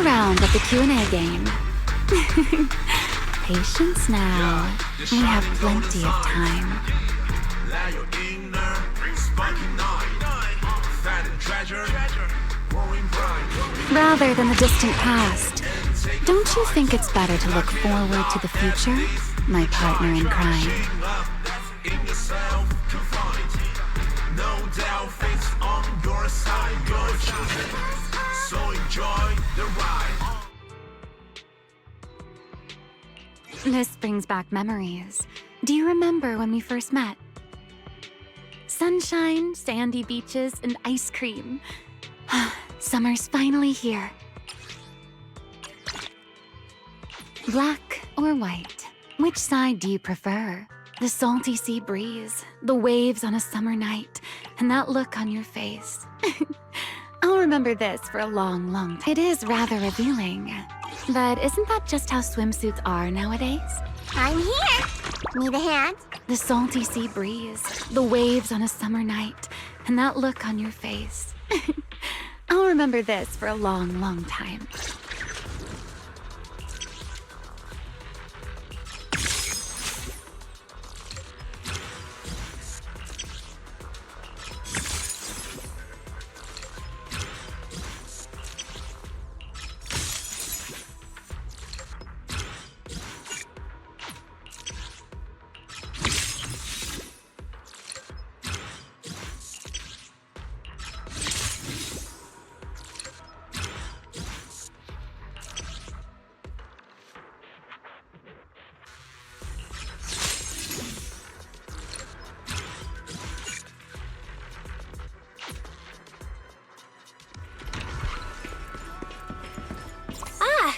around at the Q&A game. Patience now. We have plenty of time. Rather than the distant past, don't you think it's better to look forward to the future, my partner in crime? This brings back memories. Do you remember when we first met? Sunshine, sandy beaches, and ice cream. Summer's finally here. Black or white? Which side do you prefer? The salty sea breeze, the waves on a summer night, and that look on your face. I'll remember this for a long, long time. It is rather revealing. But isn't that just how swimsuits are nowadays? I'm here. Need a hand? The salty sea breeze, the waves on a summer night, and that look on your face. I'll remember this for a long, long time.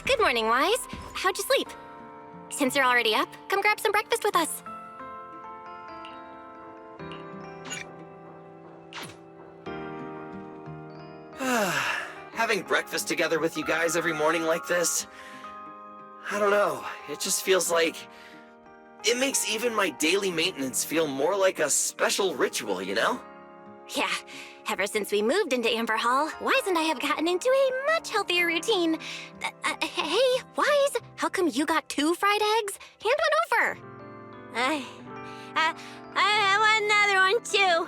Good morning, Wise. How'd you sleep? Since you're already up, come grab some breakfast with us. Having breakfast together with you guys every morning like this, I don't know, it just feels like it makes even my daily maintenance feel more like a special ritual, you know? Yeah, ever since we moved into Amber Hall, Wise and I have gotten into a much healthier routine. Hey, Wise, how come you got 2 fried eggs? Hand one over. I want another one too,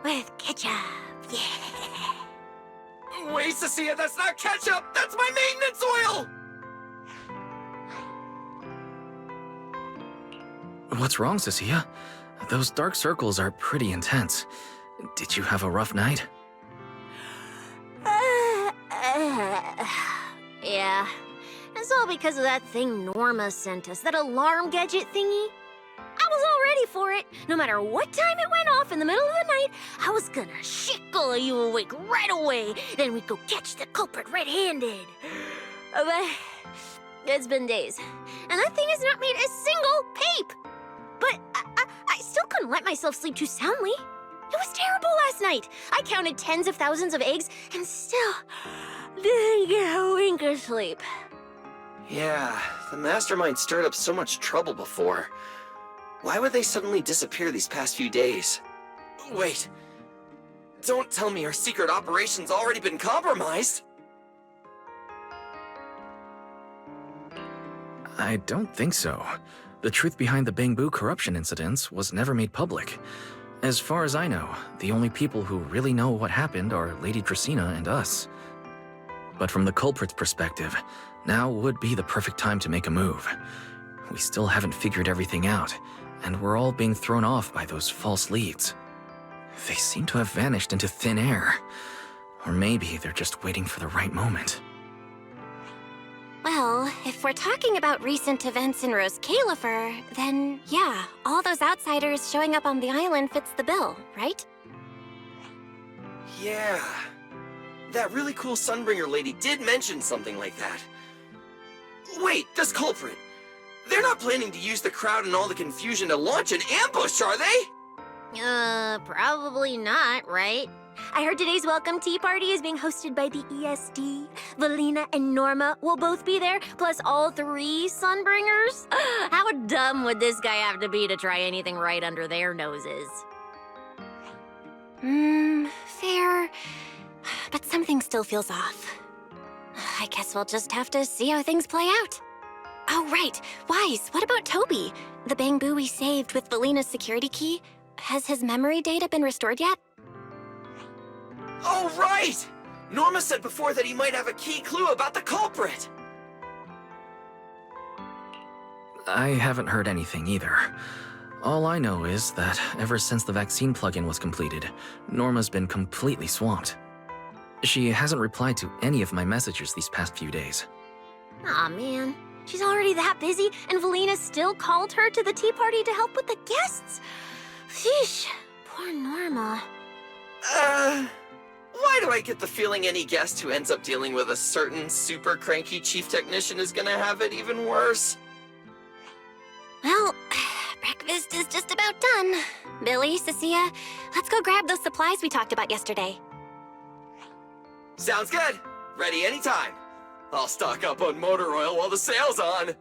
with ketchup. Yeah. Wait, Cecilia, that's not ketchup! That's my maintenance oil! What's wrong, Cecilia? Those dark circles are pretty intense. Did you have a rough night? Yeah. It's all because of that thing Norma sent us, that alarm gadget thingy. I was all ready for it. No matter what time it went off in the middle of the night, I was gonna shickle you awake right away. Then we'd go catch the culprit red-handed. But it's been days, and that thing has not made a single peep. But I still couldn't let myself sleep too soundly. It was terrible last night. I counted tens of thousands of eggs and still didn't get a wink of sleep. Yeah, the mastermind stirred up so much trouble before. Why would they suddenly disappear these past few days? Wait, don't tell me our secret operation's already been compromised? I don't think so. The truth behind the Bangbu corruption incidents was never made public. As far as I know, the only people who really know what happened are Lady Dracaena and us. But from the culprit's perspective, now would be the perfect time to make a move. We still haven't figured everything out, and we're all being thrown off by those false leads. They seem to have vanished into thin air. Or maybe they're just waiting for the right moment. Well, if we're talking about recent events in Rose Califer, then yeah, all those outsiders showing up on the island fits the bill, right? Yeah. That really cool Sunbringer lady did mention something like that. Wait, this culprit. They're not planning to use the crowd and all the confusion to launch an ambush, are they? Probably not, right? I heard today's welcome tea party is being hosted by the ESD. Valina and Norma will both be there, plus all 3 Sunbringers. How dumb would this guy have to be to try anything right under their noses? Fair. But something still feels off. I guess we'll just have to see how things play out. Oh, right. Wise, what about Toby? The Bamboo we saved with Valina's security key? Has his memory data been restored yet? Oh, right! Norma said before that he might have a key clue about the culprit! I haven't heard anything either. All I know is that ever since the vaccine plugin was completed, Norma's been completely swamped. She hasn't replied to any of my messages these past few days. Aw, man. She's already that busy, and Valina still called her to the tea party to help with the guests? Sheesh, poor Norma. Why do I get the feeling any guest who ends up dealing with a certain super cranky chief technician is gonna have it even worse? Well, breakfast is just about done. Billy, Cecilia, let's go grab those supplies we talked about yesterday. Sounds good. Ready anytime. I'll stock up on motor oil while the sale's on.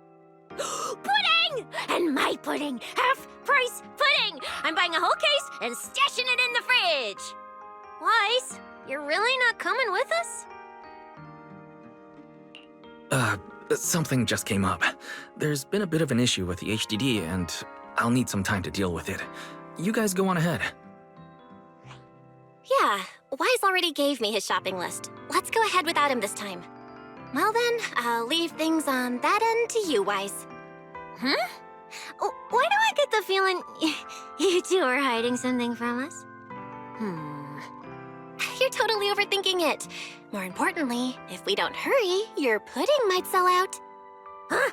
Pudding! And my pudding! Half-price pudding! I'm buying a whole case and stashing it in the fridge! Wise, you're really not coming with us? Something just came up. There's been a bit of an issue with the HDD, and I'll need some time to deal with it. You guys go on ahead. Yeah, Wise already gave me his shopping list. Let's go ahead without him this time. Well then, I'll leave things on that end to you, Wise. Huh? Why do I get the feeling you two are hiding something from us? You're totally overthinking it. More importantly, if we don't hurry, your pudding might sell out. Huh?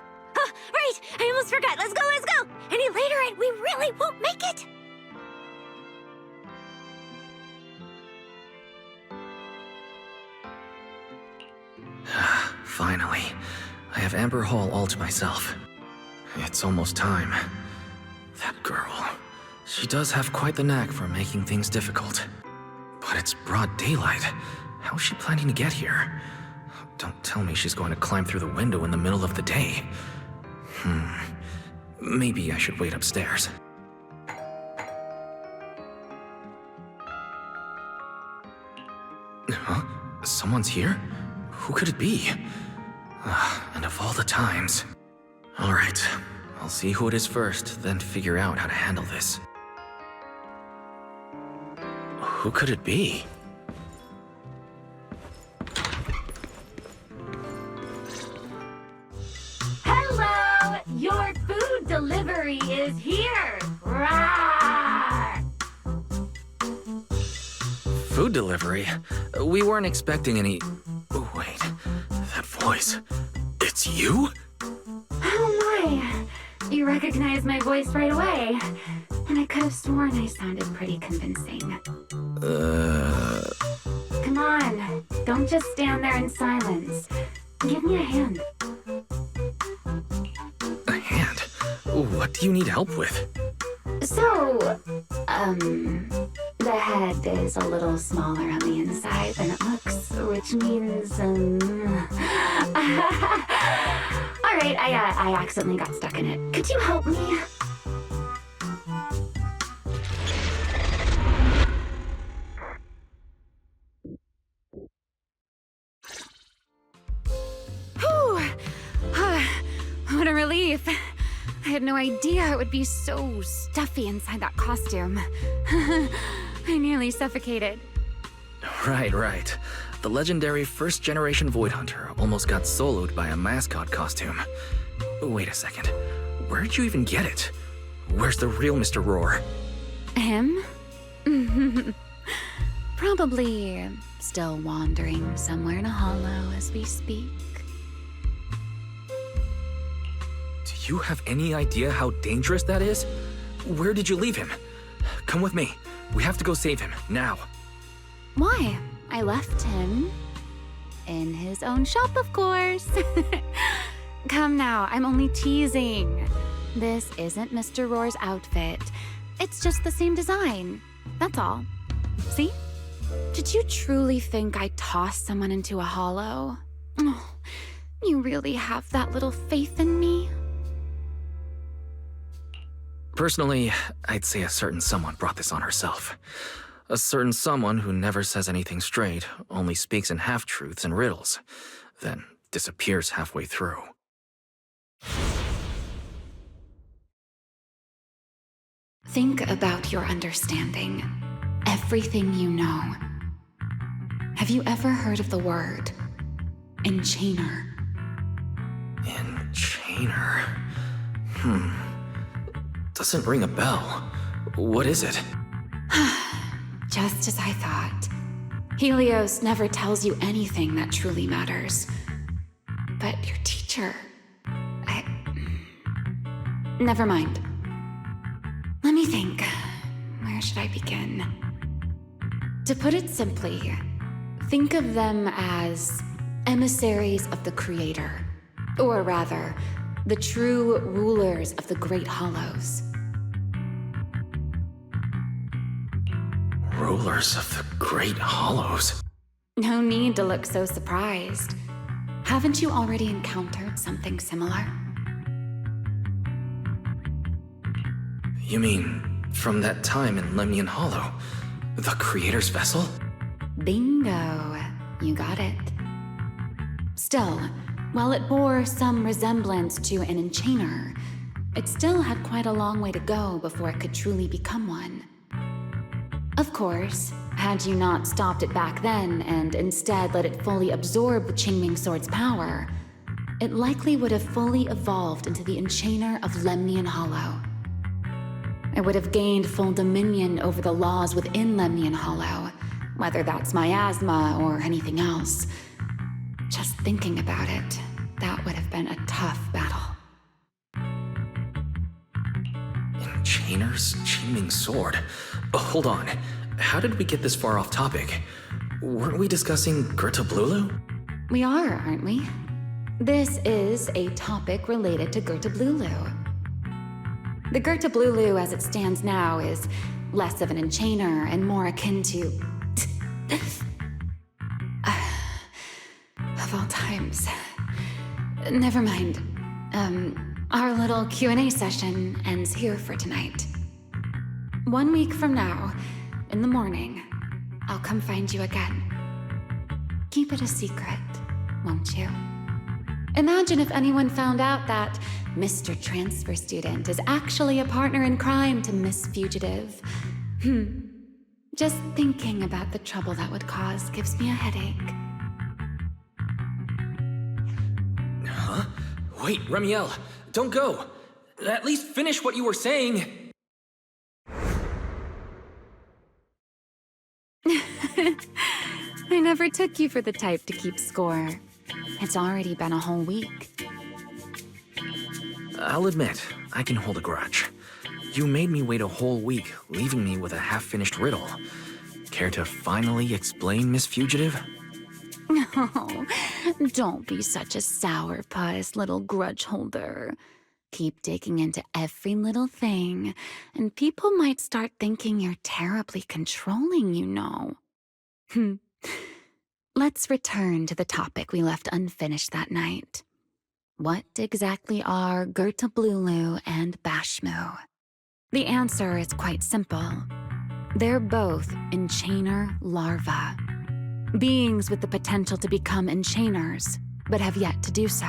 Right! I almost forgot. Let's go, let's go! Any later and we really won't make it! Finally, I have Amber Hall all to myself. It's almost time. That girl, she does have quite the knack for making things difficult. But it's broad daylight. How's she planning to get here? Don't tell me she's going to climb through the window in the middle of the day. Maybe I should wait upstairs. Huh? Someone's here? Who could it be? And of all the times... Alright, I'll see who it is first, then figure out how to handle this. Who could it be? Hello! Your food delivery is here! Rawr! Food delivery? We weren't expecting any... Oh, wait. That voice... It's you? Oh my! You recognized my voice right away. And I could have sworn I sounded pretty convincing. Come on, don't just stand there in silence. Give me a hand. A hand? What do you need help with? So, the head is a little smaller on the inside than it looks, which means, Alright, I accidentally got stuck in it. Could you help me? What a relief. I had no idea it would be so stuffy inside that costume. I nearly suffocated. Right. The legendary first-generation Void Hunter almost got soloed by a mascot costume. Wait a second. Where'd you even get it? Where's the real Mr. Roar? Him? Probably still wandering somewhere in a hollow as we speak. Do you have any idea how dangerous that is? Where did you leave him? Come with me. We have to go save him, now. Why? I left him in his own shop, of course. Come now, I'm only teasing. This isn't Mr. Roar's outfit. It's just the same design. That's all. See? Did you truly think I tossed someone into a hollow? Oh, you really have that little faith in me? Personally, I'd say a certain someone brought this on herself. A certain someone who never says anything straight, only speaks in half-truths and riddles. Then disappears halfway through. Think about your understanding. Everything you know. Have you ever heard of the word enchainer? Enchainer? Doesn't ring a bell. What is it? Just as I thought. Helios never tells you anything that truly matters. But your teacher... Never mind. Let me think. Where should I begin? To put it simply, think of them as emissaries of the Creator. Or rather, the true rulers of the Great Hollows. Rulers of the Great Hollows? No need to look so surprised. Haven't you already encountered something similar? You mean, from that time in Lemnian Hollow? The Creator's vessel? Bingo. You got it. Still, while it bore some resemblance to an enchainer, it still had quite a long way to go before it could truly become one. Of course, had you not stopped it back then and instead let it fully absorb the Qingming Sword's power, it likely would have fully evolved into the enchainer of Lemnian Hollow. It would have gained full dominion over the laws within Lemnian Hollow, whether that's miasma or anything else. Just thinking about it, that would have been a tough battle. Enchainer's Qingming Sword? Hold on. How did we get this far off topic? Weren't we discussing Gerta Blulu? We are, aren't we? This is a topic related to Gerta Blulu. The Gerta Blulu as it stands now is less of an enchainer and more akin to... of all times. Never mind. Our little Q&A session ends here for tonight. 1 week from now, in the morning, I'll come find you again. Keep it a secret, won't you? Imagine if anyone found out that Mr. Transfer Student is actually a partner in crime to Miss Fugitive. Just thinking about the trouble that would cause gives me a headache. Huh? Wait, Remiel, don't go. At least finish what you were saying. I never took you for the type to keep score. It's already been a whole week. I'll admit, I can hold a grudge. You made me wait a whole week, leaving me with a half-finished riddle. Care to finally explain, Miss Fugitive? Oh, don't be such a sourpuss, little grudge holder. Keep digging into every little thing, and people might start thinking you're terribly controlling, you know. Let's return to the topic we left unfinished that night. What exactly are Gerta Blulu and Bashmu? The answer is quite simple. They're both enchainer larvae. Beings with the potential to become enchainers, but have yet to do so.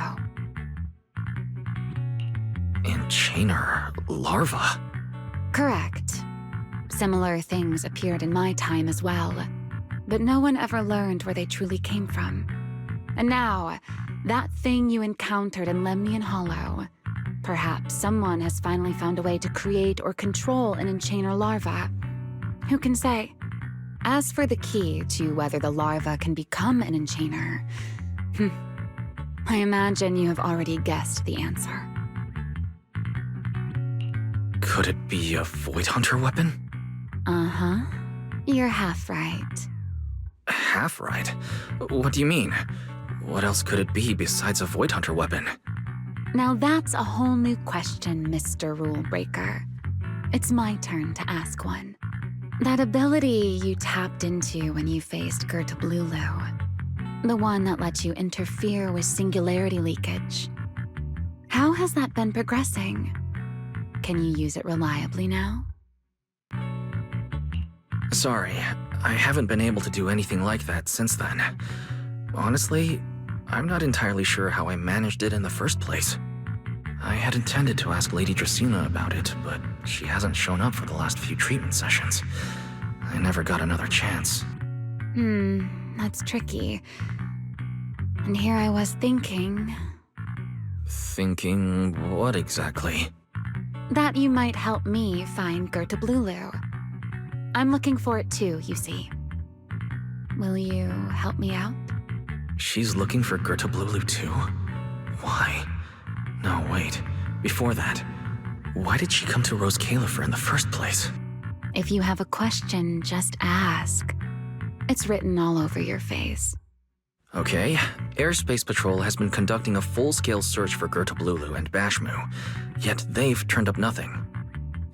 Enchainer larva? Correct. Similar things appeared in my time as well, but no one ever learned where they truly came from. And now, that thing you encountered in Lemnian Hollow, perhaps someone has finally found a way to create or control an enchainer larva. Who can say? As for the key to whether the larva can become an enchainer, I imagine you have already guessed the answer. Could it be a Void Hunter weapon? Uh-huh. You're half right. Half right? What do you mean? What else could it be besides a Void Hunter weapon? Now that's a whole new question, Mr. Rule Breaker. It's my turn to ask one. That ability you tapped into when you faced Gerta Blulu, the one that lets you interfere with singularity leakage. How has that been progressing? Can you use it reliably now? Sorry, I haven't been able to do anything like that since then. Honestly, I'm not entirely sure how I managed it in the first place. I had intended to ask Lady Dracaena about it, but she hasn't shown up for the last few treatment sessions. I never got another chance. That's tricky. And here I was thinking... Thinking what exactly? that you might help me find Gerta Blulu. I'm looking for it too, you see. Will you help me out? She's looking for Gerta Blulu too? Why? No, wait. Before that, why did she come to Rose Califer in the first place? If you have a question, just ask. It's written all over your face. Okay, Airspace Patrol has been conducting a full-scale search for Gerta Blulu and Bashmu, yet they've turned up nothing.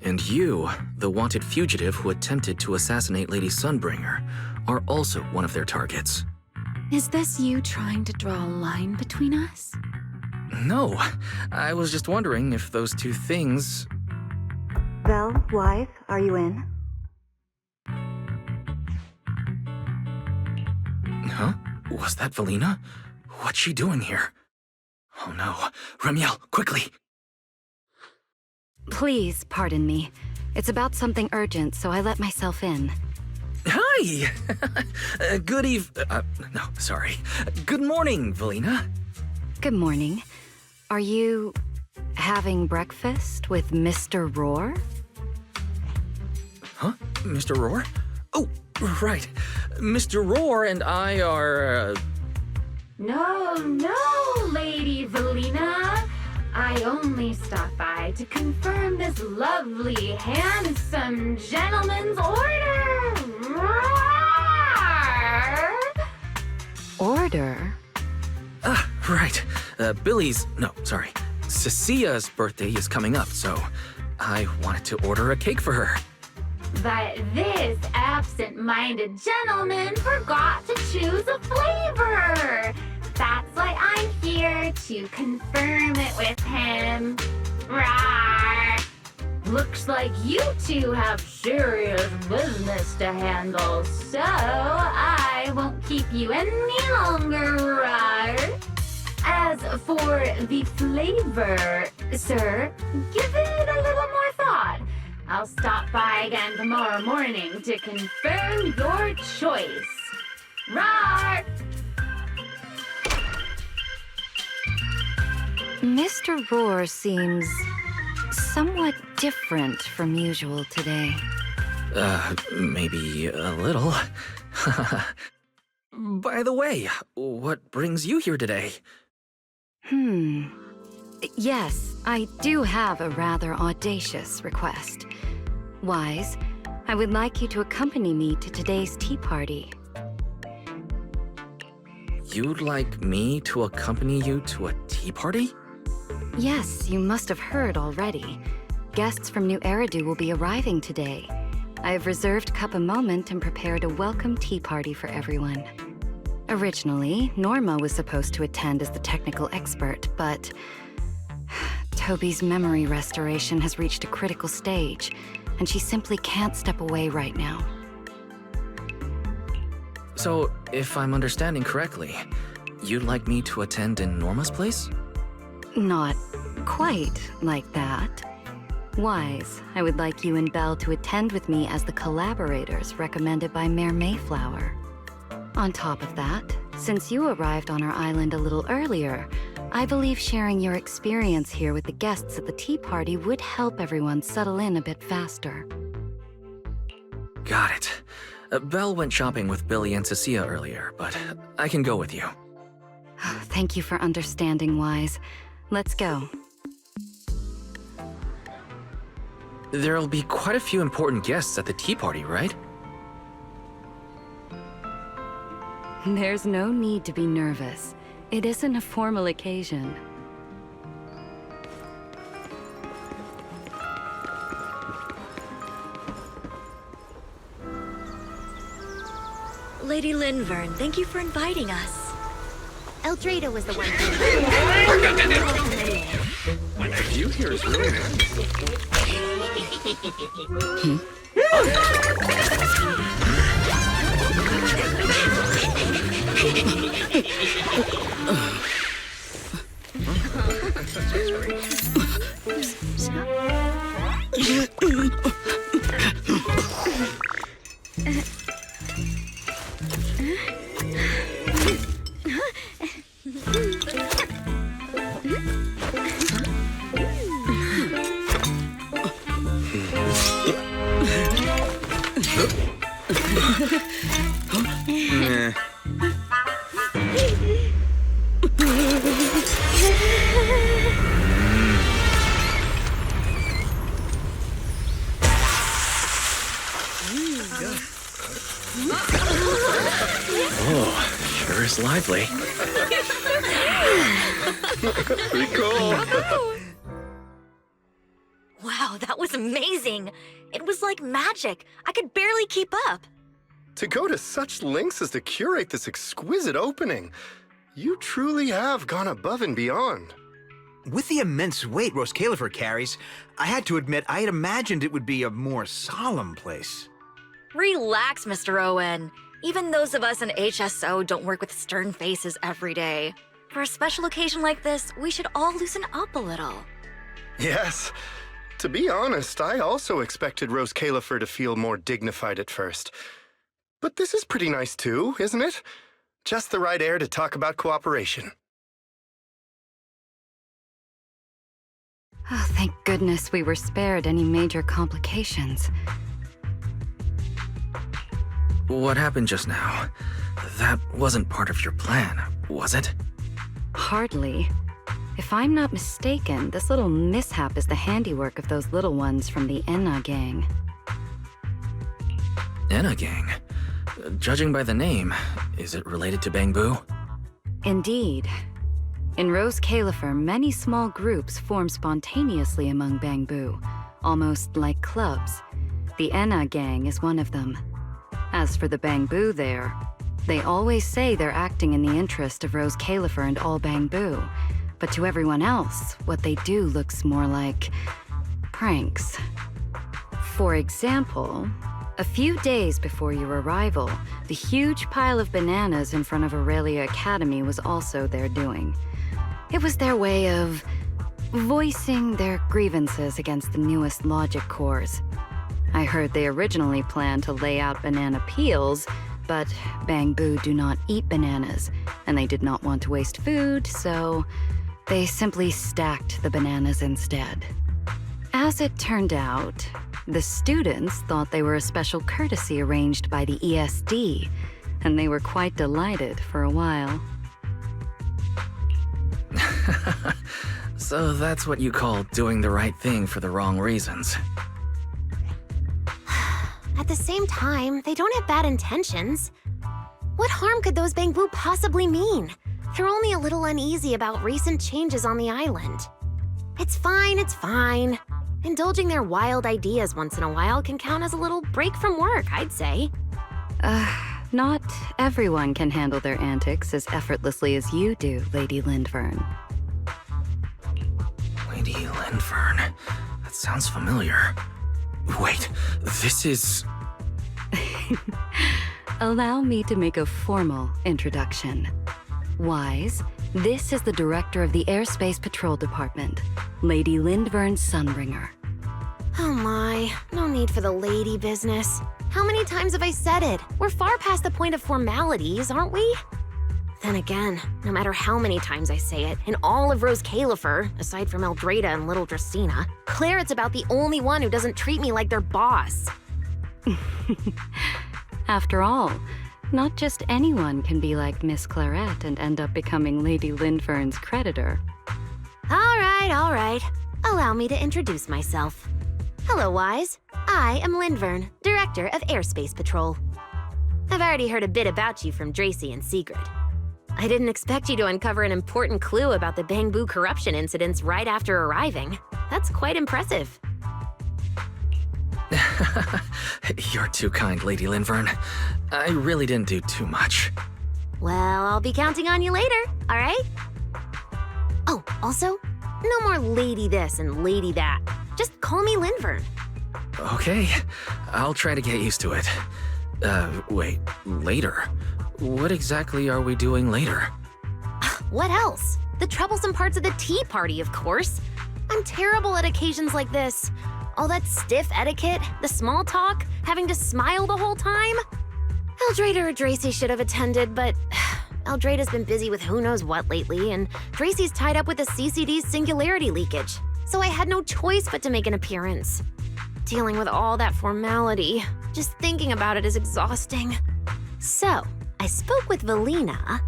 And you, the wanted fugitive who attempted to assassinate Lady Sunbringer, are also one of their targets. Is this you trying to draw a line between us? No, I was just wondering if those two things... Vel, wife, are you in? Huh? Was that Valina? What's she doing here? Oh no. Remiel, quickly! Please pardon me. It's about something urgent, so I let myself in. Hi! No, sorry. Good morning, Valina. Good morning. Are you having breakfast with Mr. Roar? Huh? Mr. Roar? Oh, right. Mr. Roar and I are, No, Lady Valina. I only stopped by to confirm this lovely, handsome gentleman's order. Roar! Order? Right. Cecia's birthday is coming up, so I wanted to order a cake for her. But this absent-minded gentleman forgot to choose a flavor. That's why I'm here to confirm it with him. Rawr. Looks like you two have serious business to handle, so I won't keep you any longer, Rawr. As for the flavor, sir, give it a little more thought. I'll stop by again tomorrow morning to confirm your choice. Rawr! Mr. Roar seems somewhat different from usual today. Maybe a little. By the way, what brings you here today? Yes, I do have a rather audacious request. Wise, I would like you to accompany me to today's tea party. You'd like me to accompany you to a tea party? Yes, you must have heard already. Guests from New Eridu will be arriving today. I have reserved Cup a Moment and prepared a welcome tea party for everyone. Originally, Norma was supposed to attend as the technical expert, but Toby's memory restoration has reached a critical stage, and she simply can't step away right now. So, if I'm understanding correctly, you'd like me to attend in Norma's place? Not quite like that. Wise, I would like you and Belle to attend with me as the collaborators recommended by Mayor Mayflower. On top of that, since you arrived on our island a little earlier, I believe sharing your experience here with the guests at the tea party would help everyone settle in a bit faster. Got it. Belle went shopping with Billy and Cecilia earlier, but I can go with you. Thank you for understanding, Wise. Let's go. There'll be quite a few important guests at the tea party, right? There's no need to be nervous. It isn't a formal occasion. Lady Linvern, thank you for inviting us. Eldrada was the one who... The view here is really nice. Oh, sure is lively. Pretty cool. Wow, that was amazing. It was like magic. I could barely keep up. To go to such lengths as to curate this exquisite opening, you truly have gone above and beyond. With the immense weight Rose Califer carries, I had to admit I had imagined it would be a more solemn place. Relax, Mr. Owen. Even those of us in HSO don't work with stern faces every day. For a special occasion like this, we should all loosen up a little. Yes. To be honest, I also expected Rose Califer to feel more dignified at first. But this is pretty nice too, isn't it? Just the right air to talk about cooperation. Oh, thank goodness we were spared any major complications. What happened just now? That wasn't part of your plan, was it? Hardly. If I'm not mistaken, this little mishap is the handiwork of those little ones from the Enna gang. Enna gang? Judging by the name, is it related to Bangbu? Indeed. In Rose Califer, many small groups form spontaneously among Bangbu, almost like clubs. The Enna gang is one of them. As for the Bangbu there, they always say they're acting in the interest of Rose Califer and all Bangbu, but to everyone else, what they do looks more like pranks. For example, a few days before your arrival, the huge pile of bananas in front of Aurelia Academy was also their doing. It was their way of voicing their grievances against the newest logic cores. I heard they originally planned to lay out banana peels, but Bangbu do not eat bananas, and they did not want to waste food, so they simply stacked the bananas instead. As it turned out, the students thought they were a special courtesy arranged by the ESD, and they were quite delighted for a while. So that's what you call doing the right thing for the wrong reasons. At the same time, they don't have bad intentions. What harm could those Bangbu possibly mean? They're only a little uneasy about recent changes on the island. It's fine, it's fine. Indulging their wild ideas once in a while can count as a little break from work, I'd say. Not everyone can handle their antics as effortlessly as you do, Lady Lindvern. Lady Lindvern? That sounds familiar. Wait, this is... Allow me to make a formal introduction. Wise, this is the director of the Airspace Patrol Department, Lady Lindvern Sunbringer. Oh my, no need for the lady business. How many times have I said it? We're far past the point of formalities, aren't we? Then again, no matter how many times I say it, in all of Rose Califer, aside from Eldrada and Little Dracena, Claret's about the only one who doesn't treat me like their boss. After all, not just anyone can be like Miss Claret and end up becoming Lady Lindvern's creditor. All right. Allow me to introduce myself. Hello, Wise. I am Lindvern, Director of Airspace Patrol. I've already heard a bit about you from Dracy and Sigrid. I didn't expect you to uncover an important clue about the Bangbu corruption incidents right after arriving. That's quite impressive. You're too kind, Lady Lindvern. I really didn't do too much. Well, I'll be counting on you later, all right? Oh, also, no more lady this and lady that. Just call me Lindvern. Okay, I'll try to get used to it. Wait, later? what exactly are we doing later? What else? The troublesome parts of the tea party, of course. I'm terrible at occasions like this. All that stiff etiquette, the small talk, having to smile the whole time. Eldrada or Dracy should have attended, but Eldrada's been busy with who knows what lately, and Dracy's tied up with the CCD's singularity leakage, so I had no choice but to make an appearance. Dealing with all that formality, just thinking about it is exhausting. So, I spoke with Valina.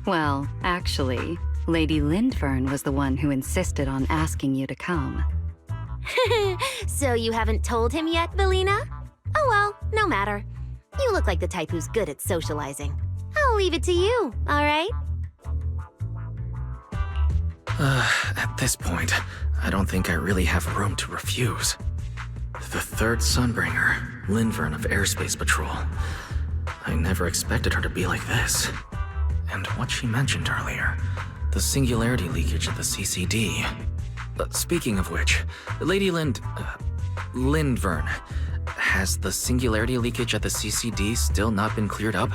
Well, actually, Lady Lindvern was the one who insisted on asking you to come. So you haven't told him yet, Valina? Oh well, no matter. You look like the type who's good at socializing. I'll leave it to you, all right? At this point, I don't think I really have room to refuse. The third Sunbringer, Lindvern of Airspace Patrol. I never expected her to be like this. And what she mentioned earlier, the singularity leakage at the CCD. Speaking of which, Lady Lindvern, has the singularity leakage at the CCD still not been cleared up?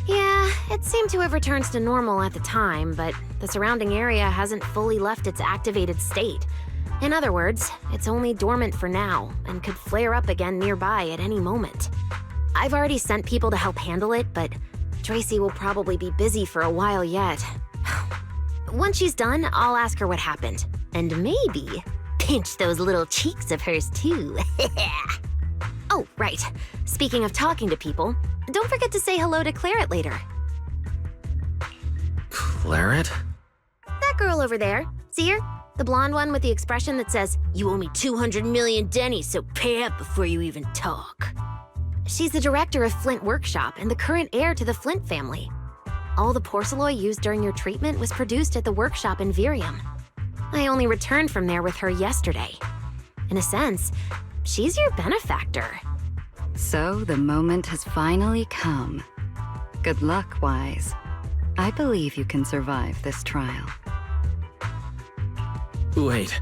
Yeah, it seemed to have returned to normal at the time, but the surrounding area hasn't fully left its activated state. In other words, it's only dormant for now, and could flare up again nearby at any moment. I've already sent people to help handle it, but Tracy will probably be busy for a while yet. Once she's done, I'll ask her what happened. And maybe pinch those little cheeks of hers too. Oh, right. Speaking of talking to people, don't forget to say hello to Claret later. Claret? That girl over there. See her? The blonde one with the expression that says, "You owe me 200 million dennies, so pay up before you even talk." She's the director of Flint Workshop and the current heir to the Flint family. All the porcelain used during your treatment was produced at the workshop in Virium. I only returned from there with her yesterday. In a sense, she's your benefactor. So the moment has finally come. Good luck, Wise. I believe you can survive this trial. Wait,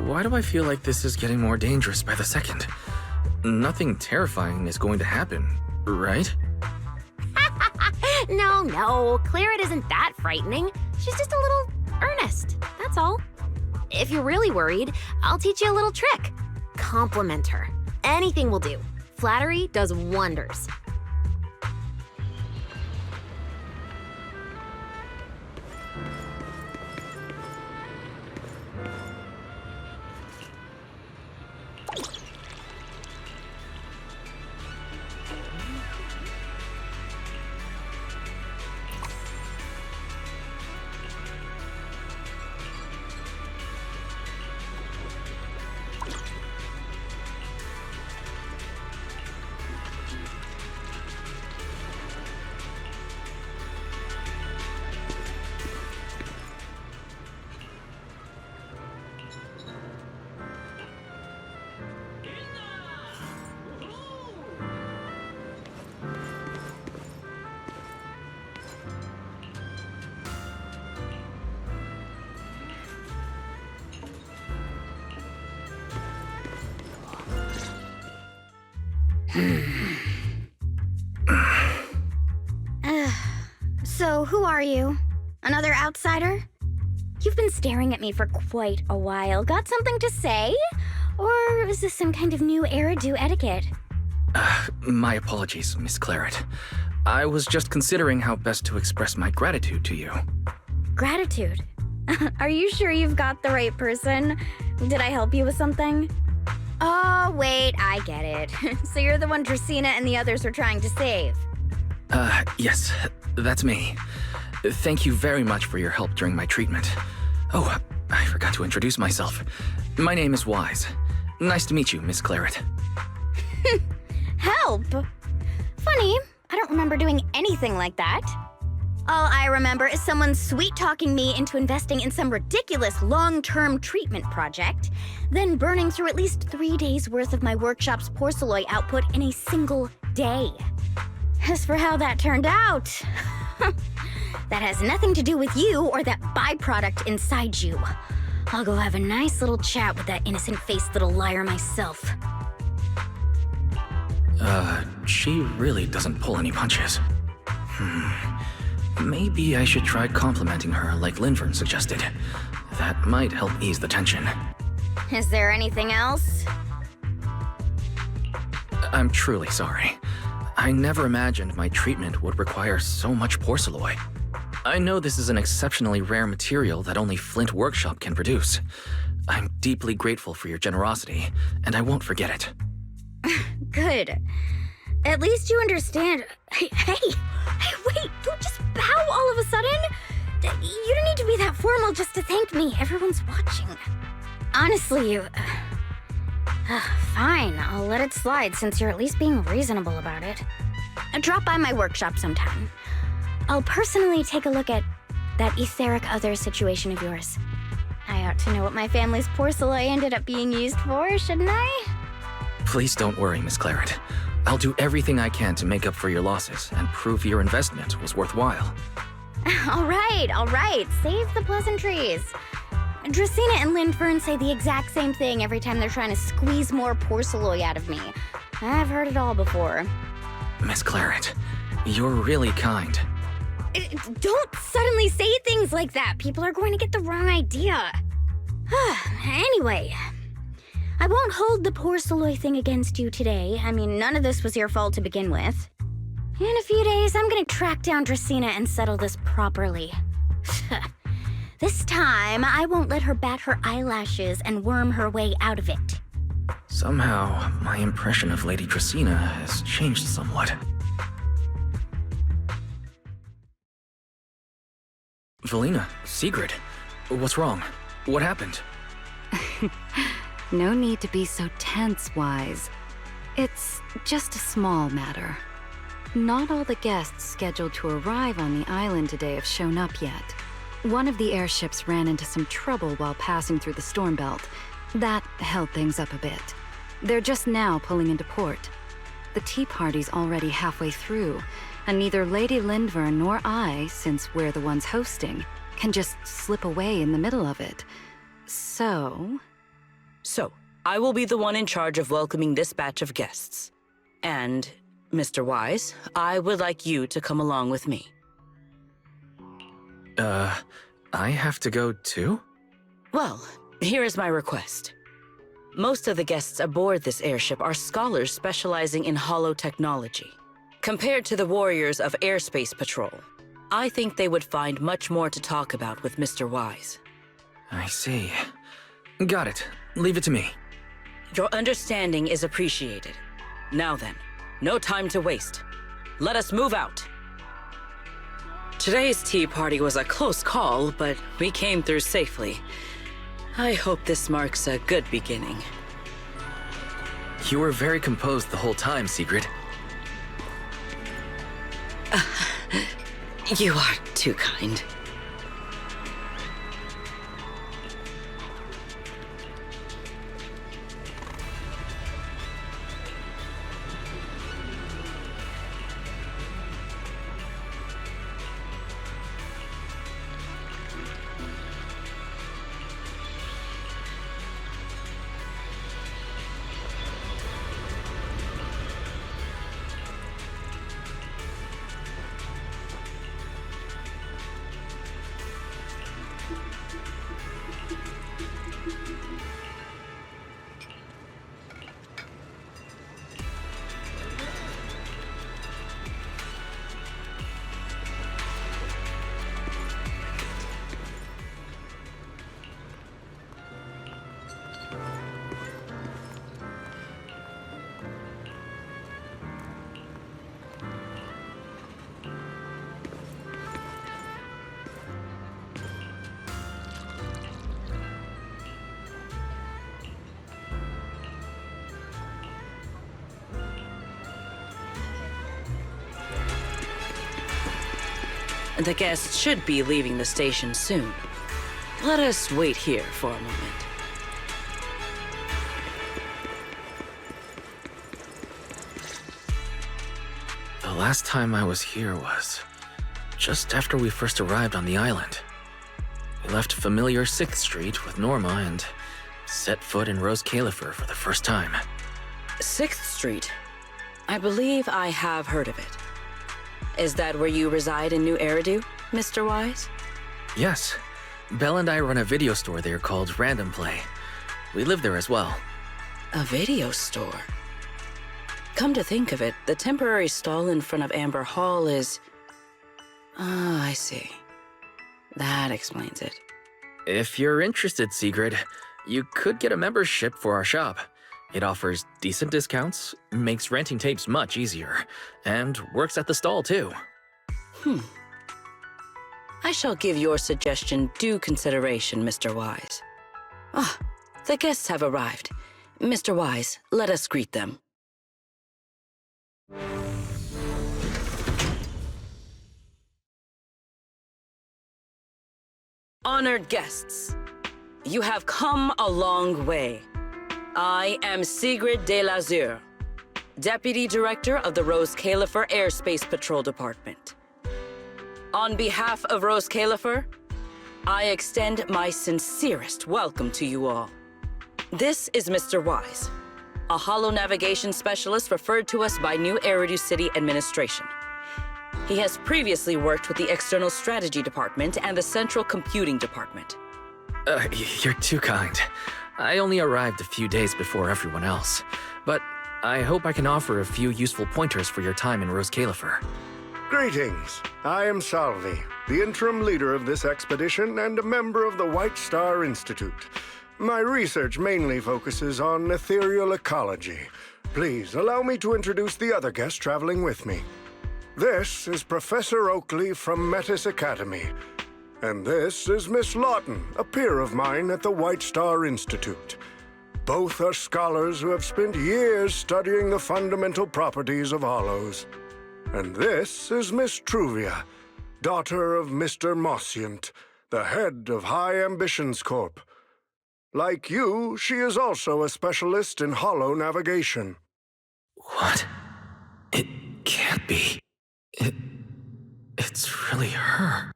why do I feel like this is getting more dangerous by the second? Nothing terrifying is going to happen, right? No, Claret isn't that frightening. She's just a little earnest, that's all. If you're really worried, I'll teach you a little trick. Compliment her. Anything will do. Flattery does wonders. So, who are you? Another outsider? You've been staring at me for quite a while. Got something to say? Or is this some kind of new Eridu etiquette? My apologies, Miss Claret. I was just considering how best to express my gratitude to you. Gratitude? Are you sure you've got the right person? Did I help you with something? Oh, wait, I get it. So you're the one Dracaena and the others are trying to save. Yes, that's me. Thank you very much for your help during my treatment. Oh, I forgot to introduce myself. My name is Wise. Nice to meet you, Miss Claret. Help? Funny, I don't remember doing anything like that. All I remember is someone sweet-talking me into investing in some ridiculous long-term treatment project, then burning through at least 3 days' worth of my workshop's porcelain output in a single day. As for how that turned out, that has nothing to do with you or that byproduct inside you. I'll go have a nice little chat with that innocent-faced little liar myself. She really doesn't pull any punches. Maybe I should try complimenting her like Linvern suggested. That might help ease the tension. Is there anything else? I'm truly sorry. I never imagined my treatment would require so much porcelain. I know this is an exceptionally rare material that only Flint Workshop can produce. I'm deeply grateful for your generosity, and I won't forget it. Good. At least you understand. Hey, wait, don't just bow all of a sudden. You don't need to be that formal just to thank me. Everyone's watching. Honestly, you... fine, I'll let it slide since you're at least being reasonable about it. Drop by my workshop sometime. I'll personally take a look at that etheric other situation of yours. I ought to know what my family's porcelain ended up being used for, shouldn't I? Please don't worry, Miss Claret. I'll do everything I can to make up for your losses and prove your investment was worthwhile. All right. Save the pleasantries. Dracaena and Linfern say the exact same thing every time they're trying to squeeze more porcelain out of me. I've heard it all before. Miss Claret, you're really kind. Don't suddenly say things like that. People are going to get the wrong idea. Anyway, I won't hold the porcelain thing against you today. I mean, none of this was your fault to begin with. In a few days, I'm gonna track down Dracaena and settle this properly. This time, I won't let her bat her eyelashes and worm her way out of it. Somehow, my impression of Lady Dracaena has changed somewhat. Valina, Sigrid, what's wrong? What happened? No need to be so tense, Wise. It's just a small matter. Not all the guests scheduled to arrive on the island today have shown up yet. One of the airships ran into some trouble while passing through the storm belt. That held things up a bit. They're just now pulling into port. The tea party's already halfway through, and neither Lady Linvern nor I, since we're the ones hosting, can just slip away in the middle of it. So, I will be the one in charge of welcoming this batch of guests. And, Mr. Wise, I would like you to come along with me. I have to go too? Well, here is my request. Most of the guests aboard this airship are scholars specializing in holo technology. Compared to the warriors of Airspace Patrol, I think they would find much more to talk about with Mr. Wise. I see. Got it. Leave it to me. Your understanding is appreciated. Now then, no time to waste. Let us move out. Today's tea party was a close call, but we came through safely. I hope this marks a good beginning. You were very composed the whole time, Sigrid. You are too kind. The guests should be leaving the station soon. Let us wait here for a moment. The last time I was here was just after we first arrived on the island. We left familiar 6th Street with Norma and set foot in Rose Califer for the first time. 6th Street. I believe I have heard of it. Is that where you reside in New Eridu, Mr. Wise? Yes. Belle and I run a video store there called Random Play. We live there as well. A video store? Come to think of it, the temporary stall in front of Amber Hall is... Ah, I see. That explains it. If you're interested, Sigrid, you could get a membership for our shop. It offers decent discounts, makes renting tapes much easier, and works at the stall too. I shall give your suggestion due consideration, Mr. Wise. Ah, the guests have arrived. Mr. Wise, let us greet them. Honored guests, you have come a long way. I am Sigrid de Lazure, Deputy Director of the Rose Califer Airspace Patrol Department. On behalf of Rose Califer, I extend my sincerest welcome to you all. This is Mr. Wise, a holo navigation specialist referred to us by New Eridu City Administration. He has previously worked with the External Strategy Department and the Central Computing Department. You're too kind. I only arrived a few days before everyone else, but I hope I can offer a few useful pointers for your time in Rose Califer. Greetings. I am Salvi, the interim leader of this expedition and a member of the White Star Institute. My research mainly focuses on ethereal ecology. Please allow me to introduce the other guest traveling with me. This is Professor Oakley from Metis Academy. And this is Miss Lawton, a peer of mine at the White Star Institute. Both are scholars who have spent years studying the fundamental properties of hollows. And this is Miss Truvia, daughter of Mr. Mossient, the head of High Ambitions Corp. Like you, she is also a specialist in hollow navigation. What? It can't be. It's really her.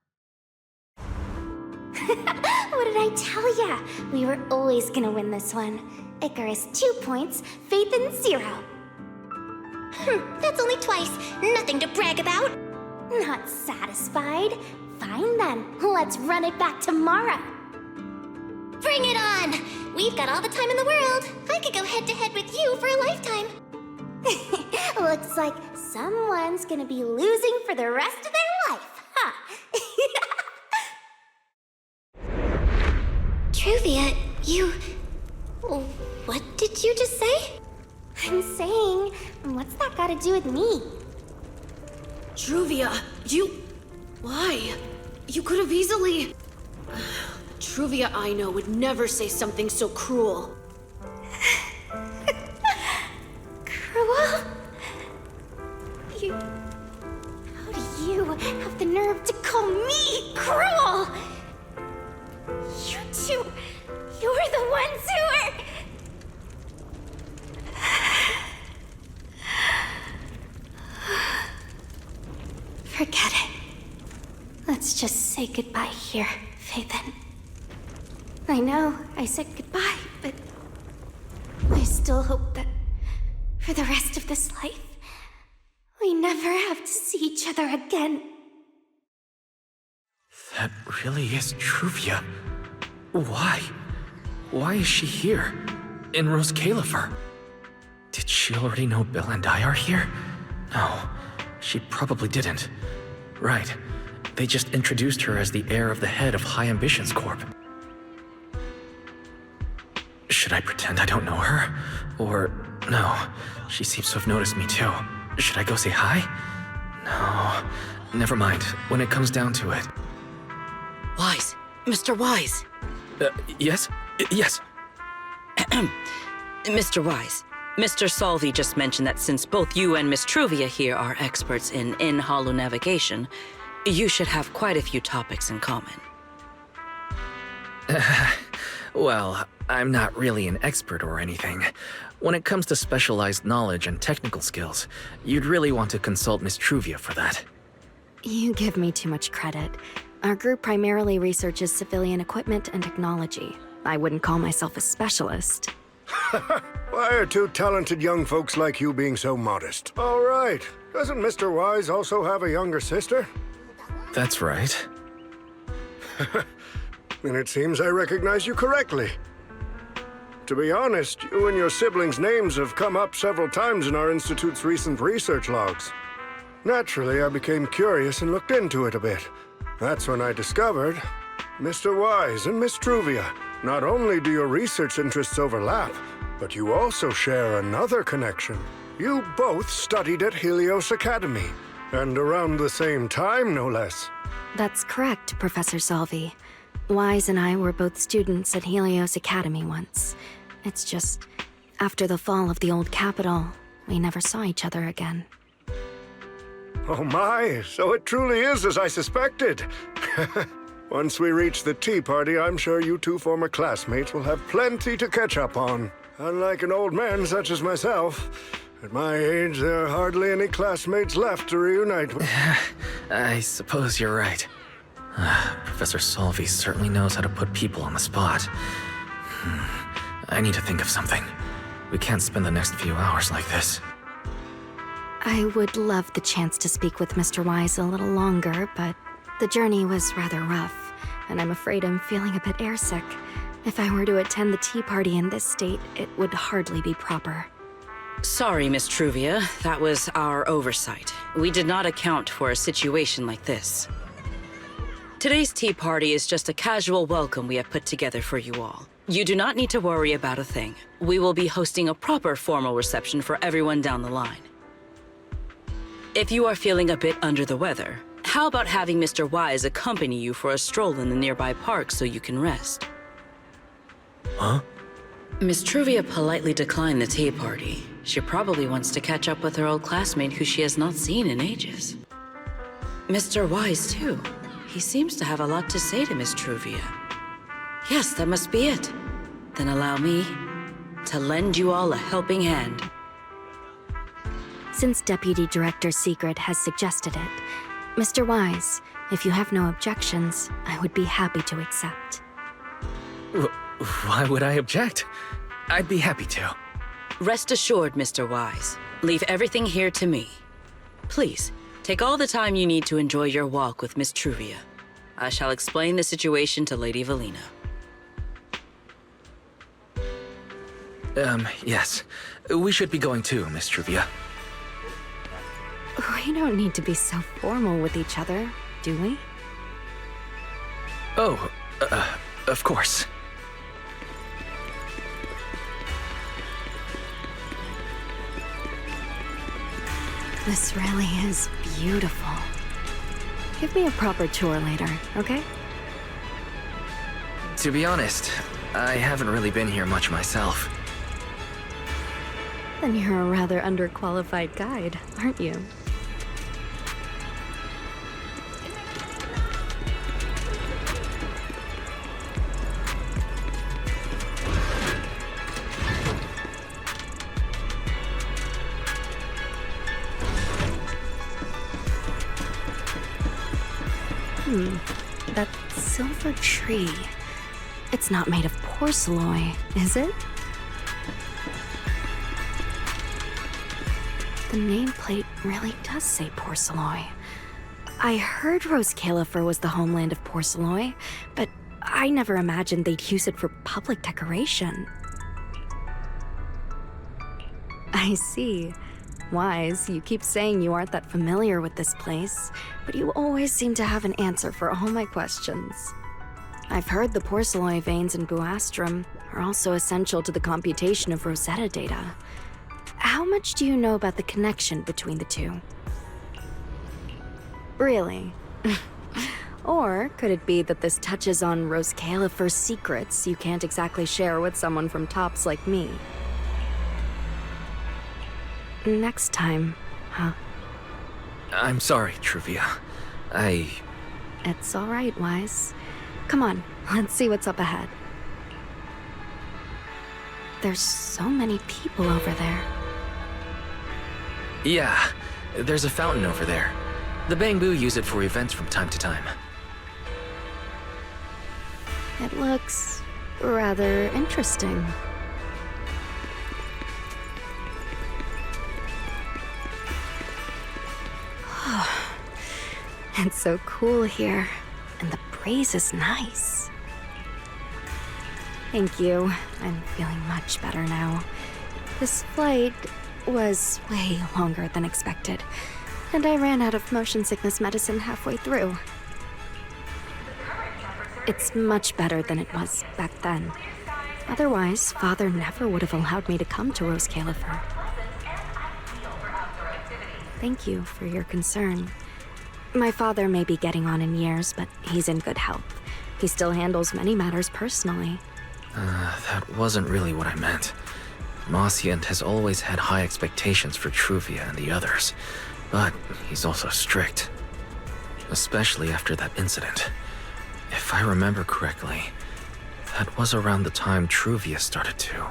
What did I tell ya? We were always gonna win this one. Icarus 2 points, Phaethon 0. That's only twice. Nothing to brag about. Not satisfied? Fine then. Let's run it back tomorrow. Bring it on! We've got all the time in the world. I could go head-to-head with you for a lifetime. Looks like someone's gonna be losing for the rest of their life, huh? Truvia, you... What did you just say? I'm saying, what's that got to do with me? Truvia, you... Why? You could have easily... Truvia I know would never say something so cruel. Cruel? You... How do you have the nerve to call me cruel? You two... You're the ones who are... Forget it. Let's just say goodbye here, Phaethon. I know I said goodbye, but I still hope that for the rest of this life, we never have to see each other again. That really is Truvia. Why? Why is she here? In Rose Califer? Did she already know Belle and I are here? No, she probably didn't. Right. They just introduced her as the heir of the head of High Ambitions Corp. Should I pretend I don't know her? Or, no, she seems to have noticed me too. Should I go say hi? No, never mind, when it comes down to it. Wise, Mr. Wise. Yes? Yes. Mr. Wise, Mr. Salvi just mentioned that since both you and Miss Truvia here are experts in hollow navigation, you should have quite a few topics in common. Well, I'm not really an expert or anything. When it comes to specialized knowledge and technical skills, you'd really want to consult Miss Truvia for that. You give me too much credit. Our group primarily researches civilian equipment and technology. I wouldn't call myself a specialist. Why are two talented young folks like you being so modest? All right, Doesn't Mr. Wise also have a younger sister? That's right. Then it seems I recognize you correctly. To be honest, you and your siblings' names have come up several times in our Institute's recent research logs. Naturally, I became curious and looked into it a bit. That's when I discovered Mr. Wise and Miss Truvia. Not only do your research interests overlap, but you also share another connection. You both studied at Helios Academy, and around the same time, no less. That's correct, Professor Salvi. Wise and I were both students at Helios Academy once. It's just, after the fall of the old capital, we never saw each other again. Oh my, so it truly is as I suspected. Once we reach the tea party, I'm sure you two former classmates will have plenty to catch up on. Unlike an old man such as myself, at my age, there are hardly any classmates left to reunite with. I suppose you're right. Professor Salvi certainly knows how to put people on the spot. I need to think of something. We can't spend the next few hours like this. I would love the chance to speak with Mr. Wise a little longer, but the journey was rather rough, and I'm afraid I'm feeling a bit airsick. If I were to attend the tea party in this state, it would hardly be proper. Sorry, Miss Truvia. That was our oversight. We did not account for a situation like this. Today's tea party is just a casual welcome we have put together for you all. You do not need to worry about a thing. We will be hosting a proper formal reception for everyone down the line. If you are feeling a bit under the weather, how about having Mr. Wise accompany you for a stroll in the nearby park so you can rest? Huh? Miss Truvia politely declined the tea party. She probably wants to catch up with her old classmate who she has not seen in ages. Mr. Wise, too. He seems to have a lot to say to Miss Truvia. Yes, that must be it. Then allow me to lend you all a helping hand. Since Deputy Director Secret has suggested it, Mr. Wise, if you have no objections, I would be happy to accept. Why would I object? I'd be happy to. Rest assured, Mr. Wise. Leave everything here to me. Please, take all the time you need to enjoy your walk with Miss Truvia. I shall explain the situation to Lady Valina. Yes. We should be going too, Miss Truvia. We don't need to be so formal with each other, do we? Oh, of course. This really is beautiful. Give me a proper tour later, okay? To be honest, I haven't really been here much myself. Then you're a rather underqualified guide, aren't you? That silver tree. It's not made of porcelain, is it? The nameplate really does say porcelain. I heard Rose Califer was the homeland of porcelain, but I never imagined they'd use it for public decoration. I see. Wise, you keep saying you aren't that familiar with this place, but you always seem to have an answer for all my questions. I've heard the porcelain veins in Buastrum are also essential to the computation of Rosetta data. How much do you know about the connection between the two? Really? Or could it be that this touches on Rose Califer's secrets you can't exactly share with someone from Tops like me? Next time, huh? I'm sorry, Truvia. It's all right, Wise. Come on, let's see what's up ahead. There's so many people over there. Yeah, there's a fountain over there. The Bangbu use it for events from time to time. It looks rather interesting. It's so cool here, and the breeze is nice. Thank you. I'm feeling much better now. This flight was way longer than expected, and I ran out of motion sickness medicine halfway through. It's much better than it was back then. Otherwise, Father never would have allowed me to come to Rose Califer. Thank you for your concern. My father may be getting on in years, but he's in good health. He still handles many matters personally. That wasn't really what I meant. Mossiant has always had high expectations for Truvia and the others, but he's also strict. Especially after that incident. If I remember correctly, that was around the time Truvia started to.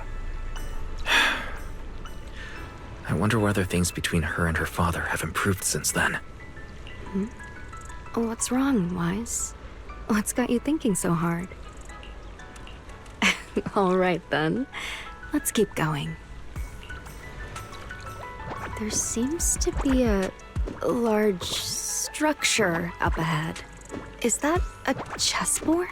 I wonder whether things between her and her father have improved since then. What's wrong, Wise? What's got you thinking so hard? All right, then. Let's keep going. There seems to be a large structure up ahead. Is that a chessboard?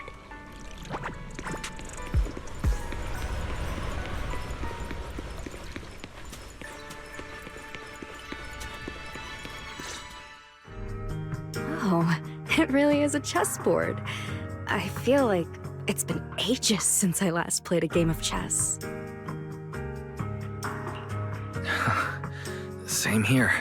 Oh, it really is a chessboard. I feel like it's been ages since I last played a game of chess. Same here.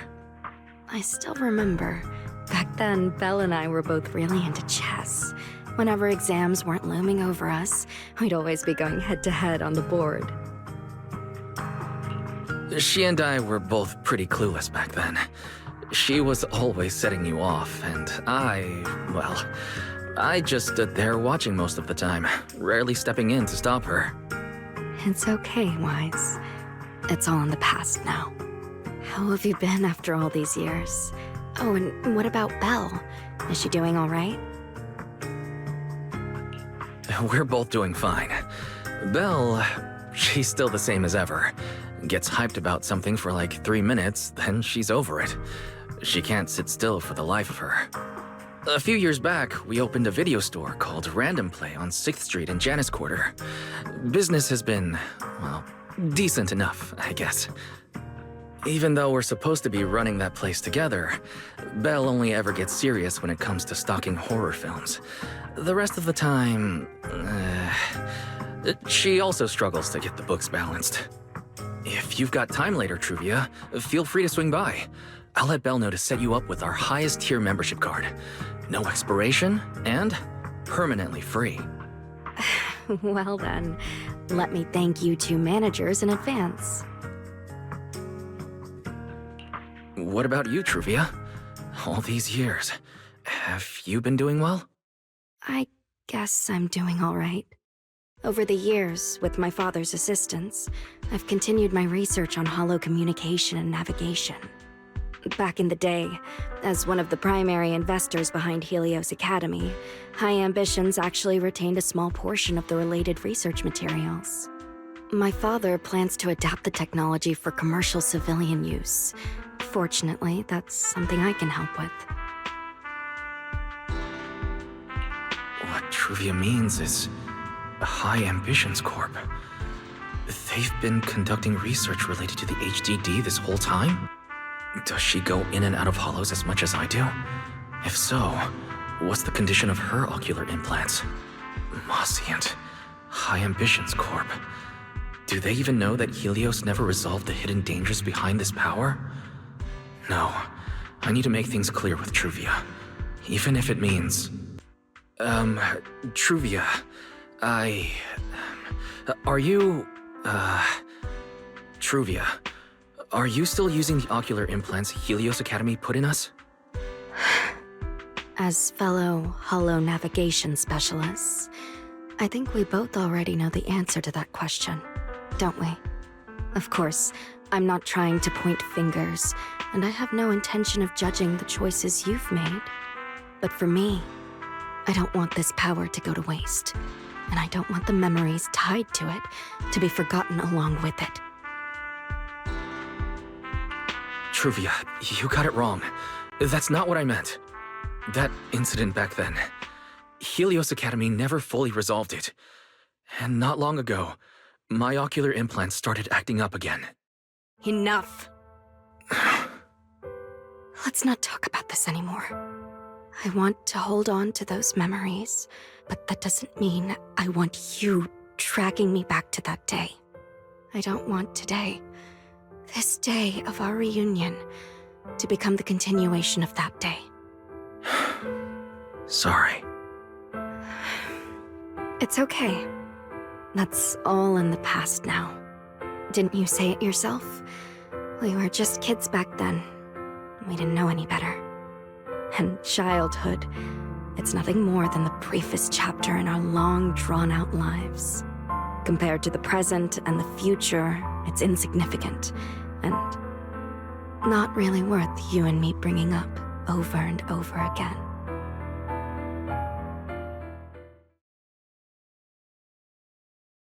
I still remember. Back then, Belle and I were both really into chess. Whenever exams weren't looming over us, we'd always be going head-to-head on the board. She and I were both pretty clueless back then. She was always setting you off, and I just stood there watching most of the time, rarely stepping in to stop her. It's okay, Wise. It's all in the past now. How have you been after all these years? Oh, and what about Belle? Is she doing all right? We're both doing fine. Belle, she's still the same as ever. Gets hyped about something for like 3 minutes, then she's over it. She can't sit still for the life of her. A few years back, we opened a video store called Random Play on 6th Street in Janus Quarter. Business has been, well, decent enough, I guess. Even though we're supposed to be running that place together, Belle only ever gets serious when it comes to stocking horror films. The rest of the time, she also struggles to get the books balanced. If you've got time later, Truvia, feel free to swing by. I'll let Belle know to set you up with our highest tier membership card. No expiration, and permanently free. Well then, let me thank you two managers in advance. What about you, Truvia? All these years, have you been doing well? I guess I'm doing all right. Over the years, with my father's assistance, I've continued my research on holo communication and navigation. Back in the day, as one of the primary investors behind Helios Academy, High Ambitions actually retained a small portion of the related research materials. My father plans to adapt the technology for commercial civilian use. Fortunately, that's something I can help with. What Truvia means is High Ambitions Corp. They've been conducting research related to the HDD this whole time? Does she go in and out of hollows as much as I do? If so, what's the condition of her ocular implants? Mossiant. High Ambitions Corp. Do they even know that Helios never resolved the hidden dangers behind this power? No. I need to make things clear with Truvia. Even if it means... Truvia, are you... Truvia, are you still using the ocular implants Helios Academy put in us? As fellow holo navigation specialists, I think we both already know the answer to that question, don't we? Of course, I'm not trying to point fingers, and I have no intention of judging the choices you've made. But for me, I don't want this power to go to waste, and I don't want the memories tied to it to be forgotten along with it. Truvia, you got it wrong. That's not what I meant. That incident back then, Helios Academy never fully resolved it. And not long ago, my ocular implants started acting up again. Enough. Let's not talk about this anymore. I want to hold on to those memories, but that doesn't mean I want you dragging me back to that day. I don't want today, this day of our reunion, to become the continuation of that day. Sorry. It's okay. That's all in the past now. Didn't you say it yourself? We were just kids back then. We didn't know any better. And childhood, it's nothing more than the briefest chapter in our long, drawn-out lives. Compared to the present and the future, it's insignificant, and not really worth you and me bringing up over and over again.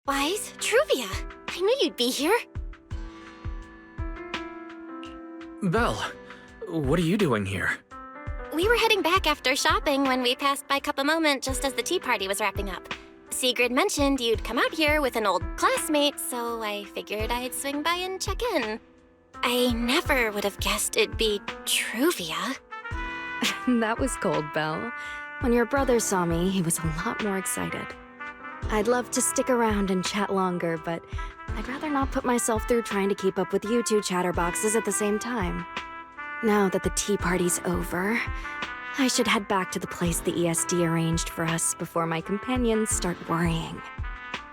Wise, Truvia, I knew you'd be here. Belle, what are you doing here? We were heading back after shopping when we passed by Cup a Moment just as the tea party was wrapping up. Sigrid mentioned you'd come out here with an old classmate, so I figured I'd swing by and check in. I never would have guessed it'd be Truvia. That was cold, Belle. When your brother saw me, he was a lot more excited. I'd love to stick around and chat longer, but I'd rather not put myself through trying to keep up with you two chatterboxes at the same time. Now that the tea party's over, I should head back to the place the ESD arranged for us before my companions start worrying.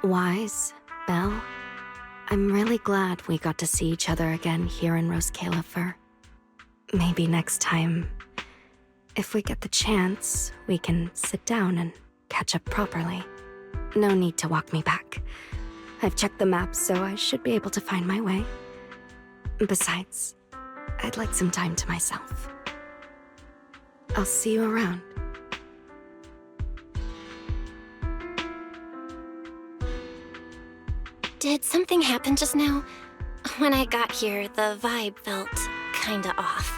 Wise, Belle, I'm really glad we got to see each other again here in Rose Califer. Maybe next time, if we get the chance, we can sit down and catch up properly. No need to walk me back. I've checked the map, so I should be able to find my way. Besides, I'd like some time to myself. I'll see you around. Did something happen just now? When I got here, the vibe felt kinda off.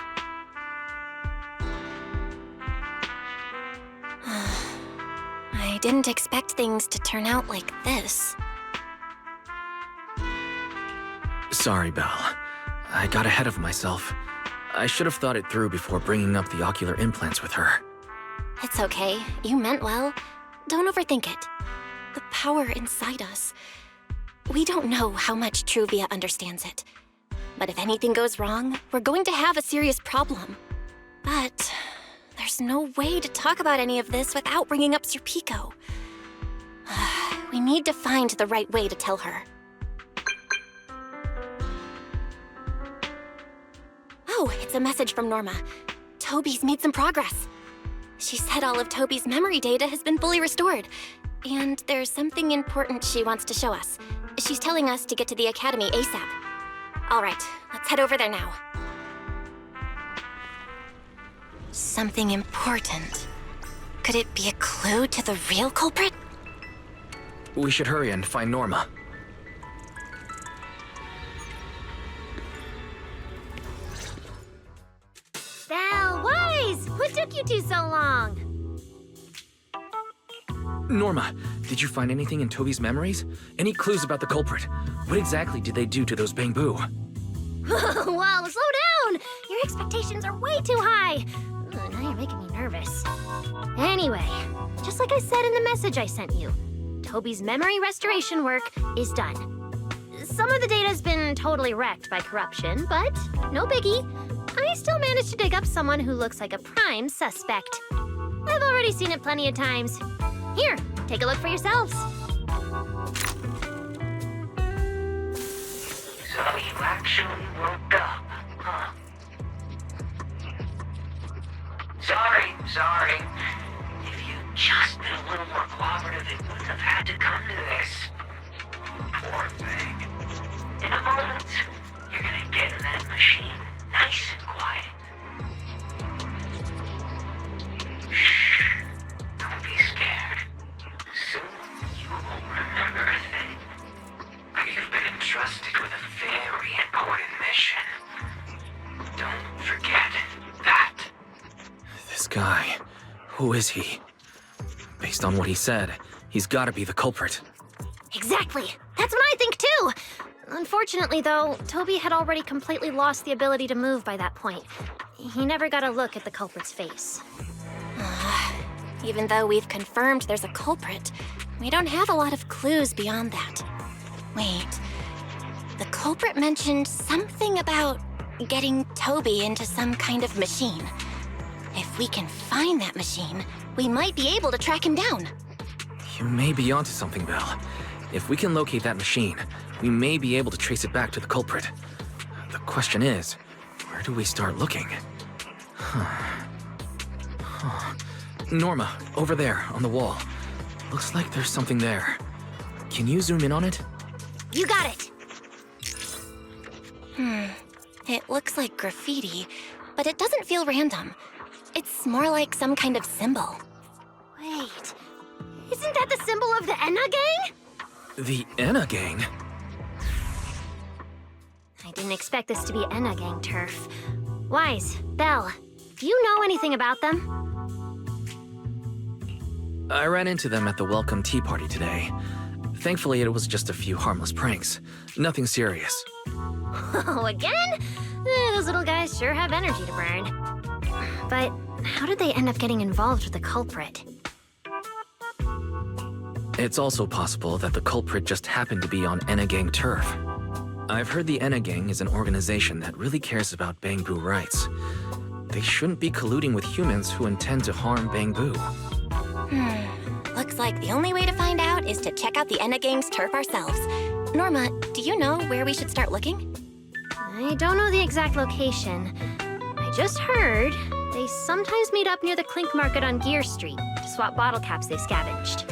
I didn't expect things to turn out like this. Sorry, Belle. I got ahead of myself. I should have thought it through before bringing up the ocular implants with her. It's okay. You meant well. Don't overthink it. The power inside us. We don't know how much Truvia understands it. But if anything goes wrong, we're going to have a serious problem. But there's no way to talk about any of this without bringing up Serpico. We need to find the right way to tell her. Oh, it's a message from Norma. Toby's made some progress. She said all of Toby's memory data has been fully restored. And there's something important she wants to show us. She's telling us to get to the academy ASAP. All right, let's head over there now. Something important. Could it be a clue to the real culprit? We should hurry and find Norma. Belle, Wise! What took you two so long? Norma, did you find anything in Toby's memories? Any clues about the culprit? What exactly did they do to those bamboo? Whoa, slow down! Your expectations are way too high. Ugh, now you're making me nervous. Anyway, just like I said in the message I sent you, Toby's memory restoration work is done. Some of the data's been totally wrecked by corruption, but no biggie. I still managed to dig up someone who looks like a prime suspect. I've already seen it plenty of times. Here, take a look for yourselves. So you actually woke up, huh? Sorry. If you'd just been a little more cooperative, it wouldn't have had to come to this. Poor thing. In a moment, you're gonna get in that machine, nice and quiet. Shh. Don't be scared. Soon you won't remember a thing. You've been entrusted with a very important mission. Don't forget that. This guy, Who is he? Based on what he said, he's gotta be the culprit. Exactly. That's what I think too. Unfortunately, though, Toby had already completely lost the ability to move by that point. He never got a look at the culprit's face. Even though we've confirmed there's a culprit, we don't have a lot of clues beyond that. Wait. The culprit mentioned something about getting Toby into some kind of machine. If we can find that machine, we might be able to track him down. You may be onto something, Belle. If we can locate that machine, we may be able to trace it back to the culprit. The question is, where do we start looking? Norma, over there, on the wall. Looks like there's something there. Can you zoom in on it? You got it! It looks like graffiti, but it doesn't feel random. It's more like some kind of symbol. Wait, isn't that the symbol of the Enna Gang? The Enna Gang? I didn't expect this to be Enna Gang turf. Wise, Belle, do you know anything about them? I ran into them at the welcome tea party today. Thankfully, it was just a few harmless pranks. Nothing serious. Oh, again? Those little guys sure have energy to burn. But how did they end up getting involved with the culprit? It's also possible that the culprit just happened to be on Enna Gang turf. I've heard the Enna Gang is an organization that really cares about Bangbu rights. They shouldn't be colluding with humans who intend to harm Bangbu. Looks like the only way to find out is to check out the Enna Gang's turf ourselves. Norma, do you know where we should start looking? I don't know the exact location. I just heard they sometimes meet up near the Clink Market on Gear Street to swap bottle caps they scavenged.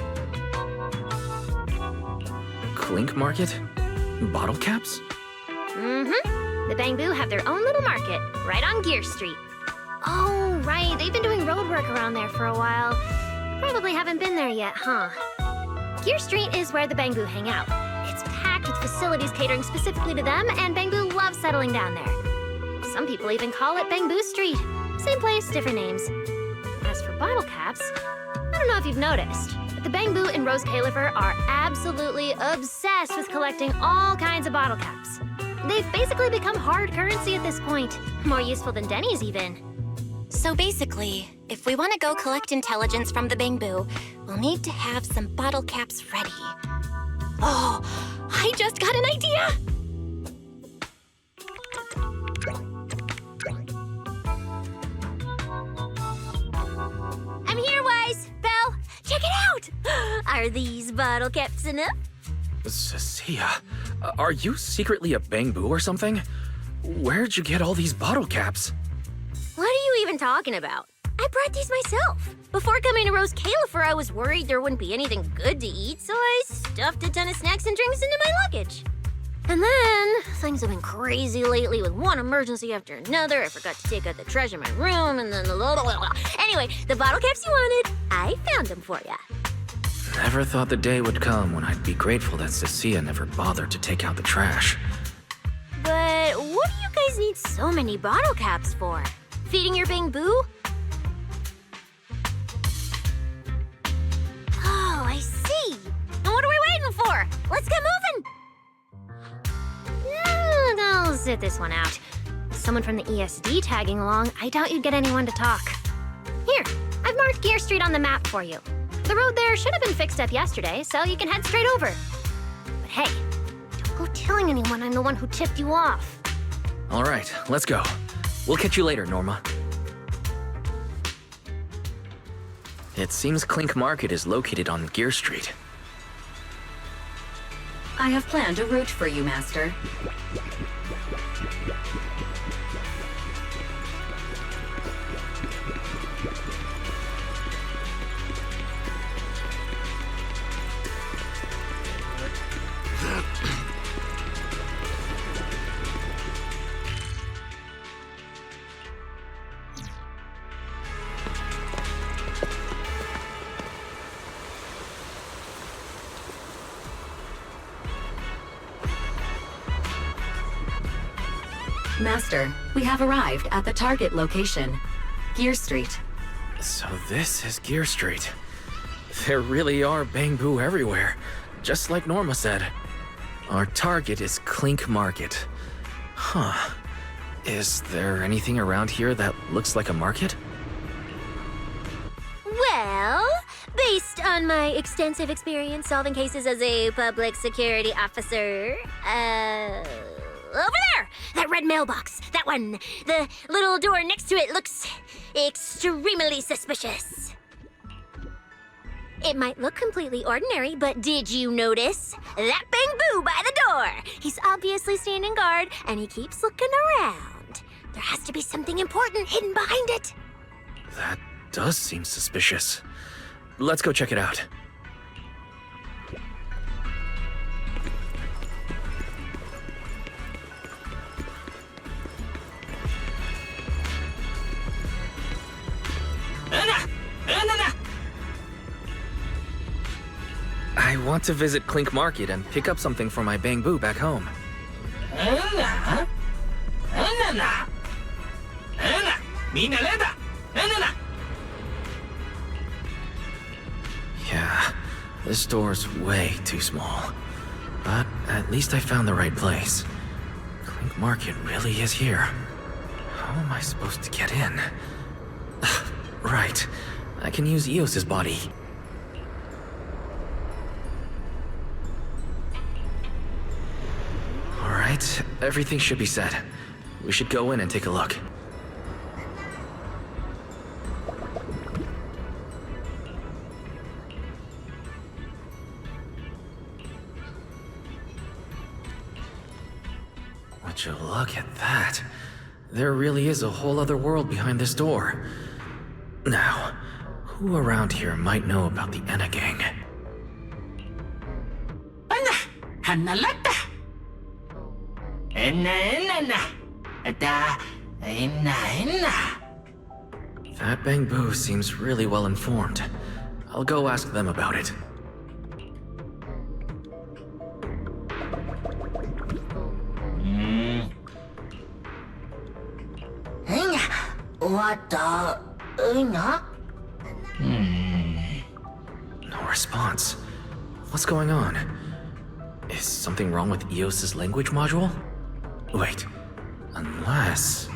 Clink Market? Bottle caps? Mm-hmm. The Bangbu have their own little market right on Gear Street. Oh, right. They've been doing road work around there for a while. Probably haven't been there yet, huh? Gear Street is where the Bangbu hang out. It's packed with facilities catering specifically to them, and Bangbu loves settling down there. Some people even call it Bangbu Street. Same place, different names. As for bottle caps, I don't know if you've noticed, but the Bangbu and Rose Califer are absolutely obsessed with collecting all kinds of bottle caps. They've basically become hard currency at this point, more useful than Denny's even. So basically, if we want to go collect intelligence from the Bangbu, we'll need to have some bottle caps ready. Oh, I just got an idea! I'm here, Wise! Belle, check it out! Are these bottle caps enough? Cecilia, are you secretly a Bangbu or something? Where'd you get all these bottle caps? What are you even talking about? I brought these myself. Before coming to Rose Califer, I was worried there wouldn't be anything good to eat, so I stuffed a ton of snacks and drinks into my luggage. And then, things have been crazy lately with one emergency after another. I forgot to take out the trash in my room, and then Anyway, the bottle caps you wanted, I found them for ya. Never thought the day would come when I'd be grateful that Cecilia never bothered to take out the trash. But what do you guys need so many bottle caps for? Feeding your Bangbu? Oh, I see. And what are we waiting for? Let's get moving! I'll sit this one out. With someone from the ESD tagging along, I doubt you'd get anyone to talk. Here, I've marked Gear Street on the map for you. The road there should have been fixed up yesterday, so you can head straight over. But hey, don't go telling anyone I'm the one who tipped you off. All right, let's go. We'll catch you later, Norma. It seems Clink Market is located on Gear Street. I have planned a route for you, Master. Master, we have arrived at the target location, Gear Street. So this is Gear Street. There really are bamboo everywhere, just like Norma said. Our target is Clink Market. Huh. Is there anything around here that looks like a market? Well, based on my extensive experience solving cases as a public security officer, over there! That red mailbox! That one! The little door next to it looks extremely suspicious. It might look completely ordinary, but did you notice? That bamboo by the door! He's obviously standing guard, and he keeps looking around. There has to be something important hidden behind it. That does seem suspicious. Let's go check it out. I want to visit Clink Market and pick up something for my bamboo back home. Yeah, this door's way too small. But at least I found the right place. Clink Market really is here. How am I supposed to get in? Right, I can use Eos's body. Alright, everything should be set. We should go in and take a look. Would you look at that? There really is a whole other world behind this door. Now, who around here might know about the Enna gang? That bamboo seems really well informed. I'll go ask them about it. No response. What's going on? Is something wrong with Eos's language module? Wait, unless...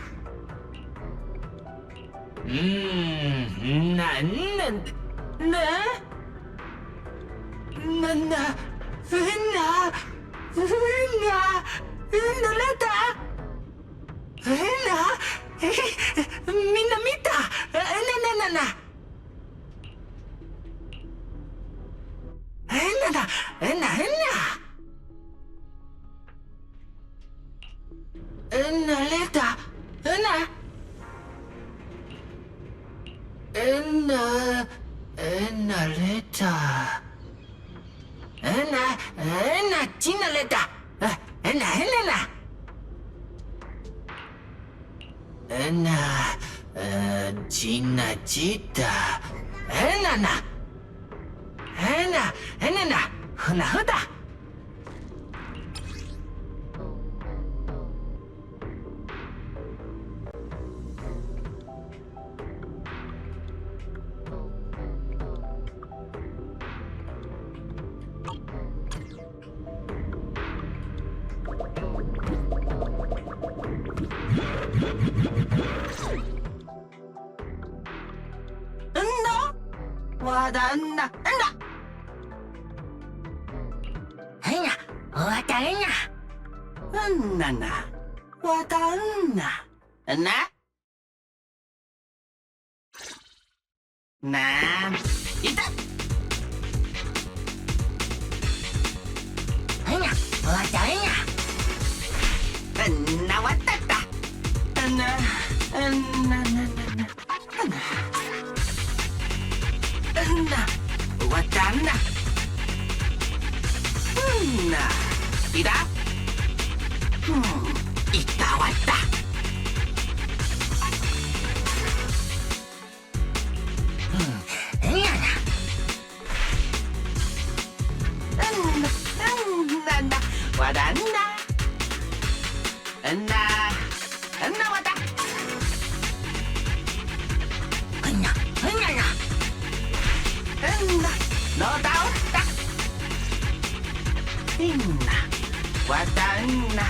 Wataina.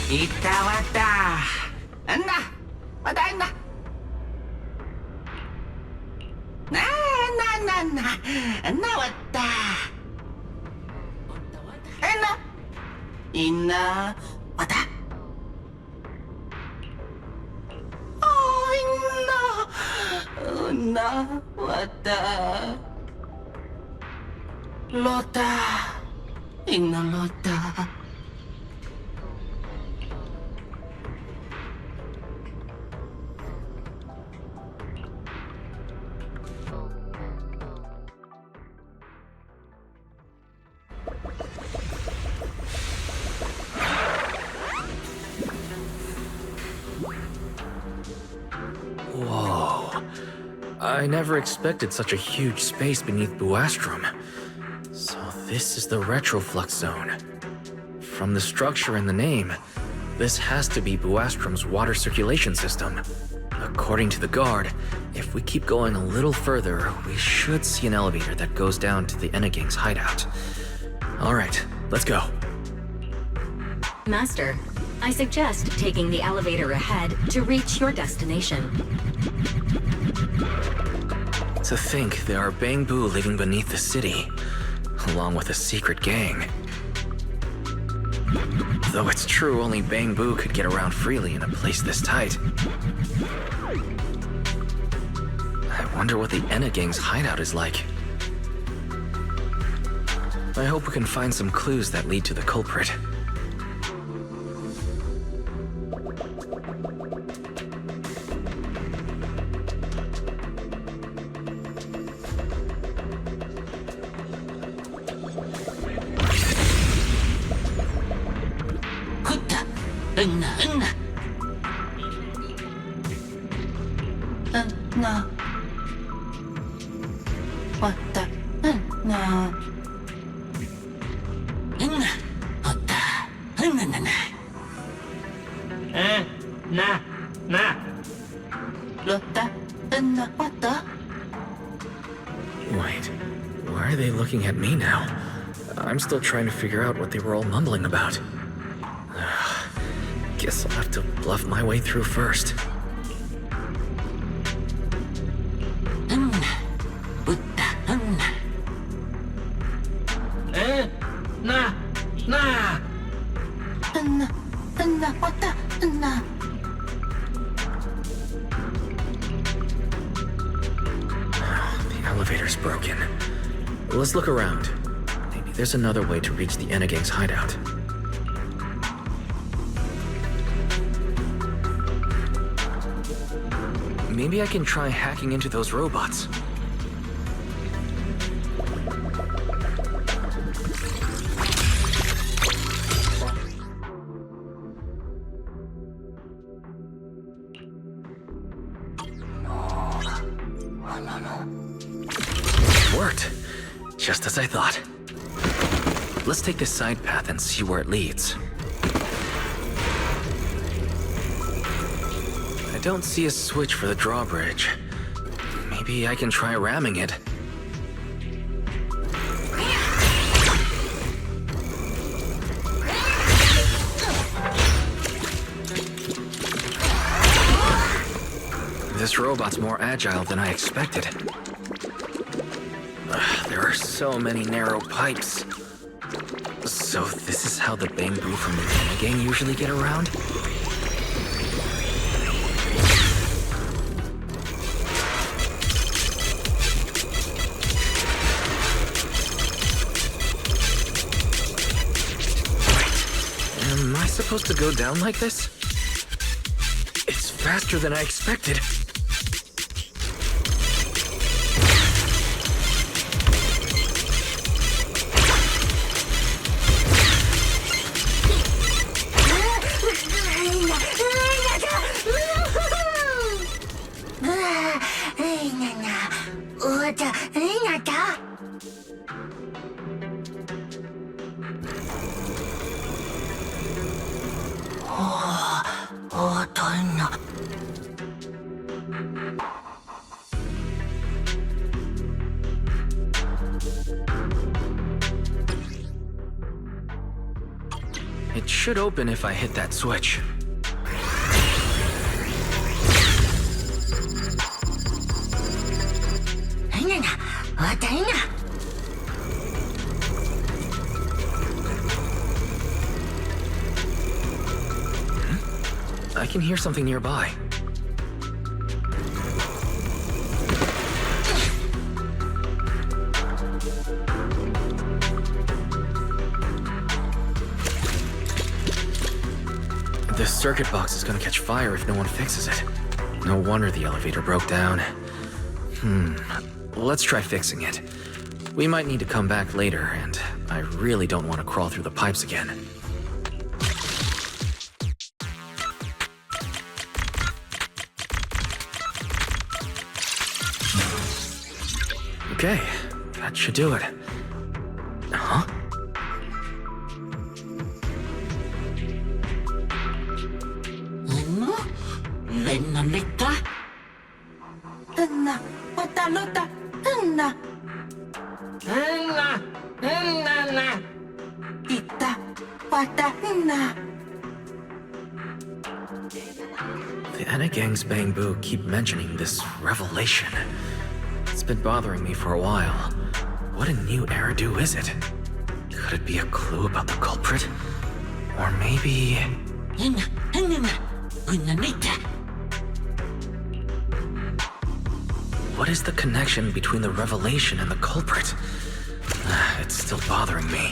Ita wata. Anna. Wataina. Na na na na. Anna wata. Anna. Ina wata. Oh, inna. Una wata. Lota. Inna lota. Whoa. I never expected such a huge space beneath Buastrom. So this is the retroflux zone. From the structure and the name, this has to be Buastrom's water circulation system. According to the guard, if we keep going a little further, we should see an elevator that goes down to the Enegang's hideout. Alright, let's go. Master, I suggest taking the elevator ahead to reach your destination. To think there are Bangbu living beneath the city, along with a secret gang. Though it's true only Bangbu could get around freely in a place this tight. I wonder what the Enegang's hideout is like. I hope we can find some clues that lead to the culprit. Wait, why are they looking at me now? I'm still trying to figure out what they were all mumbling about. Guess I'll have to bluff my way through first. The elevator's broken. Let's look around. Maybe there's another way to reach the Enegang's hideout. Maybe I can try hacking into those robots. Worked. Just as I thought. Let's take this side path and see where it leads. I don't see a switch for the drawbridge. Maybe I can try ramming it. This robot's more agile than I expected. There are so many narrow pipes. So this is how the Bangbu from the Enegang usually get around? Am I supposed to go down like this? It's faster than I expected. should open if I hit that switch. I can hear something nearby. This circuit box is gonna catch fire if no one fixes it. No wonder the elevator broke down. Let's try fixing it. We might need to come back later, and I really don't want to crawl through the pipes again. Okay, that should do it. Huh? The Enna Gang's Bangbu keep mentioning this revelation. It's been bothering me for a while. What a new Eridu is it? Could it be a clue about the culprit? Or maybe... What is the connection between the revelation and the culprit? It's still bothering me.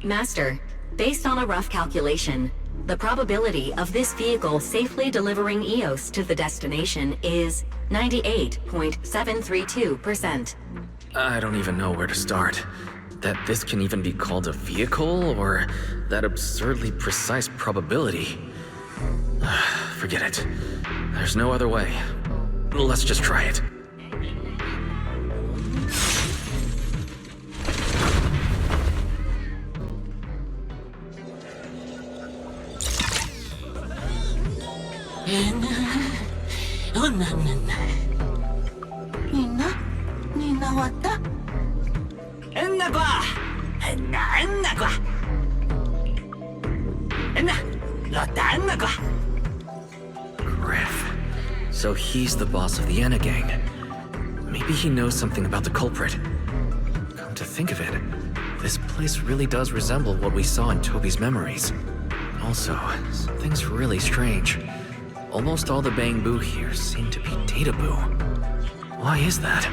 Master, based on a rough calculation, the probability of this vehicle safely delivering EOS to the destination is 98.732%. I don't even know where to start. That this can even be called a vehicle, or that absurdly precise probability. Forget it. There's no other way. Let's just try it. Griff. So he's the boss of the Enna Gang. Maybe he knows something about the culprit. Come to think of it, this place really does resemble what we saw in Toby's memories. Also, something's really strange. Almost all the Bangbu here seem to be Databu. Why is that?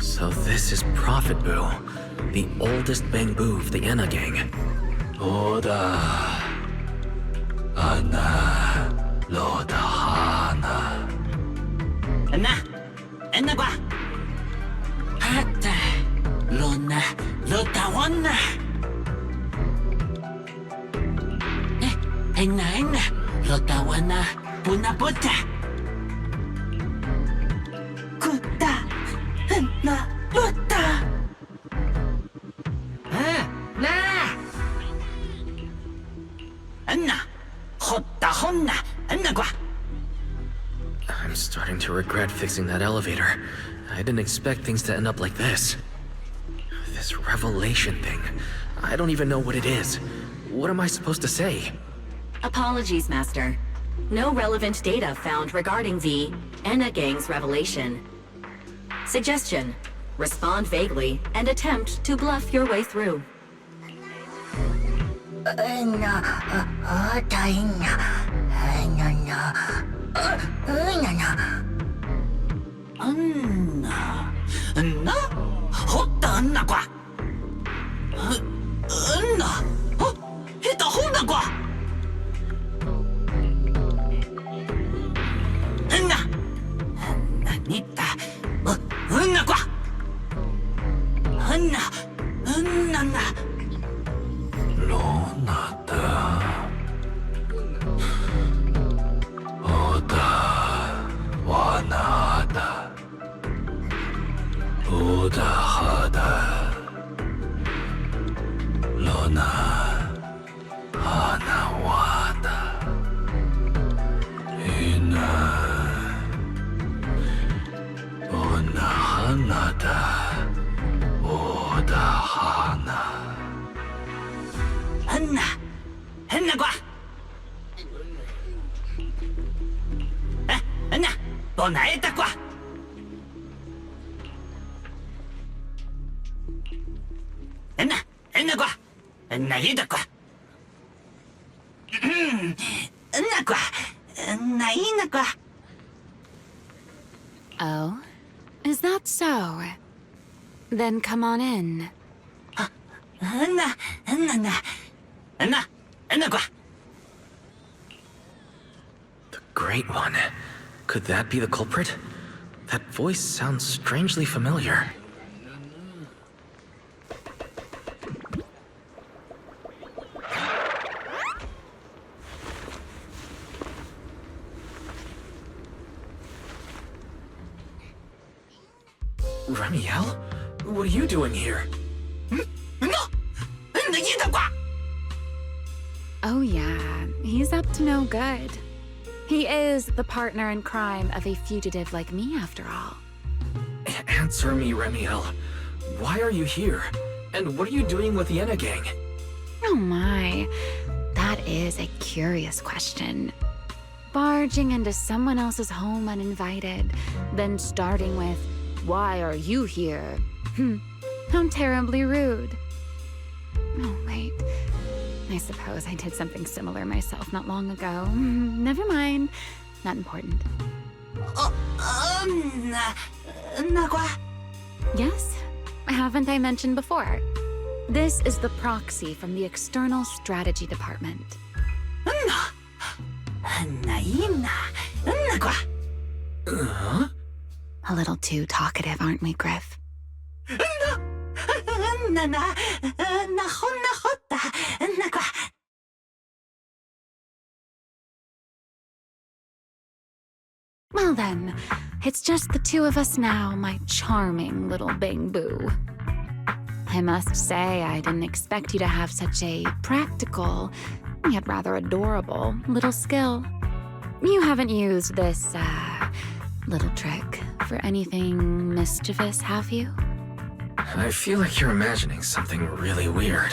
So this is Prophet Boo, the oldest Bangbu of the Enna Gang. Oda Anna Loda Hana. Enna Gua Hata Lona Lotawana. Enna Lotawana Punaputa. I'm starting to regret fixing that elevator. I didn't expect things to end up like this. This revelation thing. I don't even know what it is. What am I supposed to say? Apologies, Master. No relevant data found regarding the Enna Gang's revelation. Suggestion: respond vaguely and attempt to bluff your way through. Oh? Is that so? Then come on in. The Great One. Could that be the culprit? That voice sounds strangely familiar. Remiel? What are you doing here? Oh yeah, he's up to no good. He is the partner in crime of a fugitive like me, after all. Answer me, Remiel. Why are you here? And what are you doing with the Enna Gang? Oh my, that is a curious question. Barging into someone else's home uninvited, then starting with, "Why are you here?" How terribly rude. Oh, wait. I suppose I did something similar myself not long ago. Never mind. Not important. Yes? Haven't I mentioned before? This is the proxy from the External Strategy Department. A little too talkative, aren't we, Griff? Well then, it's just the two of us now, my charming little Bang Boo. I must say, I didn't expect you to have such a practical, yet rather adorable, little skill. You haven't used this, little trick for anything mischievous, have you? I feel like you're imagining something really weird.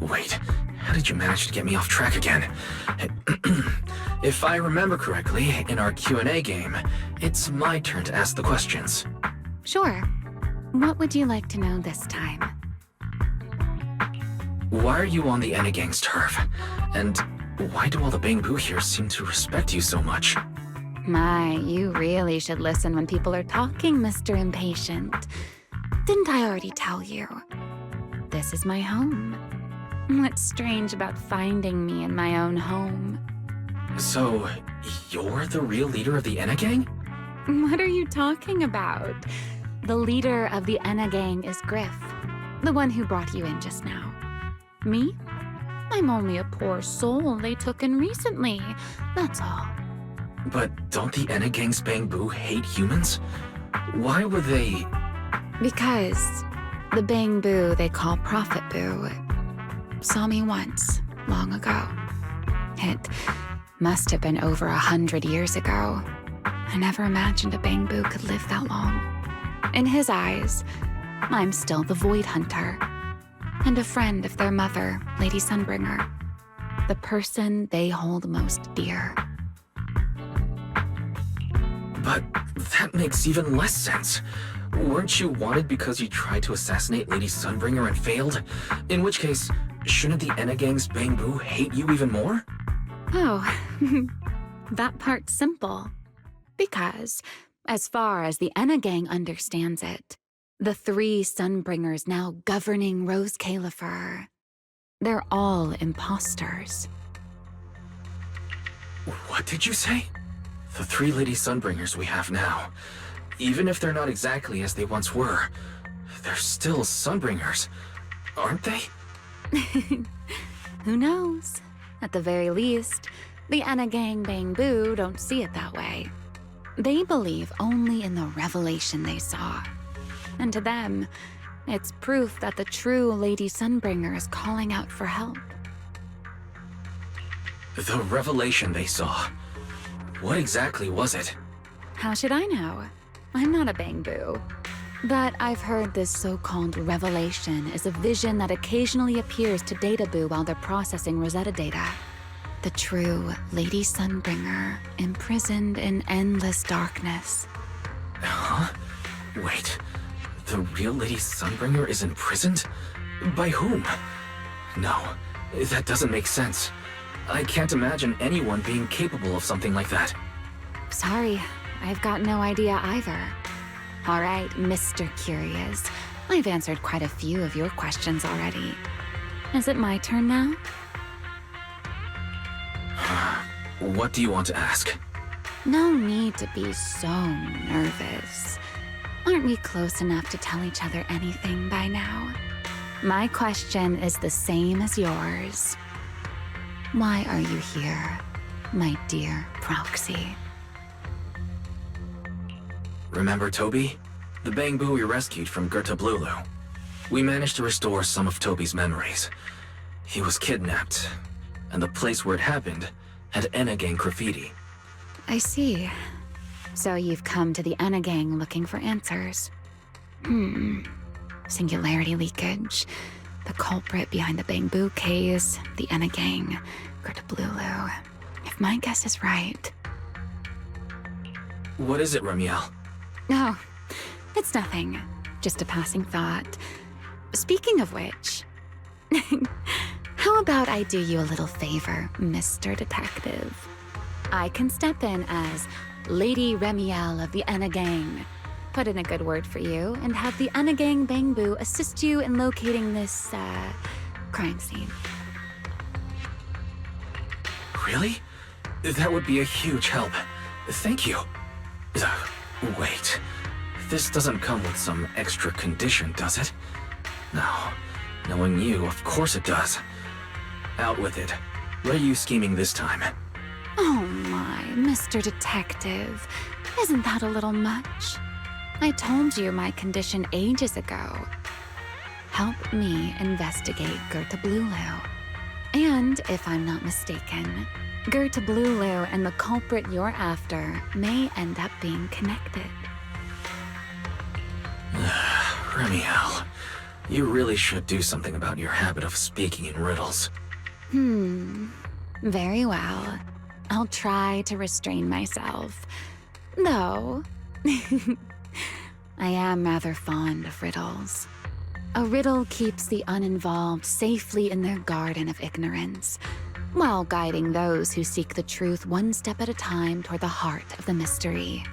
Wait, how did you manage to get me off track again? If I remember correctly, in our Q&A game, it's my turn to ask the questions. Sure. What would you like to know this time? Why are you on the Enna Gang's turf? And why do all the Bang Boo here seem to respect you so much? My, you really should listen when people are talking, Mr. Impatient. Didn't I already tell you? This is my home. What's strange about finding me in my own home? So, you're the real leader of the Enna Gang? What are you talking about? The leader of the Enna Gang is Griff, the one who brought you in just now. Me? I'm only a poor soul they took in recently, that's all. But don't the Enna Gang's Bang Boo hate humans? Why would they... Because the Bang Boo they call Prophet Boo saw me once, long ago. It must have been over 100 years ago. I never imagined a Bang Boo could live that long. In his eyes, I'm still the Void Hunter, and a friend of their mother, Lady Sunbringer, the person they hold most dear. But that makes even less sense. Weren't you wanted because you tried to assassinate Lady Sunbringer and failed? In which case, shouldn't the Enna Gang's Bang Boo hate you even more? Oh, that part's simple. Because, as far as the Enna Gang understands it, the 3 Sunbringers now governing Rose Califer, they're all imposters. What did you say? The 3 Lady Sunbringers we have now, even if they're not exactly as they once were, they're still Sunbringers, aren't they? Who knows? At the very least, the Enna Gang Bang Boo don't see it that way. They believe only in the revelation they saw. And to them, it's proof that the true Lady Sunbringer is calling out for help. The revelation they saw. What exactly was it? How should I know? I'm not a Bang Boo. But I've heard this so-called revelation is a vision that occasionally appears to Data Boo while they're processing Rosetta data. The true Lady Sunbringer, imprisoned in endless darkness. Huh? Wait, the real Lady Sunbringer is imprisoned? By whom? No, that doesn't make sense. I can't imagine anyone being capable of something like that. Sorry, I've got no idea either. All right, Mr. Curious. I've answered quite a few of your questions already. Is it my turn now? What do you want to ask? No need to be so nervous. Aren't we close enough to tell each other anything by now? My question is the same as yours. Why are you here, my dear Proxy? Remember Toby? The Bang Boo we rescued from Gerta Blulu. We managed to restore some of Toby's memories. He was kidnapped, and the place where it happened had Enna Gang graffiti. I see. So you've come to the Enna Gang looking for answers. Singularity leakage, the culprit behind the Bang Boo case, the Enna Gang, Gerta Blulu. If my guess is right. What is it, Remiel? No, it's nothing. Just a passing thought. Speaking of which, how about I do you a little favor, Mr. Detective? I can step in as Lady Remiel of the Enna Gang, put in a good word for you, and have the Enna Gang Bang Boo assist you in locating this, crime scene. Really? That would be a huge help. Thank you. Wait. This doesn't come with some extra condition, does it? No. Knowing you, of course it does. Out with it. What are you scheming this time? Oh my, Mr. Detective. Isn't that a little much? I told you my condition ages ago. Help me investigate Gerta Blulu. And, if I'm not mistaken, Gerta Blulu and the culprit you're after may end up being connected. Remiel, you really should do something about your habit of speaking in riddles. Very well. I'll try to restrain myself. Though, I am rather fond of riddles. A riddle keeps the uninvolved safely in their garden of ignorance, while guiding those who seek the truth one step at a time toward the heart of the mystery.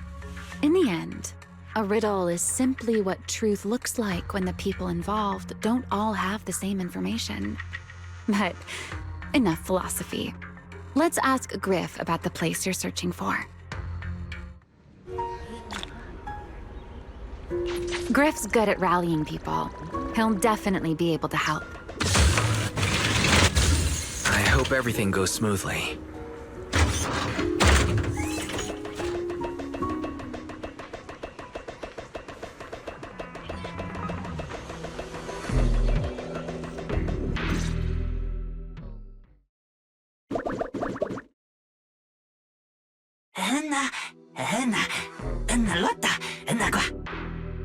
In the end, a riddle is simply what truth looks like when the people involved don't all have the same information. But enough philosophy. Let's ask Griff about the place you're searching for. Griff's good at rallying people. He'll definitely be able to help. I hope everything goes smoothly.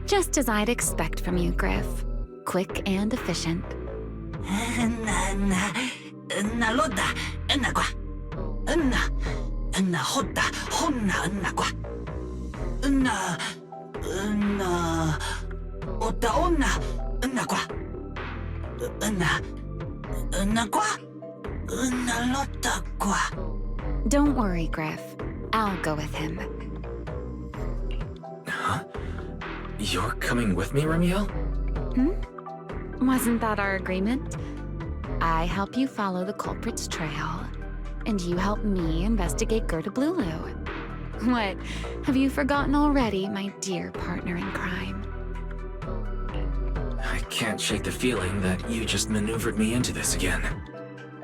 Just as I'd expect from you, Griff. Quick and efficient. Don't worry, Griff. I'll go with him. Huh? You're coming with me, Ramiel? Wasn't that our agreement? I help you follow the culprit's trail, and you help me investigate Gerda Blulu. What, have you forgotten already, my dear partner in crime? I can't shake the feeling that you just maneuvered me into this again.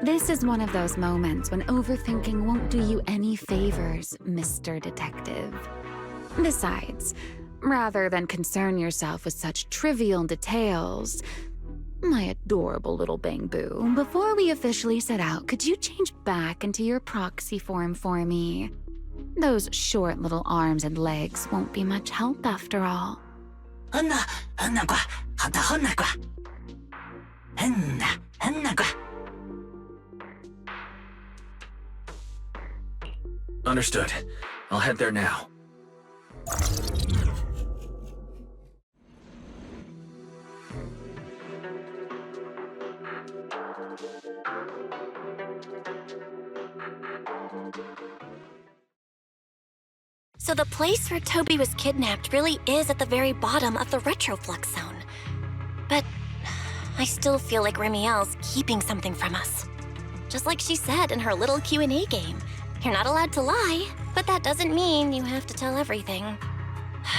This is one of those moments when overthinking won't do you any favors, Mr. Detective. Besides, rather than concern yourself with such trivial details, my adorable little Bang-Boo, before we officially set out, could you change back into your proxy form for me? Those short little arms and legs won't be much help after all. Understood. I'll head there now. So the place where Toby was kidnapped really is at the very bottom of the retroflux zone. But I still feel like Ramiel's keeping something from us. Just like she said in her little Q&A game. You're not allowed to lie, but that doesn't mean you have to tell everything.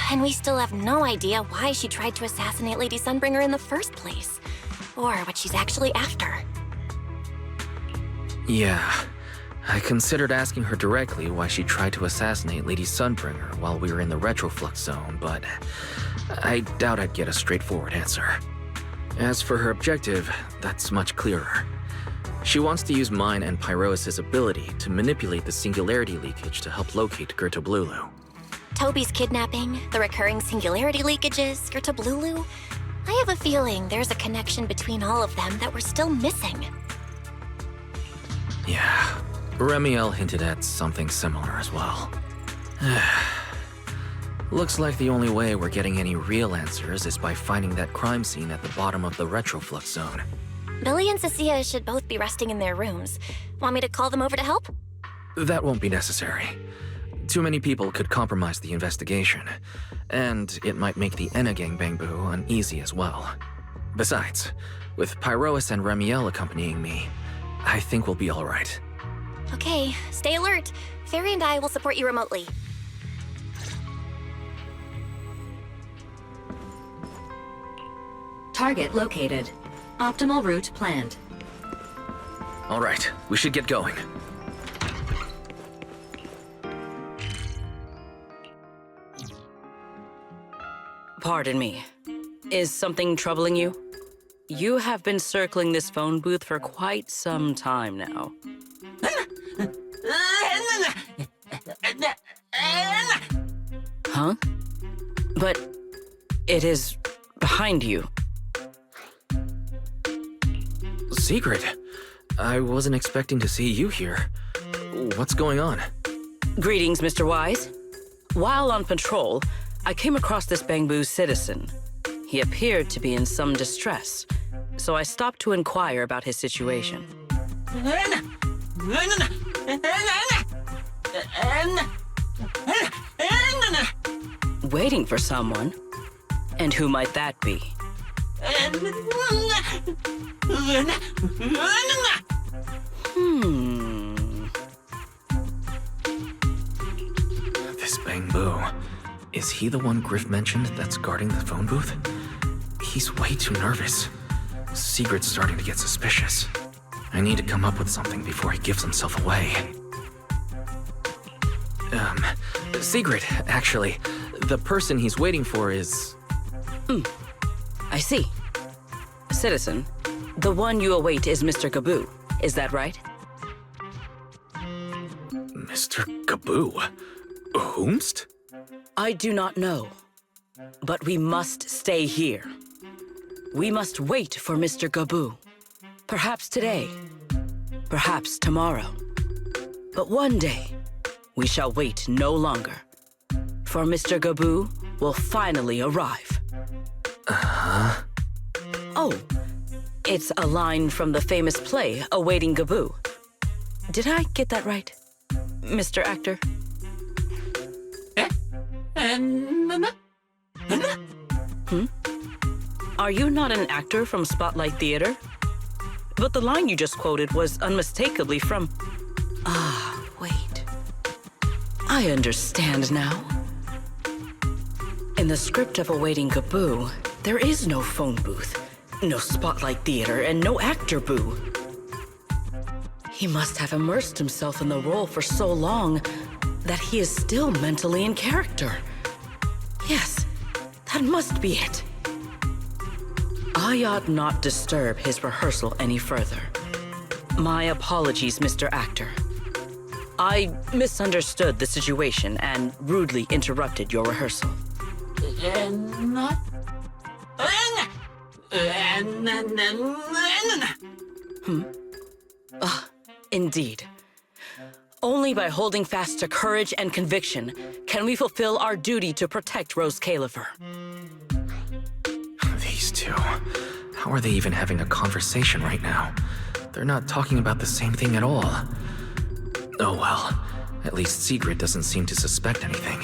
And we still have no idea why she tried to assassinate Lady Sunbringer in the first place, or what she's actually after. Yeah. I considered asking her directly why she tried to assassinate Lady Sunbringer while we were in the retroflux zone, but I doubt I'd get a straightforward answer. As for her objective, that's much clearer. She wants to use mine and Pyrois' ability to manipulate the singularity leakage to help locate Gerda Blulu. Toby's kidnapping, the recurring singularity leakages, Gerda Blulu. I have a feeling there's a connection between all of them that we're still missing. Yeah, Ramiel hinted at something similar as well. Looks like the only way we're getting any real answers is by finding that crime scene at the bottom of the retroflux zone. Billy and Cecilia should both be resting in their rooms. Want me to call them over to help? That won't be necessary. Too many people could compromise the investigation, and it might make the Enna Gang Bang-Boo uneasy as well. Besides, with Pyrois and Ramiel accompanying me, I think we'll be all right. Okay, stay alert. Fairy and I will support you remotely. Target located. Optimal route planned. All right, we should get going. Pardon me. Is something troubling you? You have been circling this phone booth for quite some time now. Huh? But it is behind you. Secret? I wasn't expecting to see you here. What's going on? Greetings, Mr. Wise. While on patrol, I came across this Bang-Boo citizen. He appeared to be in some distress, so I stopped to inquire about his situation. Waiting for someone? And who might that be? This Bang-Boo. Is he the one Griff mentioned that's guarding the phone booth? He's way too nervous. Sigrid's starting to get suspicious. I need to come up with something before he gives himself away. Sigrid, actually. The person he's waiting for is... I see. Citizen, the one you await is Mr. Gaboo. Is that right? Mr. Gaboo? Whomst? I do not know. But we must stay here. We must wait for Mr. Gaboo. Perhaps today, perhaps tomorrow. But one day, we shall wait no longer. For Mr. Gaboo will finally arrive. Uh-huh. Oh, it's a line from the famous play, Awaiting Gaboo. Did I get that right, Mr. Actor? Are you not an actor from Spotlight Theater? But the line you just quoted was unmistakably from... Ah, wait. I understand now. In the script of Awaiting Gaboo, there is no phone booth, no Spotlight Theater, and no actor boo. He must have immersed himself in the role for so long that he is still mentally in character. Yes, that must be it. I ought not disturb his rehearsal any further. My apologies, Mr. Actor. I misunderstood the situation and rudely interrupted your rehearsal. Indeed. Only by holding fast to courage and conviction can we fulfill our duty to protect Rose Califer. These two. How are they even having a conversation right now? They're not talking about the same thing at all. Oh well. At least Sigrid doesn't seem to suspect anything.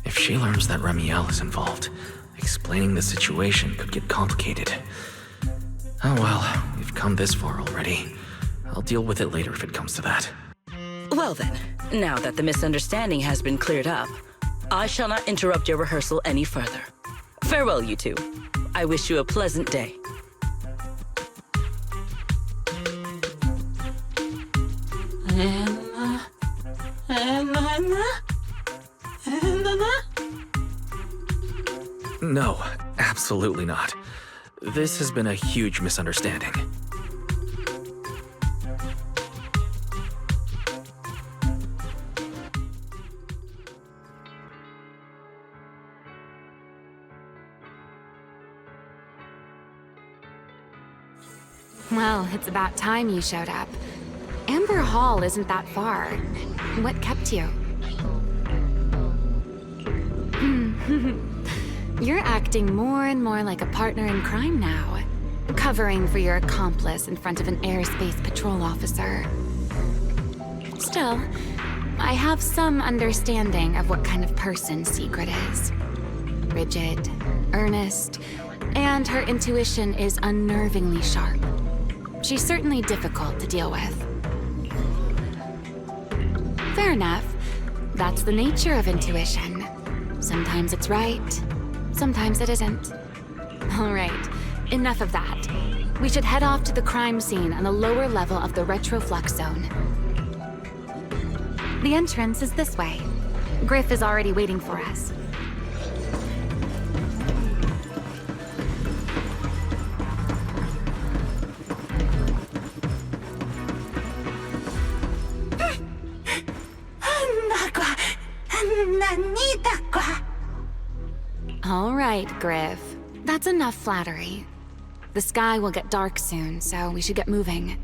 If she learns that Remiel is involved, explaining the situation could get complicated. Oh well, we've come this far already. I'll deal with it later if it comes to that. Well then, now that the misunderstanding has been cleared up, I shall not interrupt your rehearsal any further. Farewell, you two. I wish you a pleasant day. No, absolutely not. This has been a huge misunderstanding. Well, it's about time you showed up. Amber Hall isn't that far. What kept you? You're acting more and more like a partner in crime now. Covering for your accomplice in front of an airspace patrol officer. Still, I have some understanding of what kind of person Sigrid is. Rigid, earnest, and her intuition is unnervingly sharp. She's certainly difficult to deal with. Fair enough. That's the nature of intuition. Sometimes it's right, sometimes it isn't. All right, enough of that. We should head off to the crime scene on the lower level of the retroflux zone. The entrance is this way. Griff is already waiting for us. All right, Griff. That's enough flattery. The sky will get dark soon, so we should get moving.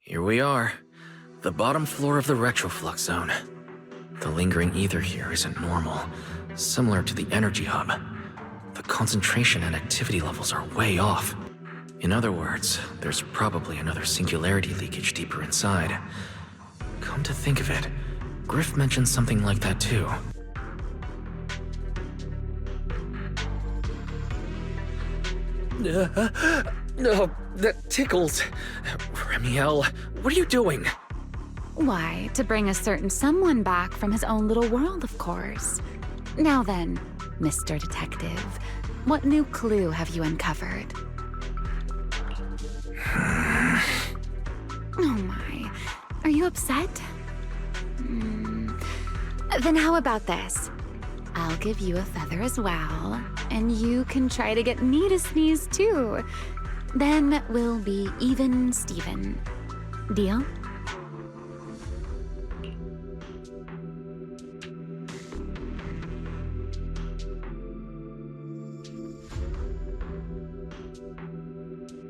Here we are. The bottom floor of the retroflux zone. The lingering ether here isn't normal, similar to the energy hub. The concentration and activity levels are way off. In other words, there's probably another singularity leakage deeper inside. Come to think of it, Griff mentioned something like that too. No, that tickles. Remiel, what are you doing? Why, to bring a certain someone back from his own little world, of course. Now then, Mr. Detective, what new clue have you uncovered? Oh my. Are you upset? Then how about this? I'll give you a feather as well, and you can try to get me to sneeze too. Then we'll be even Steven. Deal?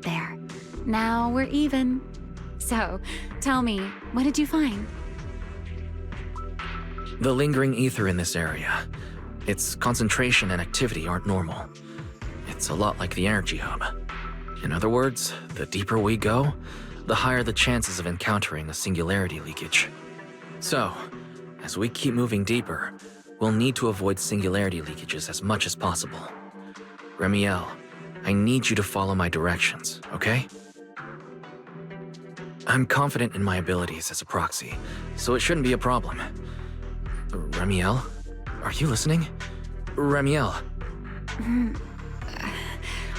There. Now we're even. So, tell me, what did you find? The lingering ether in this area. Its concentration and activity aren't normal. It's a lot like the energy hub. In other words, the deeper we go, the higher the chances of encountering a singularity leakage. So, as we keep moving deeper, we'll need to avoid singularity leakages as much as possible. Remiel, I need you to follow my directions, okay? I'm confident in my abilities as a proxy, so it shouldn't be a problem. Remiel? Are you listening? Remiel.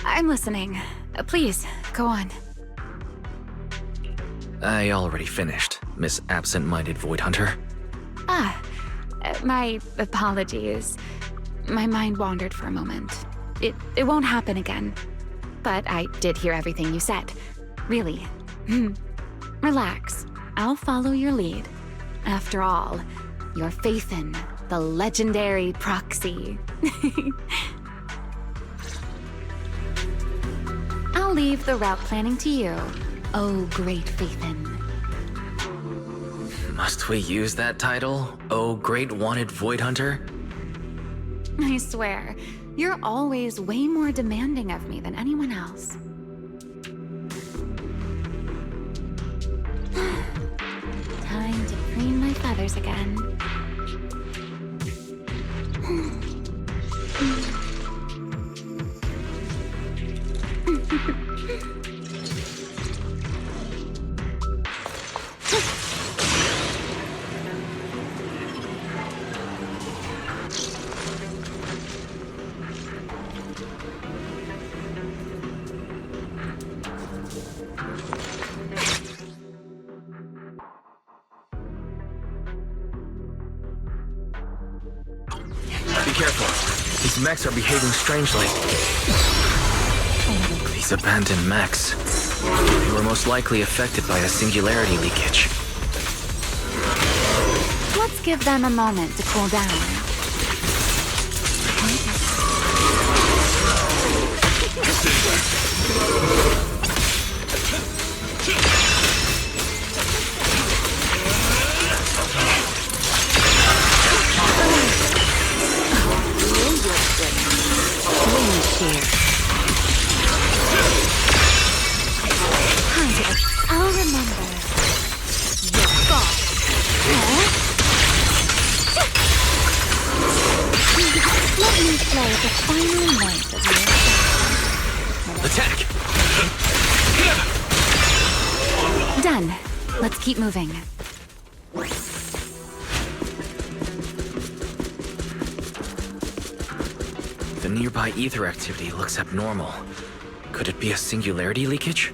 I'm listening. Please, go on. I already finished, Miss Absent-Minded Void Hunter. My apologies. My mind wandered for a moment. It won't happen again. But I did hear everything you said. Really. Relax. I'll follow your lead. After all, your faith in the legendary proxy. I'll leave the route planning to you, oh great Faithin. Must we use that title? Oh, great wanted Void Hunter? I swear, you're always way more demanding of me than anyone else. Time to preen my feathers again. Be careful. These mechs are behaving strangely. These abandoned mechs. They were most likely affected by a singularity leakage. Let's give them a moment to cool down. I'll remember. Your fault. Let me play the final night of your Attack! Done. Let's keep moving. The nearby ether activity looks abnormal. Could it be a singularity leakage?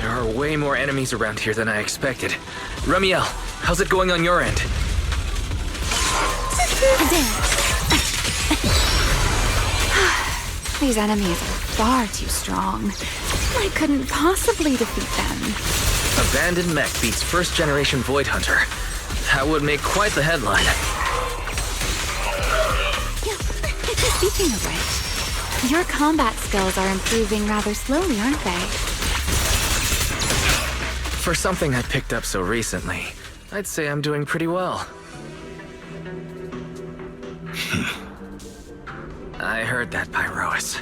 There are way more enemies around here than I expected. Remiel, how's it going on your end? These enemies are far too strong. I couldn't possibly defeat them. Abandoned mech beats first-generation Void Hunter. That would make quite the headline. Speaking of which, your combat skills are improving rather slowly, aren't they? For something I picked up so recently, I'd say I'm doing pretty well. I heard that, Pyrois.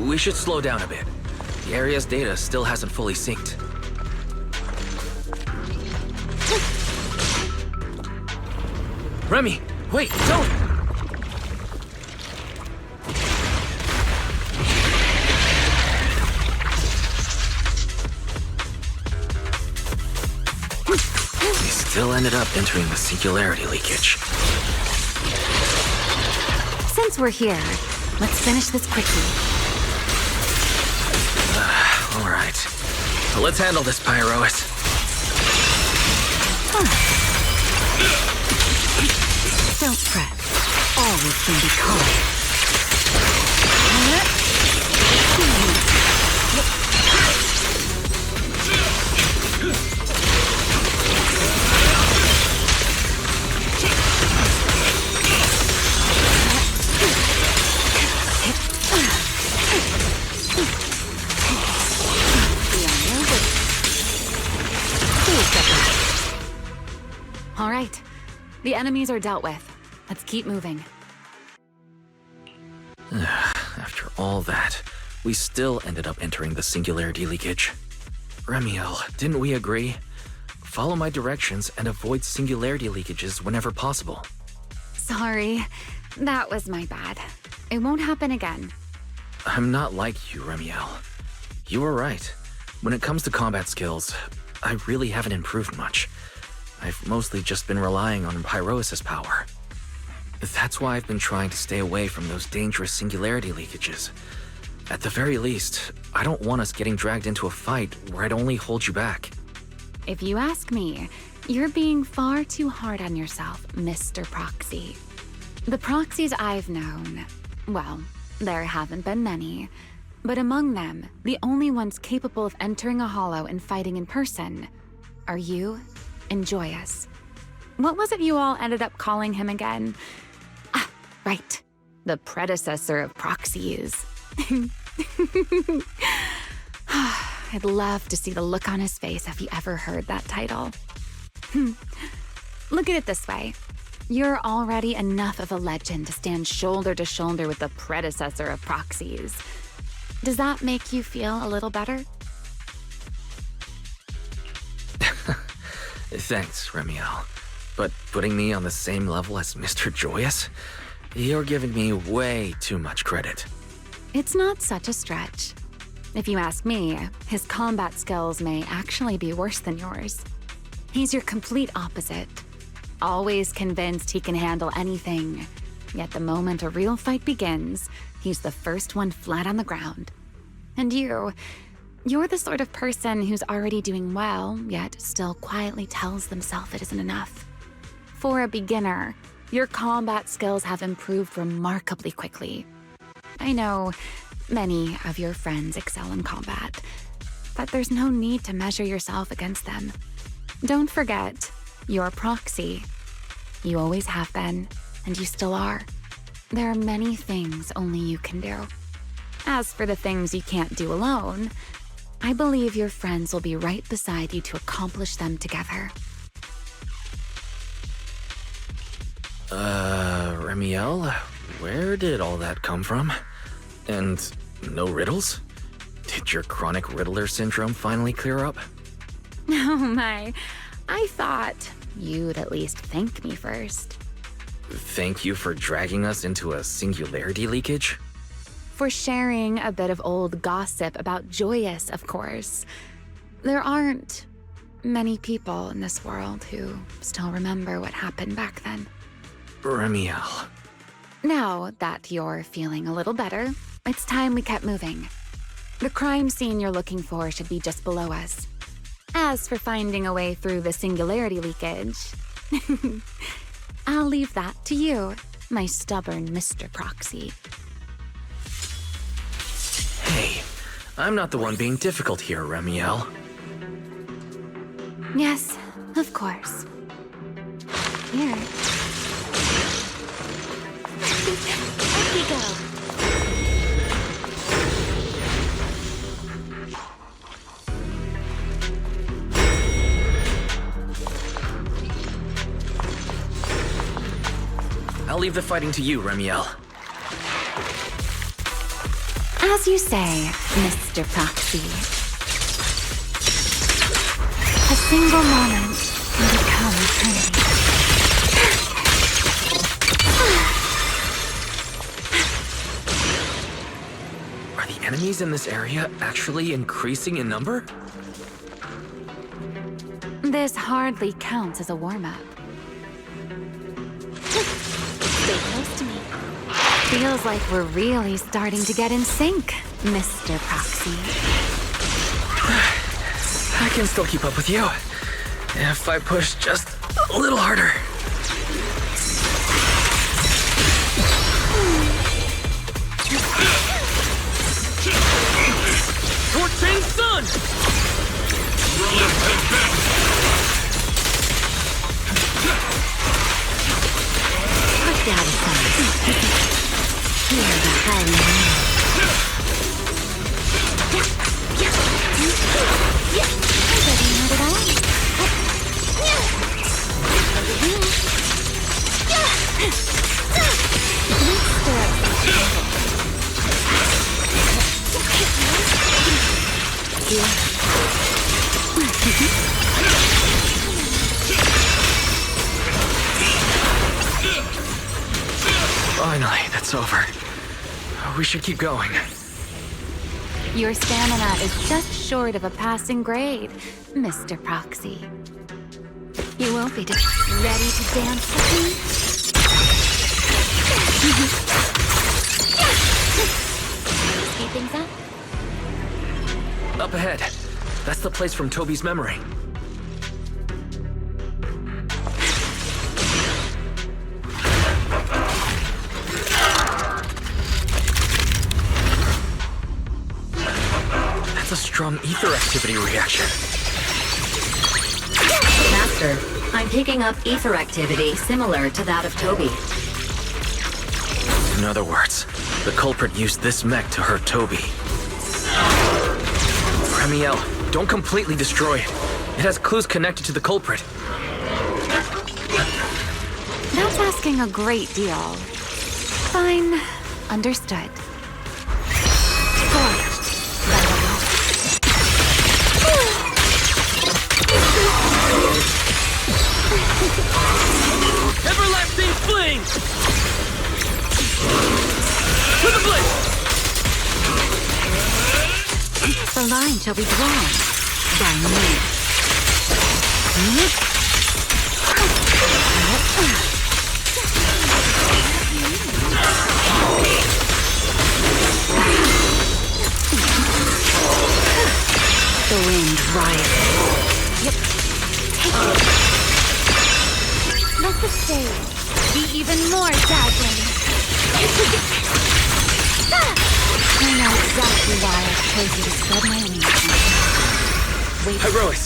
We should slow down a bit. the area's data still hasn't fully synced. Remy, wait, don't! We still ended up entering the singularity leakage. Since we're here, let's finish this quickly. All right. So let's handle this, Pyrois. Don't fret. All will soon be calm. All right. The enemies are dealt with. Let's keep moving. After all that, we still ended up entering the singularity leakage. Remiel, didn't we agree? Follow my directions and avoid singularity leakages whenever possible. Sorry. That was my bad. It won't happen again. I'm not like you, Remiel. You were right. When it comes to combat skills, I really haven't improved much. I've mostly just been relying on Pyrois' power. That's why I've been trying to stay away from those dangerous singularity leakages. At the very least, I don't want us getting dragged into a fight where I'd only hold you back. If you ask me, you're being far too hard on yourself, Mr. Proxy. The proxies I've known, well, there haven't been many, but among them, the only ones capable of entering a hollow and fighting in person are you and Joyous. What was it you all ended up calling him again? Ah, right. The predecessor of proxies. I'd love to see the look on his face if he ever heard that title. Look at it this way. You're already enough of a legend to stand shoulder to shoulder with the predecessor of proxies. Does that make you feel a little better? Thanks, Remiel. But putting me on the same level as Mr. Joyous? You're giving me way too much credit. It's not such a stretch. If you ask me, his combat skills may actually be worse than yours. He's your complete opposite. Always convinced he can handle anything. Yet the moment a real fight begins, he's the first one flat on the ground. And you're the sort of person who's already doing well, yet still quietly tells themselves it isn't enough. For a beginner, your combat skills have improved remarkably quickly. I know many of your friends excel in combat, but there's no need to measure yourself against them. Don't forget, you're a proxy. You always have been, and you still are. There are many things only you can do. As for the things you can't do alone, I believe your friends will be right beside you to accomplish them together. Remiel, where did all that come from? And no riddles? Did your chronic riddler syndrome finally clear up? Oh my, I thought you'd at least thank me first. Thank you for dragging us into a singularity leakage? For sharing a bit of old gossip about Joyous, of course. There aren't many people in this world who still remember what happened back then. Remiel. Now that you're feeling a little better, it's time we kept moving. The crime scene you're looking for should be just below us. As for finding a way through the singularity leakage, I'll leave that to you, my stubborn Mr. Proxy. Hey, I'm not the one being difficult here, Remiel. Yes, of course. Here. Up we go. I'll leave the fighting to you, Remiel. As you say, Mr. Proxy. A single moment can become eternity. Are the enemies in this area actually increasing in number? This hardly counts as a warm-up. Stay close to me. Feels like we're really starting to get in sync, Mr. Proxy. I can still keep up with you. If I push just a little harder. Torching Sun! Put down some. Hear the howling. Finally, that's over. We should keep going. Your stamina is just short of a passing grade, Mr. Proxy. You won't be ready to dance with me? Speed things up? Up ahead. That's the place from Toby's memory. That's a strong ether activity reaction. Master, I'm picking up ether activity similar to that of Toby. In other words, the culprit used this mech to hurt Toby. Remiel, don't completely destroy it. It has clues connected to the culprit. That's asking a great deal. Fine. Understood. Everlasting flame! To the blade! The line shall be drawn by me. The wind rises. Yep. Let the stage be even more dazzling. I know exactly why I chose you to spread my wings. Wait. Heroics!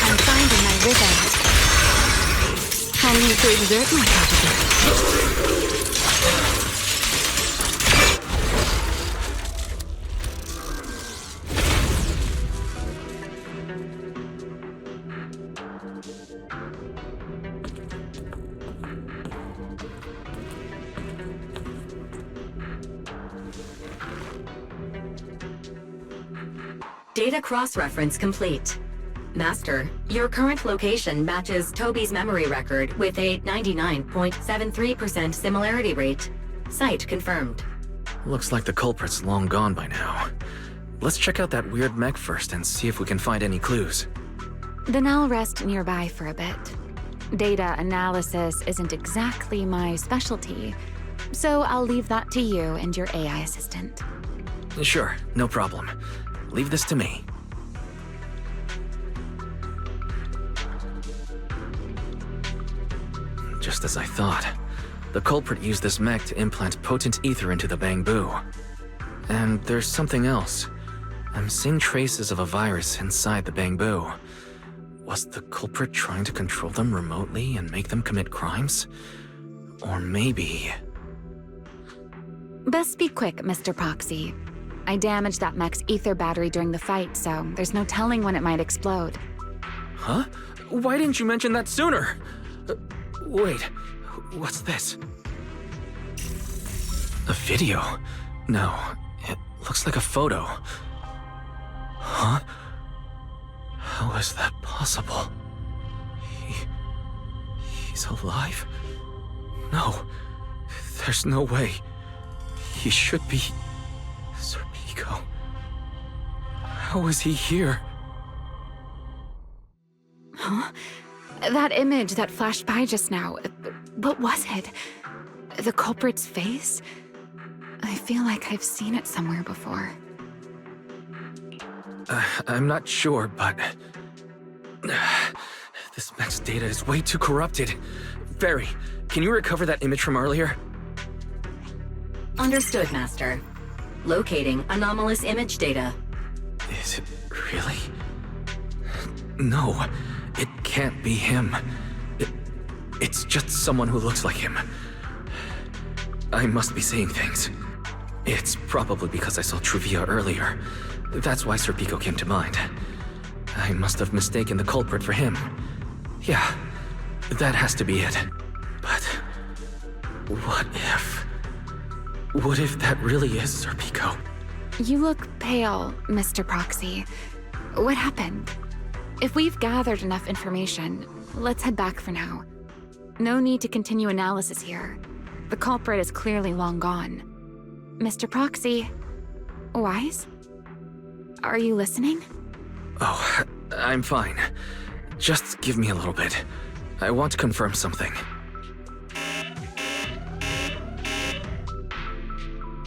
I'm finding my rhythm. I need to exert myself a bit. Data cross-reference complete. Master, your current location matches Toby's memory record with a 99.73% similarity rate. Site confirmed. Looks like the culprit's long gone by now. Let's check out that weird mech first and see if we can find any clues. Then I'll rest nearby for a bit. Data analysis isn't exactly my specialty, so I'll leave that to you and your AI assistant. Sure, no problem. Leave this to me. Just as I thought. The culprit used this mech to implant potent ether into the bamboo. And there's something else. I'm seeing traces of a virus inside the bamboo. Was the culprit trying to control them remotely and make them commit crimes? Or maybe... Best be quick, Mr. Proxy. I damaged that mech's ether battery during the fight, so there's no telling when it might explode. Huh? Why didn't you mention that sooner? Wait, what's this? A video? No, it looks like a photo. Huh? How is that possible? He's alive? No, there's no way. He should be... Serpico. How is he here? Huh? That image that flashed by just now, what was it? The culprit's face? I feel like I've seen it somewhere before. I'm not sure, but... this mech's data is way too corrupted. Barry, can you recover that image from earlier? Understood, Master. Locating anomalous image data. Is it really? No, it can't be him. It's just someone who looks like him. I must be seeing things. It's probably because I saw Truvia earlier. That's why Serpico came to mind. I must have mistaken the culprit for him. Yeah, that has to be it. But what if... What if that really is Serpico? You look pale, Mr. Proxy. What happened? If we've gathered enough information, let's head back for now. No need to continue analysis here. The culprit is clearly long gone. Mr. Proxy, Wise? Are you listening? Oh, I'm fine. Just give me a little bit. I want to confirm something.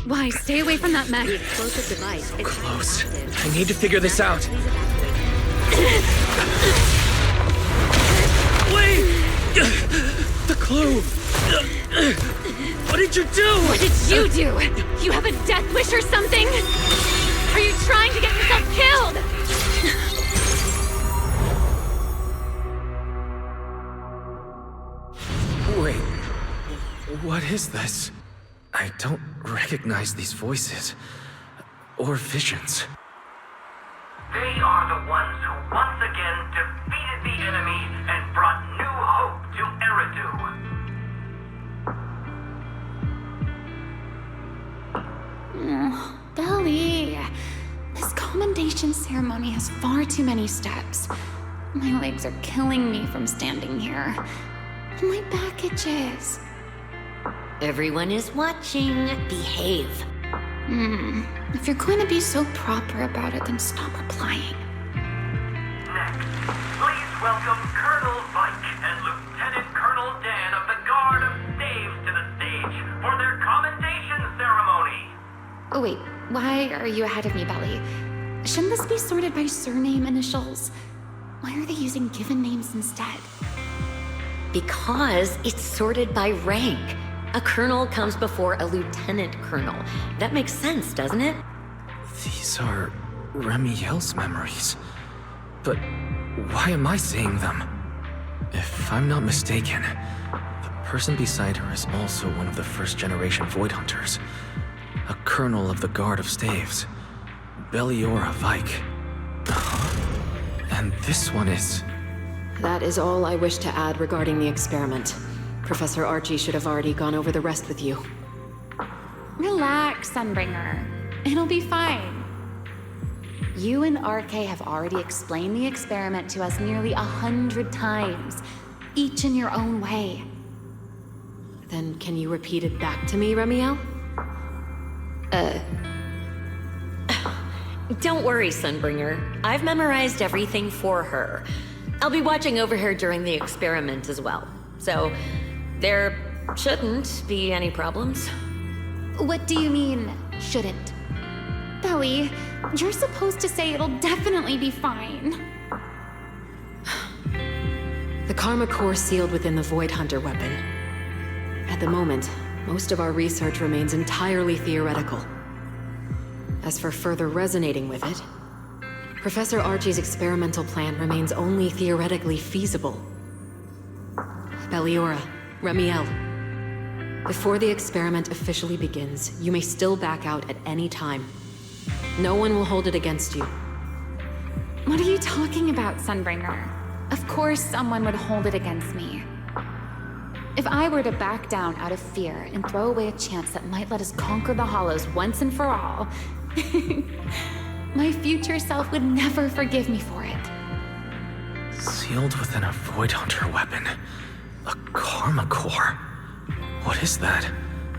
Wise, stay away from that mech. The explosive device is Close. I need to figure this out. Wait! The clue! What did you do? What did you do? You have a death wish or something? Are you trying to get yourself killed? Wait, what is this? I don't recognize these voices or visions. They are the ones who once again defeated the enemy and brought new hope to Eridu. Belly, this commendation ceremony has far too many steps. My legs are killing me from standing here. My back itches. Everyone is watching. Behave. If you're going to be so proper about it, then stop replying. Next, please welcome Colonel Vike and Lieutenant Colonel Dan of the Guard of Staves to the stage for their commendation ceremony. Oh wait, why are you ahead of me, Belly? Shouldn't this be sorted by surname initials? Why are they using given names instead? Because it's sorted by rank. A colonel comes before a lieutenant colonel. That makes sense, doesn't it? These are Remiel's memories. But why am I seeing them? If I'm not mistaken, the person beside her is also one of the first-generation Void Hunters. A colonel of the Guard of Staves. Belliora Vike. And this one is... That is all I wish to add regarding the experiment. Professor Archie should have already gone over the rest with you. Relax, Sunbringer. It'll be fine. You and RK have already explained the experiment to us nearly 100 times, each in your own way. Then can you repeat it back to me, Remiel? Don't worry, Sunbringer. I've memorized everything for her. I'll be watching over her during the experiment as well. So, there shouldn't be any problems. What do you mean, shouldn't? Belly, you're supposed to say it'll definitely be fine. The Karma Core sealed within the Void Hunter weapon. At the moment, most of our research remains entirely theoretical. As for further resonating with it, Professor Archie's experimental plan remains only theoretically feasible. Belliora, Remiel, before the experiment officially begins, you may still back out at any time. No one will hold it against you. What are you talking about, Sunbringer? Of course someone would hold it against me. If I were to back down out of fear and throw away a chance that might let us conquer the Hollows once and for all, my future self would never forgive me for it. Sealed within a Void Hunter weapon. A Karma Core. What is that?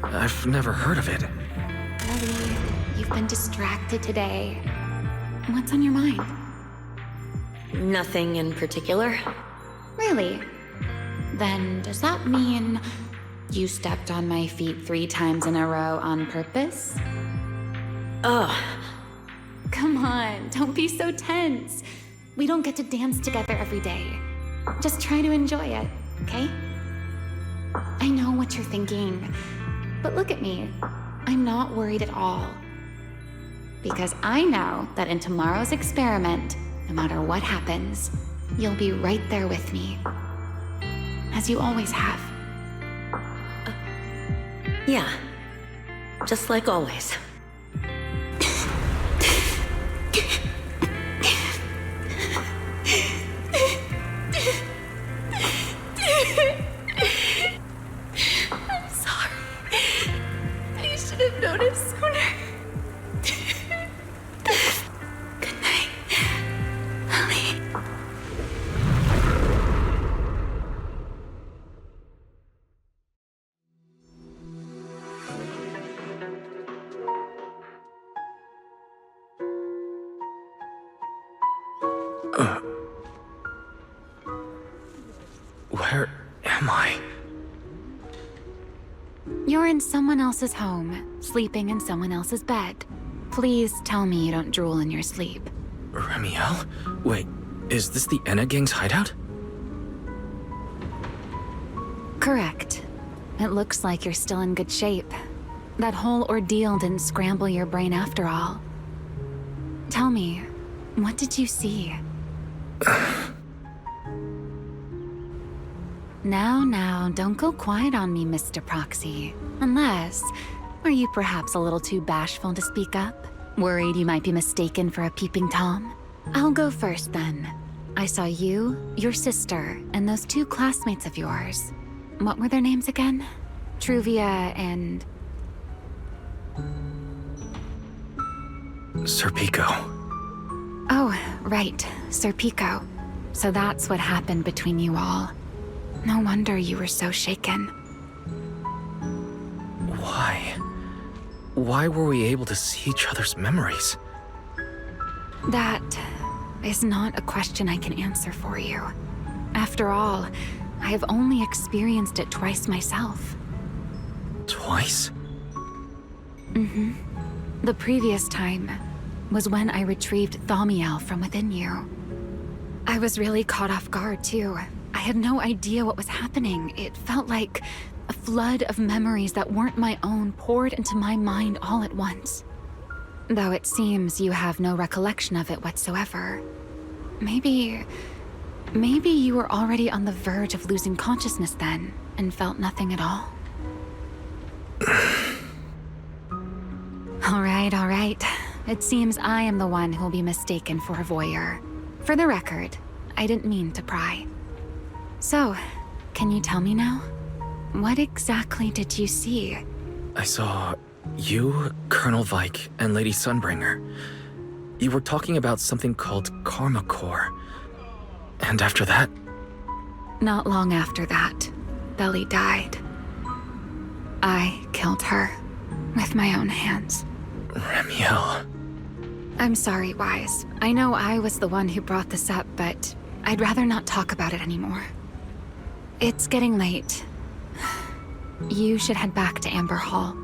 I've never heard of it. Ellie, you've been distracted today. What's on your mind? Nothing in particular. Really? Then does that mean you stepped on my feet 3 times in a row on purpose? Ugh. Come on, don't be so tense. We don't get to dance together every day. Just try to enjoy it, okay? I know what you're thinking, but look at me. I'm not worried at all. Because I know that in tomorrow's experiment, no matter what happens, you'll be right there with me. As you always have. Yeah. Just like always. I'm sorry. I should have noticed sooner. Good night, Ellie. Where am I? You're in someone else's home, sleeping in someone else's bed. Please tell me you don't drool in your sleep. Remiel? Wait, is this the Enna Gang's hideout? Correct. It looks like you're still in good shape. That whole ordeal didn't scramble your brain after all. Tell me, what did you see? Now, don't go quiet on me, Mr. Proxy. Unless, are you perhaps a little too bashful to speak up? Worried you might be mistaken for a peeping Tom? I'll go first then. I saw you, your sister, and those 2 classmates of yours. What were their names again? Truvia and... Sir Pico. Oh, right, Sir Pico. So that's what happened between you all. No wonder you were so shaken. Why? Why were we able to see each other's memories? That is not a question I can answer for you. After all, I have only experienced it twice myself. Twice? Mm-hmm. The previous time was when I retrieved Thaumiel from within you. I was really caught off guard, too. I had no idea what was happening. It felt like a flood of memories that weren't my own poured into my mind all at once. Though it seems you have no recollection of it whatsoever. Maybe you were already on the verge of losing consciousness then, and felt nothing at all. All right. It seems I am the one who'll be mistaken for a voyeur. For the record, I didn't mean to pry. So, can you tell me now? What exactly did you see? I saw you, Colonel Vike, and Lady Sunbringer. You were talking about something called Karma Core. And after that? Not long after that, Belly died. I killed her with my own hands. Remiel. I'm sorry, Wise. I know I was the one who brought this up, but I'd rather not talk about it anymore. It's getting late. You should head back to Amber Hall.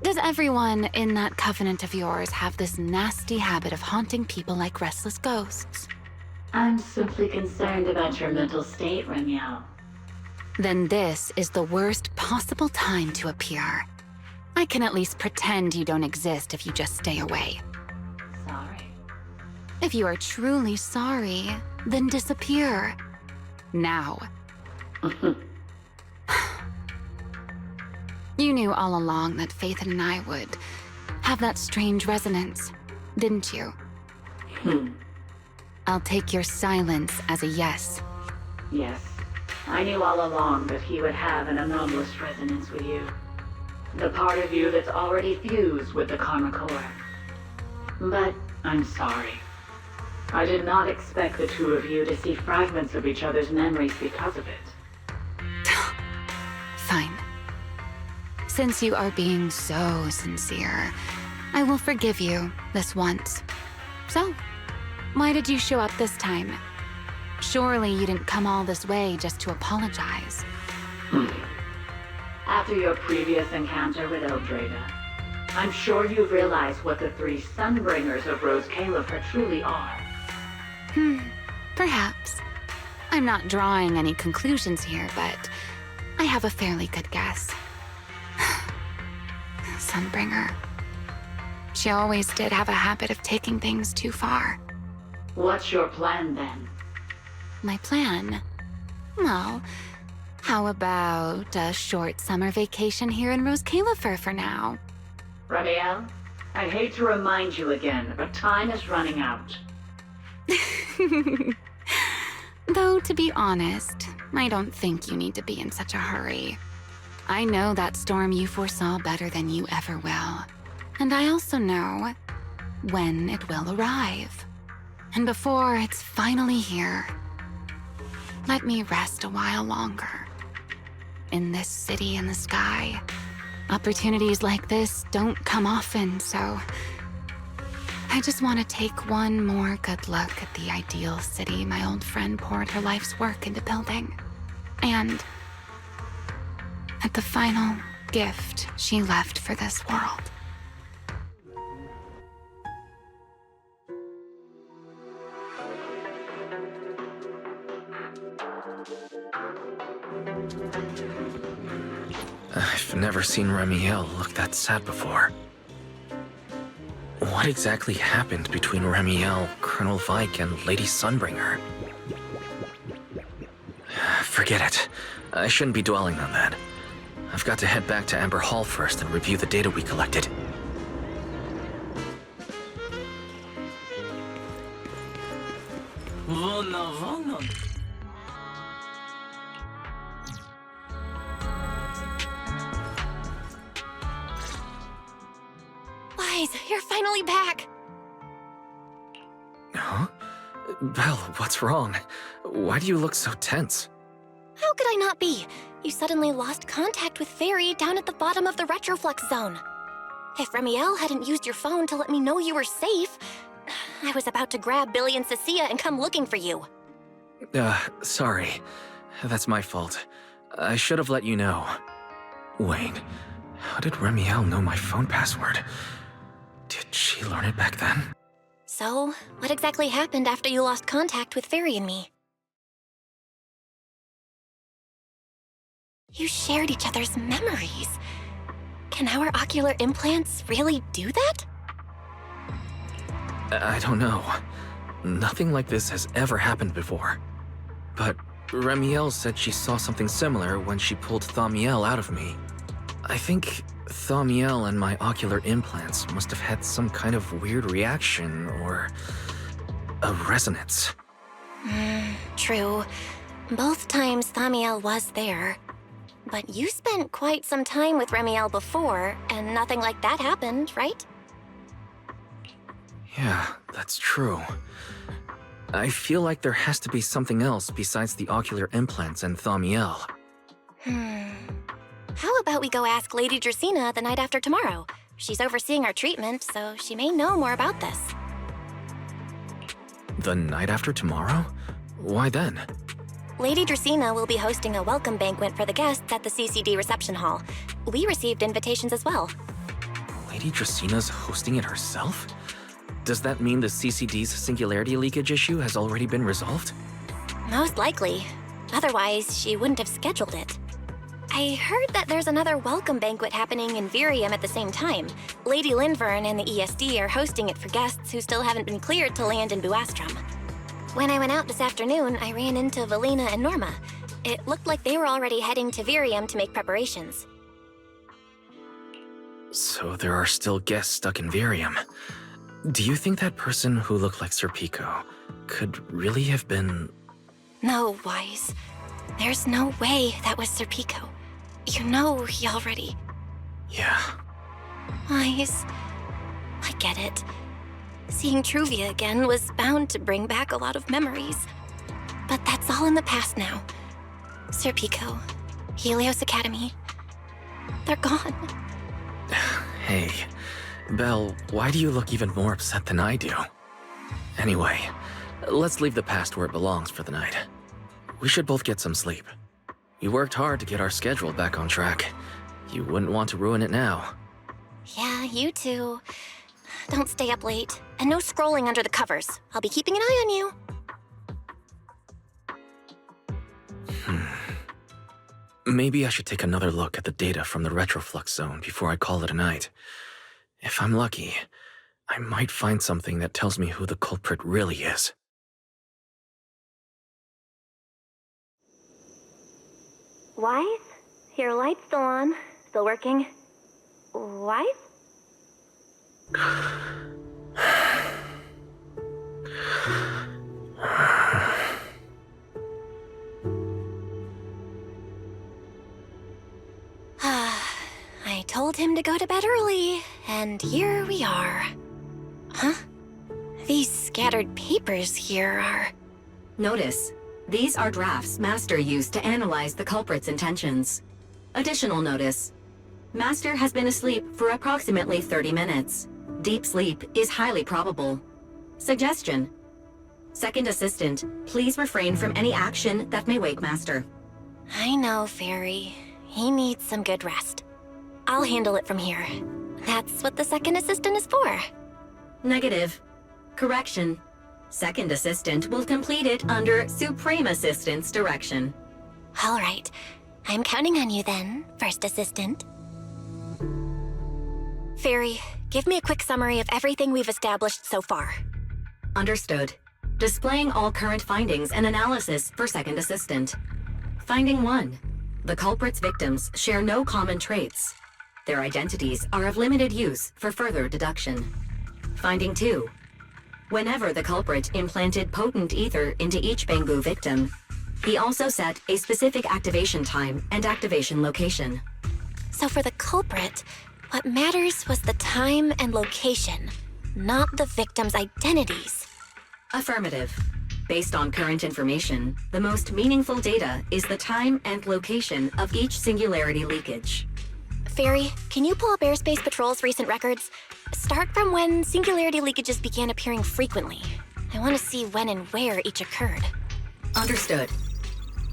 Does everyone in that covenant of yours have this nasty habit of haunting people like restless ghosts? I'm simply concerned about your mental state, Remiel. Then this is the worst possible time to appear. I can at least pretend you don't exist if you just stay away. Sorry. If you are truly sorry, then disappear. Now. You knew all along that Faith and I would have that strange resonance, didn't you? I'll take your silence as a yes. Yes, I knew all along that he would have an anomalous resonance with you. The part of you that's already fused with the Karma Core. But I'm sorry. I did not expect the two of you to see fragments of each other's memories because of it. Fine. Since you are being so sincere, I will forgive you this once. So, why did you show up this time? Surely you didn't come all this way just to apologize. After your previous encounter with Eldrada, I'm sure you've realized what the three Sunbringers of Rose Califer truly are. Perhaps. I'm not drawing any conclusions here, but I have a fairly good guess. Sunbringer. She always did have a habit of taking things too far. What's your plan then? My plan? Well, how about a short summer vacation here in Rose Califer for now? Ramiel, I hate to remind you again, but time is running out. Though, to be honest, I don't think you need to be in such a hurry. I know that storm you foresaw better than you ever will. And I also know when it will arrive. And before it's finally here, let me rest a while longer. In this city in the sky, opportunities like this don't come often, so I just want to take one more good look at the ideal city my old friend poured her life's work into building. And at the final gift she left for this world. I've never seen Ramiel look that sad before. What exactly happened between Ramiel, Colonel Vike, and Lady Sunbringer? Forget it. I shouldn't be dwelling on that. I've got to head back to Amber Hall first and review the data we collected. Wise, you're finally back! Huh? Belle, what's wrong? Why do you look so tense? How could I not be? You suddenly lost contact with Fairy down at the bottom of the Retroflux zone. If Ramiel hadn't used your phone to let me know you were safe, I was about to grab Billy and Cecilia and come looking for you. Sorry. That's my fault. I should have let you know. Wait, how did Ramiel know my phone password? Did she learn it back then? So, what exactly happened after you lost contact with Fairy and me? You shared each other's memories. Can our ocular implants really do that? I don't know. Nothing like this has ever happened before. But Ramiel said she saw something similar when she pulled Thaumiel out of me. I think Thaumiel and my ocular implants must have had some kind of weird reaction or a resonance. True. Both times Thaumiel was there. But you spent quite some time with Ramiel before, and nothing like that happened, right? Yeah, that's true. I feel like there has to be something else besides the ocular implants and Thaumiel. How about we go ask Lady Dracaena the night after tomorrow? She's overseeing our treatment, so she may know more about this. The night after tomorrow? Why then? Lady Dracaena will be hosting a welcome banquet for the guests at the CCD reception hall. We received invitations as well. Lady Draceena's hosting it herself? Does that mean the CCD's singularity leakage issue has already been resolved? Most likely. Otherwise, she wouldn't have scheduled it. I heard that there's another welcome banquet happening in Virium at the same time. Lady Linvern and the ESD are hosting it for guests who still haven't been cleared to land in Buastrom. When I went out this afternoon, I ran into Valina and Norma. It looked like they were already heading to Virium to make preparations. So there are still guests stuck in Virium. Do you think that person who looked like Sir Pico could really have been... No, Wise. There's no way that was Sir Pico. You know he already... Yeah. Wise, I get it. Seeing Truvia again was bound to bring back a lot of memories. But that's all in the past now. Sir Pico, Helios Academy, they're gone. Hey, Belle, why do you look even more upset than I do? Anyway, let's leave the past where it belongs for the night. We should both get some sleep. We worked hard to get our schedule back on track. You wouldn't want to ruin it now. Yeah, you too. Don't stay up late. And no scrolling under the covers. I'll be keeping an eye on you. Maybe I should take another look at the data from the retroflux zone before I call it a night. If I'm lucky, I might find something that tells me who the culprit really is. Wise? Your light's still on. Still working. Wise? I told him to go to bed early, and here we are. Huh? These scattered papers here are... Notice, these are drafts Master used to analyze the culprit's intentions. Additional notice. Master has been asleep for approximately 30 minutes. Deep sleep is highly probable. Suggestion. Second Assistant, please refrain from any action that may wake Master. I know, Fairy. He needs some good rest. I'll handle it from here. That's what the Second Assistant is for. Negative. Correction. Second Assistant will complete it under Supreme Assistant's direction. All right. I'm counting on you then, First Assistant. Fairy, give me a quick summary of everything we've established so far. Understood. Displaying all current findings and analysis for Second Assistant. Finding 1. The culprit's victims share no common traits. Their identities are of limited use for further deduction. Finding 2. Whenever the culprit implanted potent ether into each Bangboo victim, he also set a specific activation time and activation location. So for the culprit, what matters was the time and location, not the victims' identities. Affirmative. Based on current information, the most meaningful data is the time and location of each singularity leakage. Fairy, can you pull up Airspace Patrol's recent records? Start from when singularity leakages began appearing frequently. I want to see when and where each occurred. Understood.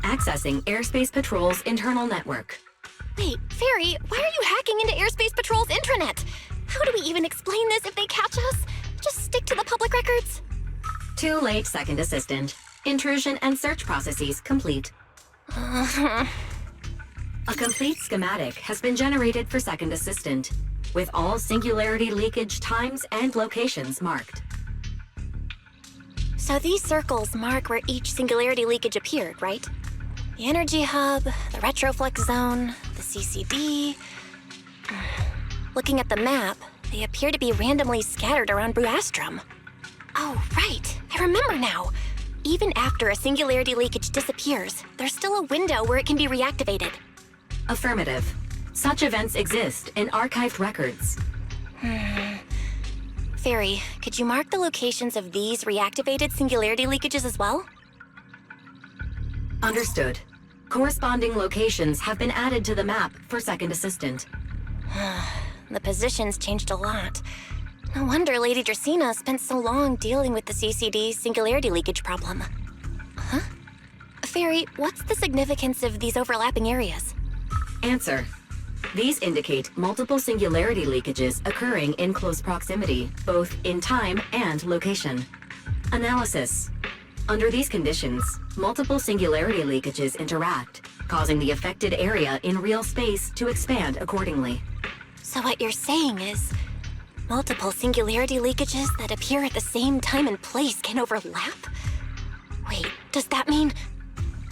Accessing Airspace Patrol's internal network. Wait, Fairy, why are you hacking into Airspace Patrol's intranet? How do we even explain this if they catch us? Just stick to the public records? Too late, Second Assistant. Intrusion and search processes complete. A complete schematic has been generated for Second Assistant, with all singularity leakage times and locations marked. So these circles mark where each singularity leakage appeared, right? The energy hub, the retroflux zone, the CCD. Looking at the map, they appear to be randomly scattered around Buastrom. Oh, right. I remember now. Even after a singularity leakage disappears, there's still a window where it can be reactivated. Affirmative. Such events exist in archived records. Fairy, could you mark the locations of these reactivated singularity leakages as well? Understood. Corresponding locations have been added to the map for Second Assistant. The positions changed a lot. No wonder Lady Dracaena spent so long dealing with the CCD singularity leakage problem. Huh? Fairy, what's the significance of these overlapping areas? Answer. These indicate multiple singularity leakages occurring in close proximity, both in time and location. Analysis. Under these conditions, multiple singularity leakages interact, causing the affected area in real space to expand accordingly. So what you're saying is, multiple singularity leakages that appear at the same time and place can overlap? Wait, does that mean...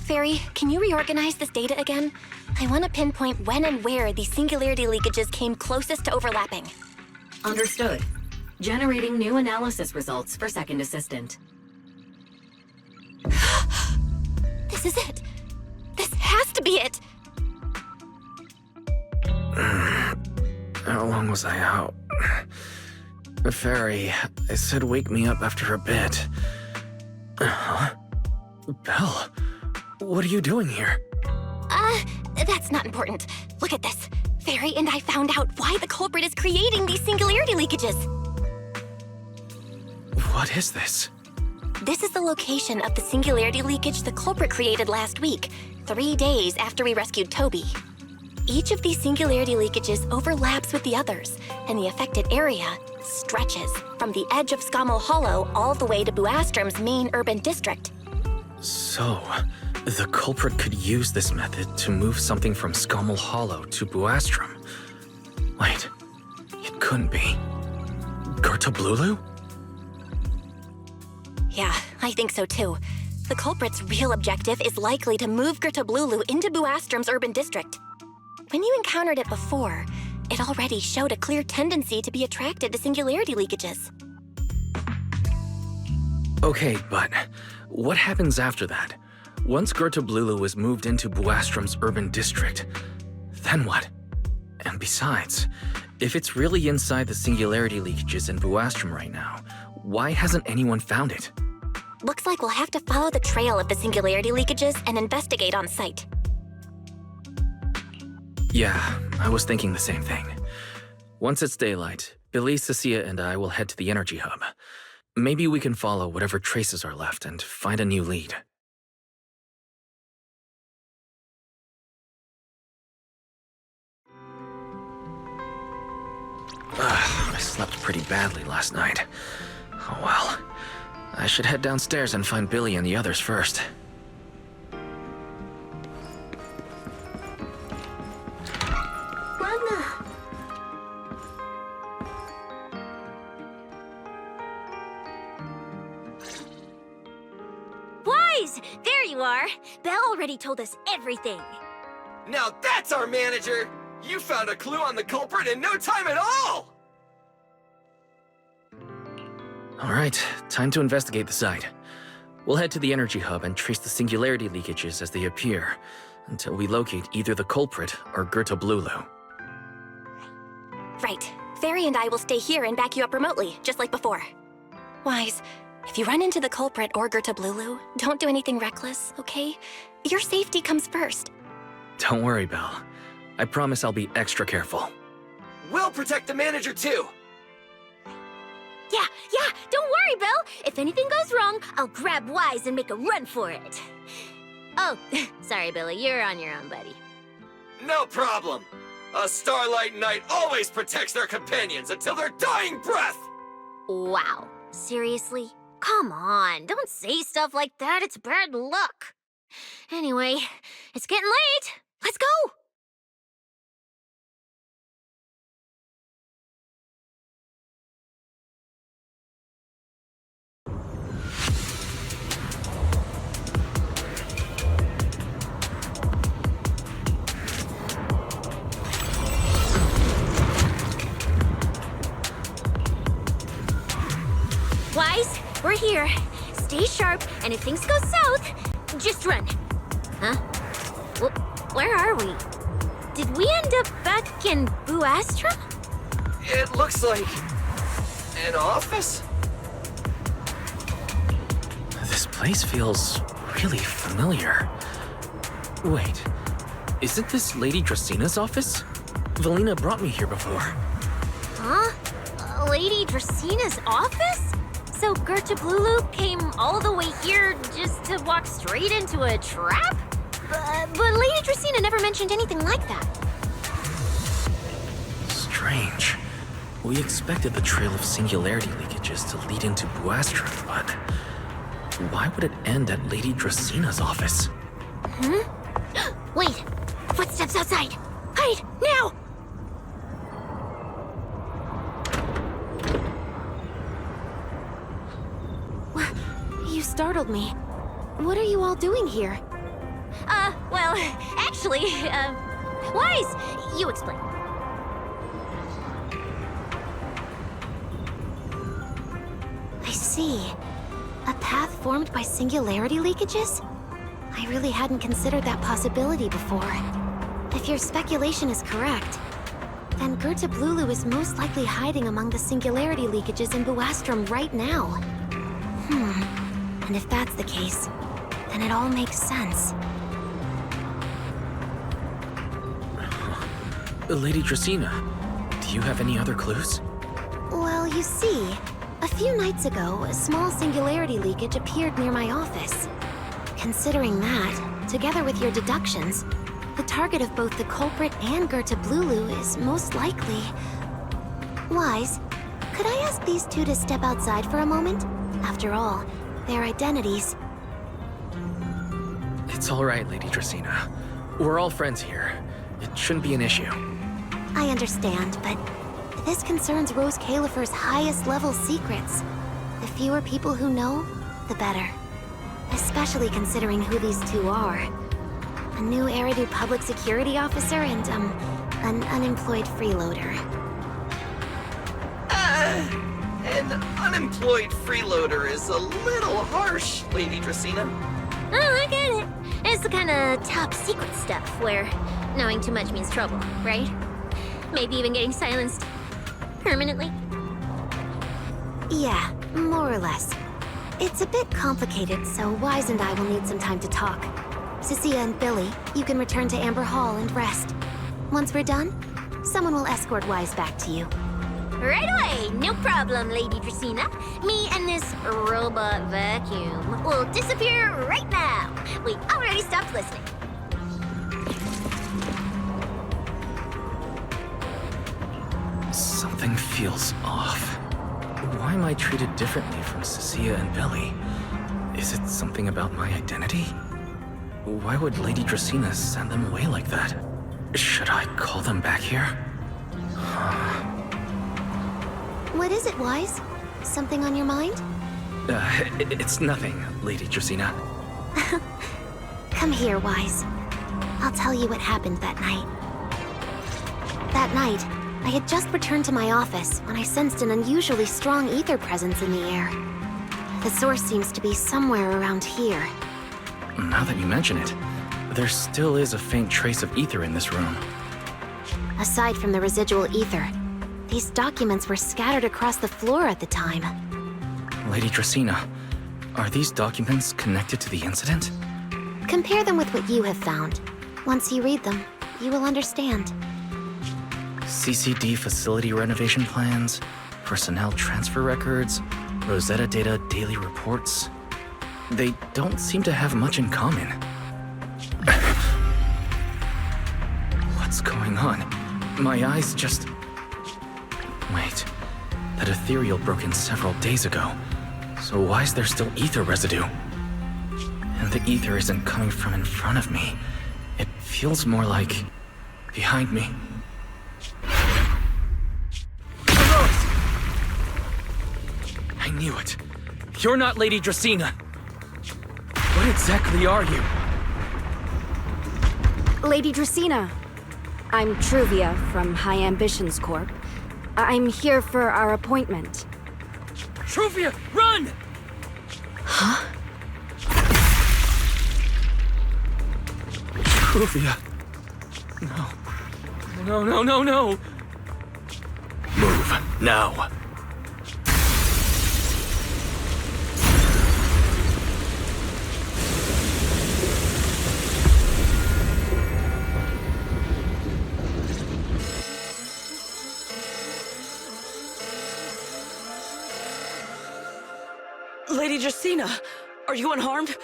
Fairy, can you reorganize this data again? I want to pinpoint when and where these singularity leakages came closest to overlapping. Understood. Generating new analysis results for Second Assistant. This is it. This has to be it. How long was I out? Fairy, I said wake me up after a bit. Huh? Belle, what are you doing here? That's not important. Look at this. Fairy and I found out why the culprit is creating these singularity leakages. What is this? This is the location of the singularity leakage the culprit created last week, 3 days after we rescued Toby. Each of these singularity leakages overlaps with the others, and the affected area stretches from the edge of Scommel Hollow all the way to Buastrom's main urban district. So, the culprit could use this method to move something from Scommel Hollow to Buastrom. Wait, it couldn't be. Gertablulu? Yeah, I think so too. The culprit's real objective is likely to move Gertablulu into Buastrom's urban district. When you encountered it before, it already showed a clear tendency to be attracted to singularity leakages. Okay, but what happens after that? Once Gertablulu is moved into Buastrom's urban district, then what? And besides, if it's really inside the singularity leakages in Buastrom right now, why hasn't anyone found it? Looks like we'll have to follow the trail of the singularity leakages and investigate on site. Yeah, I was thinking the same thing. Once it's daylight, Billy, Cecilia, and I will head to the energy hub. Maybe we can follow whatever traces are left and find a new lead. I slept pretty badly last night. Oh well. I should head downstairs and find Billy and the others first. Wise! There you are! Belle already told us everything. Now that's our manager! You found a clue on the culprit in no time at all! Alright, time to investigate the site. We'll head to the energy hub and trace the singularity leakages as they appear, until we locate either the culprit or Gertablulu. Right. Fairy and I will stay here and back you up remotely, just like before. Wise, if you run into the culprit or Gertablulu, don't do anything reckless, okay? Your safety comes first. Don't worry, Belle. I promise I'll be extra careful. We'll protect the manager too! Yeah, don't worry, Belle. If anything goes wrong, I'll grab Wise and make a run for it. Oh, sorry, Billy, you're on your own, buddy. No problem! A Starlight Knight always protects their companions until their dying breath! Wow, seriously? Come on, don't say stuff like that, it's bad luck. Anyway, it's getting late. Let's go! Wise, we're here. Stay sharp, and if things go south, just run. Huh? Where are we? Did we end up back in Buastrom? It looks like... an office? This place feels really familiar. Wait, isn't this Lady Dracena's office? Valina brought me here before. Huh? Lady Dracena's office? So Gertablulu came all the way here just to walk straight into a trap? But Lady Dracena never mentioned anything like that. Strange. We expected the trail of singularity leakages to lead into Buastrom, but why would it end at Lady Dracena's office? Wait, Devs outside! Hide, now! You startled me. What are you all doing here? Well, actually, Wise, you explain. I see. A path formed by singularity leakages? I really hadn't considered that possibility before. If your speculation is correct, then Goethe Blulu is most likely hiding among the singularity leakages in Buastrom right now. And if that's the case, then it all makes sense. Lady Dracaena, do you have any other clues? Well, you see, a few nights ago, a small singularity leakage appeared near my office. Considering that, together with your deductions, the target of both the culprit and Goethe Blulu is most likely... Wise, could I ask these two to step outside for a moment? After all, their identities... It's all right, Lady Dracaena. We're all friends here. It shouldn't be an issue. I understand, but this concerns Rose Califer's highest level secrets. The fewer people who know, the better. Especially considering who these two are. A new Eridu public security officer and, an unemployed freeloader. An unemployed freeloader is a little harsh, Lady Dracaena. Oh, I get it. It's the kind of top secret stuff where knowing too much means trouble, right? Maybe even getting silenced permanently. Yeah, more or less. It's a bit complicated, so Wise and I will need some time to talk. Cecilia and Billy, you can return to Amber Hall and rest. Once we're done, someone will escort Wise back to you. Right away, no problem, Lady Dracaena. Me and this robot vacuum will disappear right now. We already stopped listening. Something feels off. Why am I treated differently from Cecilia and Billy? Is it something about my identity? Why would Lady Dracaena send them away like that? Should I call them back here? What is it, Wise? Something on your mind? It's nothing, Lady Dracaena. Come here, Wise. I'll tell you what happened that night. That night, I had just returned to my office when I sensed an unusually strong ether presence in the air. The source seems to be somewhere around here. Now that you mention it, there still is a faint trace of ether in this room. Aside from the residual ether, these documents were scattered across the floor at the time. Lady Dracaena, are these documents connected to the incident? Compare them with what you have found. Once you read them, you will understand. CCD facility renovation plans, personnel transfer records, Rosetta Data daily reports. They don't seem to have much in common. What's going on? My eyes just... Wait, that ethereal broke in several days ago. So why is there still ether residue? And the ether isn't coming from in front of me. It feels more like... behind me. I knew it. You're not Lady Dracaena. What exactly are you? Lady Dracaena. I'm Truvia from High Ambitions Corp. I'm here for our appointment. Truvia, run! Huh? Truvia. No. No. Move, now. Lady Dracaena, are you unharmed?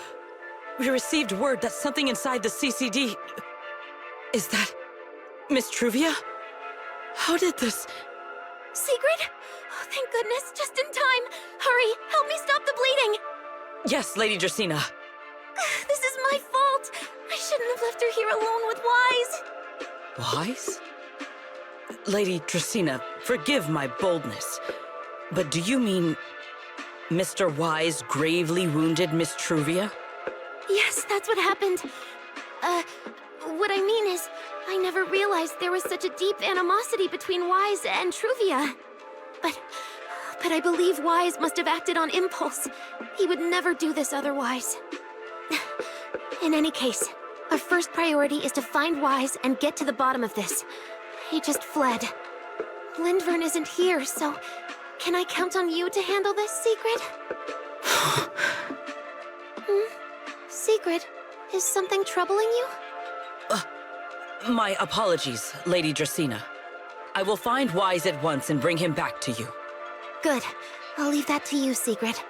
We received word that something inside the CCD... Is that... Miss Truvia? How did this... Secret? Oh, thank goodness, just in time. Hurry, help me stop the bleeding. Yes, Lady Dracaena. This is my fault. I shouldn't have left her here alone with Wise. Wise? Lady Dracaena, forgive my boldness, but do you mean Mr. Wise gravely wounded Miss Truvia? Yes, that's what happened. What I mean is, I never realized there was such a deep animosity between Wise and Truvia. But I believe Wise must have acted on impulse. He would never do this otherwise. In any case, our first priority is to find Wise and get to the bottom of this. He just fled. Lindvern isn't here, so can I count on you to handle this, Secret? Secret, is something troubling you? My apologies, Lady Dracaena. I will find Wise at once and bring him back to you. Good. I'll leave that to you, Secret.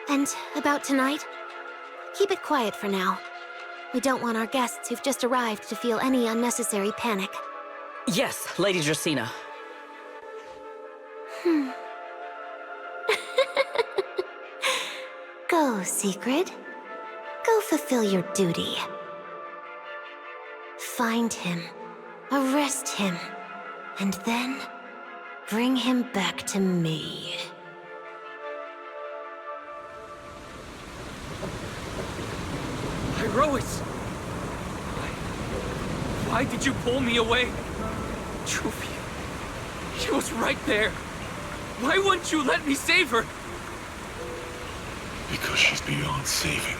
And about tonight? Keep it quiet for now. We don't want our guests who've just arrived to feel any unnecessary panic. Yes, Lady Dracaena. Go, Secret. Go fulfill your duty. Find him, arrest him, and then bring him back to me. Irois! Why did you pull me away? Truvia, she was right there. Why wouldn't you let me save her? Because she's beyond saving.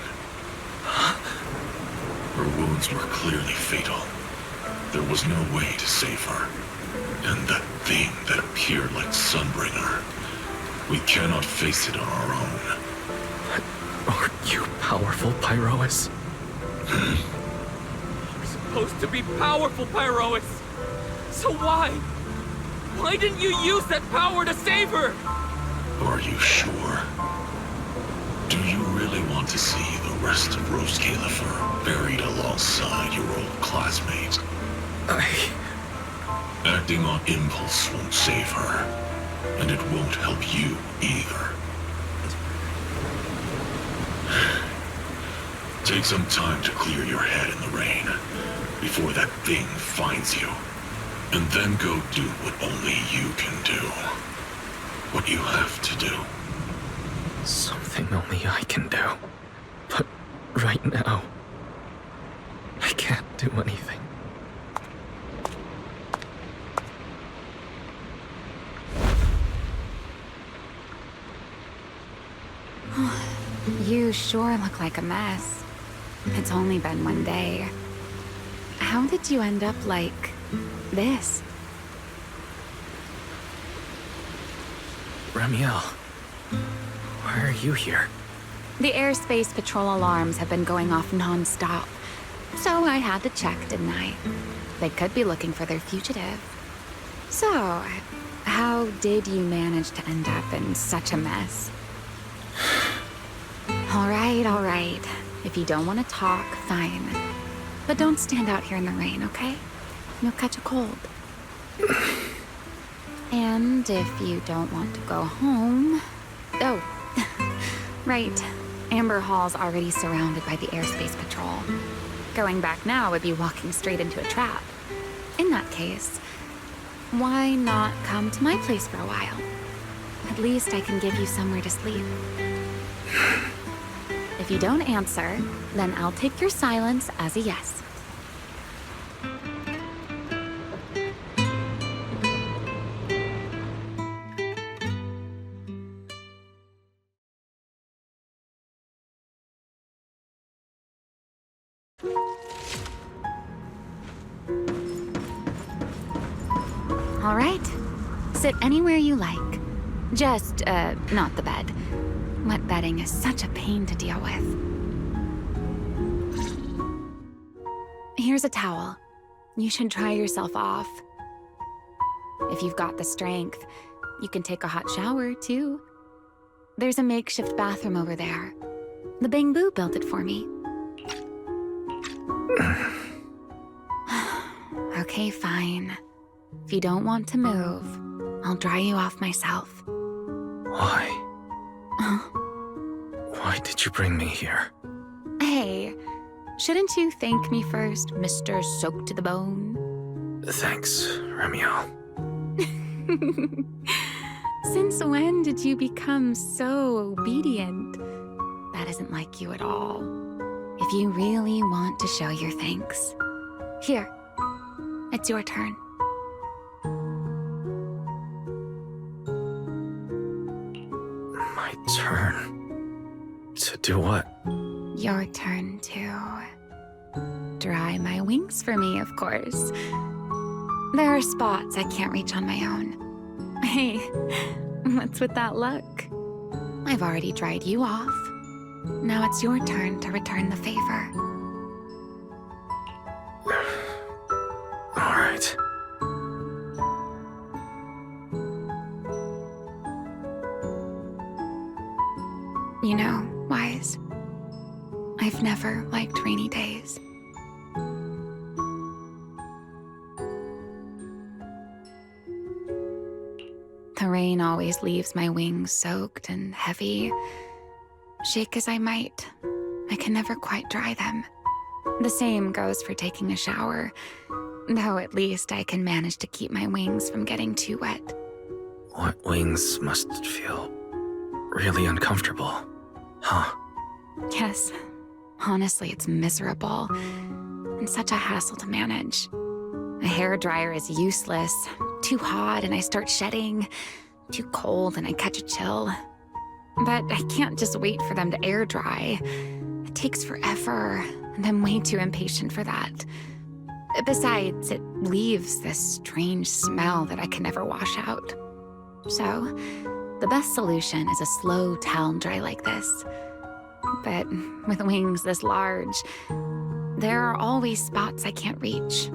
Her wounds were clearly fatal. There was no way to save her. And that thing that appeared like Sunbringer, we cannot face it on our own. Aren't you powerful, Pyrois? You're supposed to be powerful, Pyrois. So why? Why didn't you use that power to save her? Are you sure? Do you really want to see the rest of Rose Califer buried alongside your old classmates? Acting on impulse won't save her, and it won't help you either. Take some time to clear your head in the rain before that thing finds you, and then go do what only you can do. What you have to do. Something only I can do. But right now, I can't do anything. You sure look like a mess. It's only been one day. How did you end up like this? Ramiel, why are you here? The airspace patrol alarms have been going off non-stop. So I had to check, didn't I? They could be looking for their fugitive. So, how did you manage to end up in such a mess? All right. If you don't want to talk, fine. But don't stand out here in the rain, okay? You'll catch a cold. And if you don't want to go home... Oh, right. Amber Hall's already surrounded by the airspace patrol. Going back now would be walking straight into a trap. In that case, why not come to my place for a while? At least I can give you somewhere to sleep. If you don't answer, then I'll take your silence as a yes. All right. Sit anywhere you like. Just, not the bed. Wet bedding is such a pain to deal with. Here's a towel. You should dry yourself off. If you've got the strength, you can take a hot shower, too. There's a makeshift bathroom over there. The Bangbu built it for me. Okay, fine. If you don't want to move, I'll dry you off myself. Why? Why did you bring me here? Hey, shouldn't you thank me first, Mr. Soaked to the Bone? Thanks, Romeo. Since when did you become so obedient? That isn't like you at all. If you really want to show your thanks, here, it's your turn. My turn? To do what? Your turn to dry my wings for me, of course. There are spots I can't reach on my own. Hey, what's with that look? I've already dried you off. Now it's your turn to return the favor. All right. You know, Wise, I've never liked rainy days. The rain always leaves my wings soaked and heavy. Shake as I might, I can never quite dry them. The same goes for taking a shower, though at least I can manage to keep my wings from getting too wet. Wet wings must feel really uncomfortable, huh? Yes, honestly, it's miserable and such a hassle to manage. A hairdryer is useless, too hot and I start shedding, too cold and I catch a chill. But I can't just wait for them to air dry. It takes forever, and I'm way too impatient for that. Besides, it leaves this strange smell that I can never wash out. So, the best solution is a slow towel dry like this. But with wings this large, there are always spots I can't reach.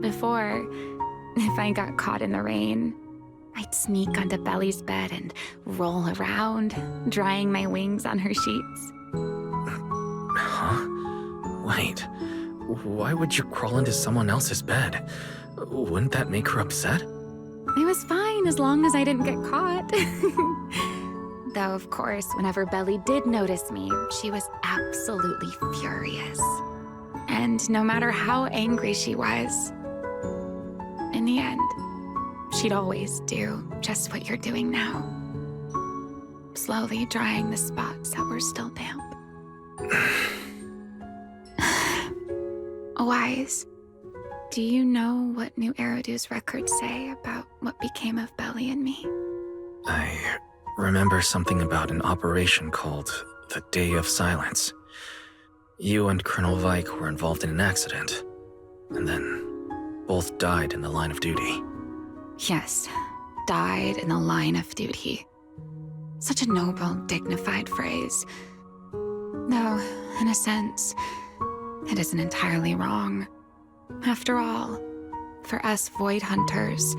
Before, if I got caught in the rain, I'd sneak onto Belly's bed and roll around, drying my wings on her sheets. Huh? Wait, why would you crawl into someone else's bed? Wouldn't that make her upset? It was fine as long as I didn't get caught. Though, of course, whenever Belly did notice me, she was absolutely furious. And no matter how angry she was, in the end, she'd always do just what you're doing now. Slowly drying the spots that were still damp. Wise, do you know what New Eridu's records say about what became of Belly and me? I remember something about an operation called the Day of Silence. You and Colonel Vike were involved in an accident, and then both died in the line of duty. Yes, died in the line of duty. Such a noble, dignified phrase. Though, in a sense, it isn't entirely wrong. After all, for us Void Hunters,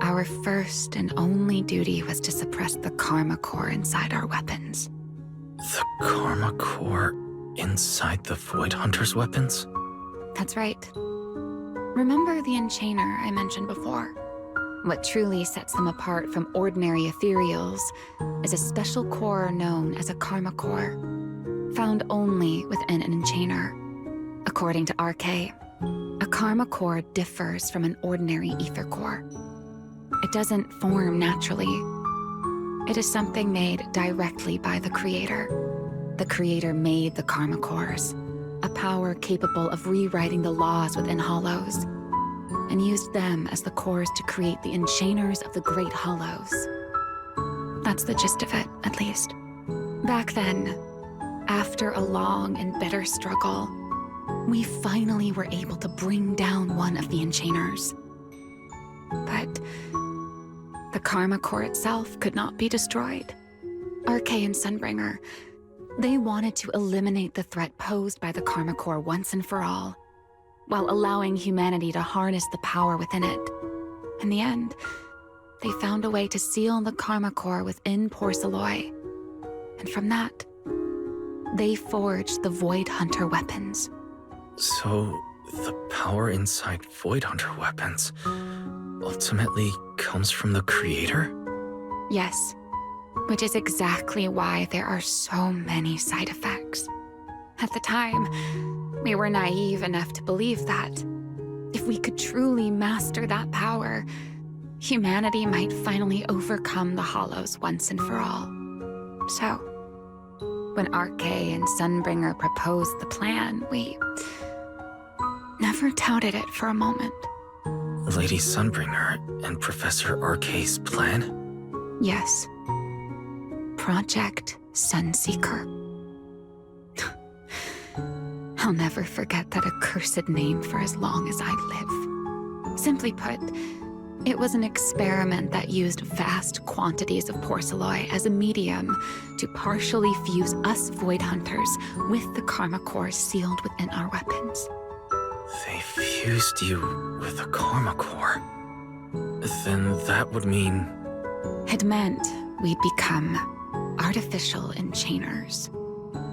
our first and only duty was to suppress the Karma Core inside our weapons. The Karma Core inside the Void Hunter's weapons? That's right. Remember the Enchainer I mentioned before? What truly sets them apart from ordinary ethereals is a special core known as a Karma Core, found only within an Enchainer. According to RK, a Karma Core differs from an ordinary Ether Core. It doesn't form naturally. It is something made directly by the Creator. The Creator made the Karma Cores, a power capable of rewriting the laws within Hollows, and used them as the cores to create the Enchainers of the Great Hollows. That's the gist of it, at least. Back then, after a long and bitter struggle, we finally were able to bring down one of the Enchainers. But the Karma Core itself could not be destroyed. RK and Sunbringer, they wanted to eliminate the threat posed by the Karma Core once and for all, while allowing humanity to harness the power within it. In the end, they found a way to seal the Karma Core within Porcelloy. And from that, they forged the Void Hunter weapons. So, the power inside Void Hunter weapons ultimately comes from the Creator? Yes, which is exactly why there are so many side effects. At the time, we were naive enough to believe that. If we could truly master that power, humanity might finally overcome the Hollows once and for all. So, when RK and Sunbringer proposed the plan, we never doubted it for a moment. Lady Sunbringer and Professor RK's plan? Yes. Project Sunseeker. I'll never forget that accursed name for as long as I live. Simply put, it was an experiment that used vast quantities of porcelloi as a medium to partially fuse us Void Hunters with the Karma Core sealed within our weapons. They fused you with the Karma Core. Then that would mean... It meant we'd become artificial enchainers.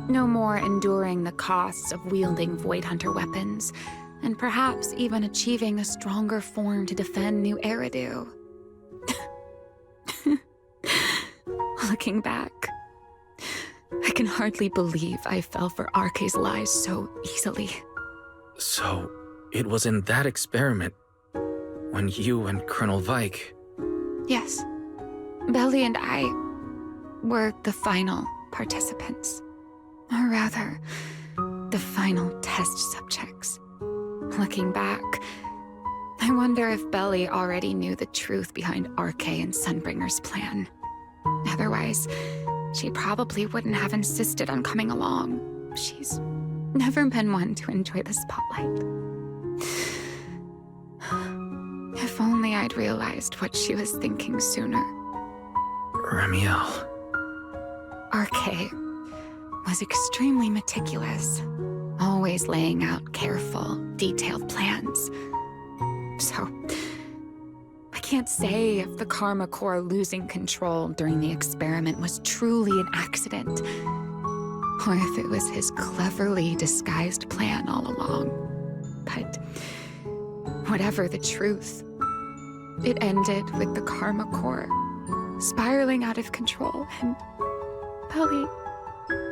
No more enduring the costs of wielding Void Hunter weapons, and perhaps even achieving a stronger form to defend New Eridu. Looking back, I can hardly believe I fell for RK's lies so easily. So, it was in that experiment when you and Colonel Vike... Yes. Belly and I were the final participants. Or rather, the final test subjects. Looking back, I wonder if Belly already knew the truth behind RK and Sunbringer's plan. Otherwise, she probably wouldn't have insisted on coming along. She's never been one to enjoy the spotlight. If only I'd realized what she was thinking sooner. Ramiel. RK was extremely meticulous, always laying out careful, detailed plans. So, I can't say if the Karma Core losing control during the experiment was truly an accident, or if it was his cleverly disguised plan all along. But whatever the truth, it ended with the Karma Core spiraling out of control and Belly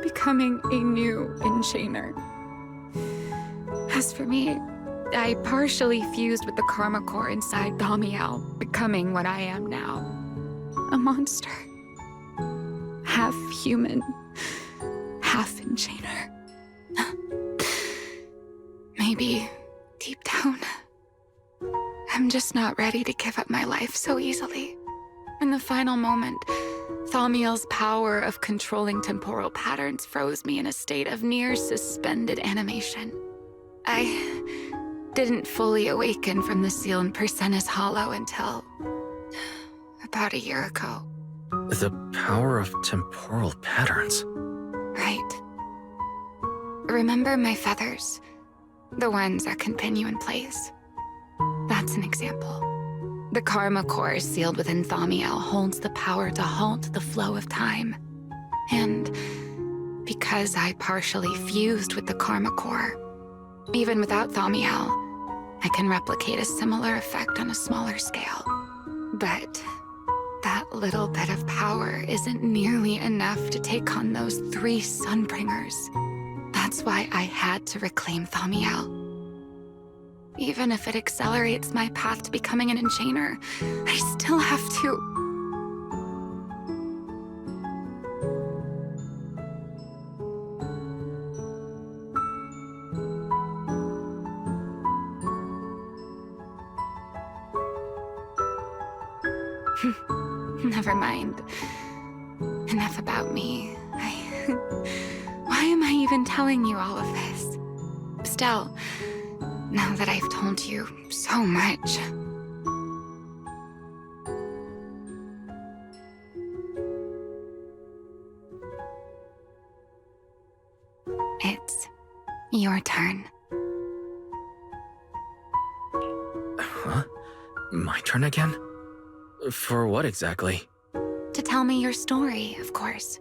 becoming a new enchainer. As for me, I partially fused with the Karma Core inside Damiel, becoming what I am now. A monster. Half human, half enchainer. Maybe, deep down, I'm just not ready to give up my life so easily. In the final moment, Thaumiel's power of controlling temporal patterns froze me in a state of near suspended animation. I didn't fully awaken from the sealed Persenis Hollow until about a year ago. The power of temporal patterns. Right. Remember my feathers? The ones that can pin you in place? That's an example. The Karma Core sealed within Thaumiel holds the power to halt the flow of time. And because I partially fused with the Karma Core, even without Thaumiel, I can replicate a similar effect on a smaller scale. But that little bit of power isn't nearly enough to take on those 3 Sunbringers. That's why I had to reclaim Thaumiel. Even if it accelerates my path to becoming an enchainer, I still have to... Never mind. Enough about me. Why am I even telling you all of this? Still, now that I've told you so much... It's your turn. Huh? My turn again? For what exactly? To tell me your story, of course.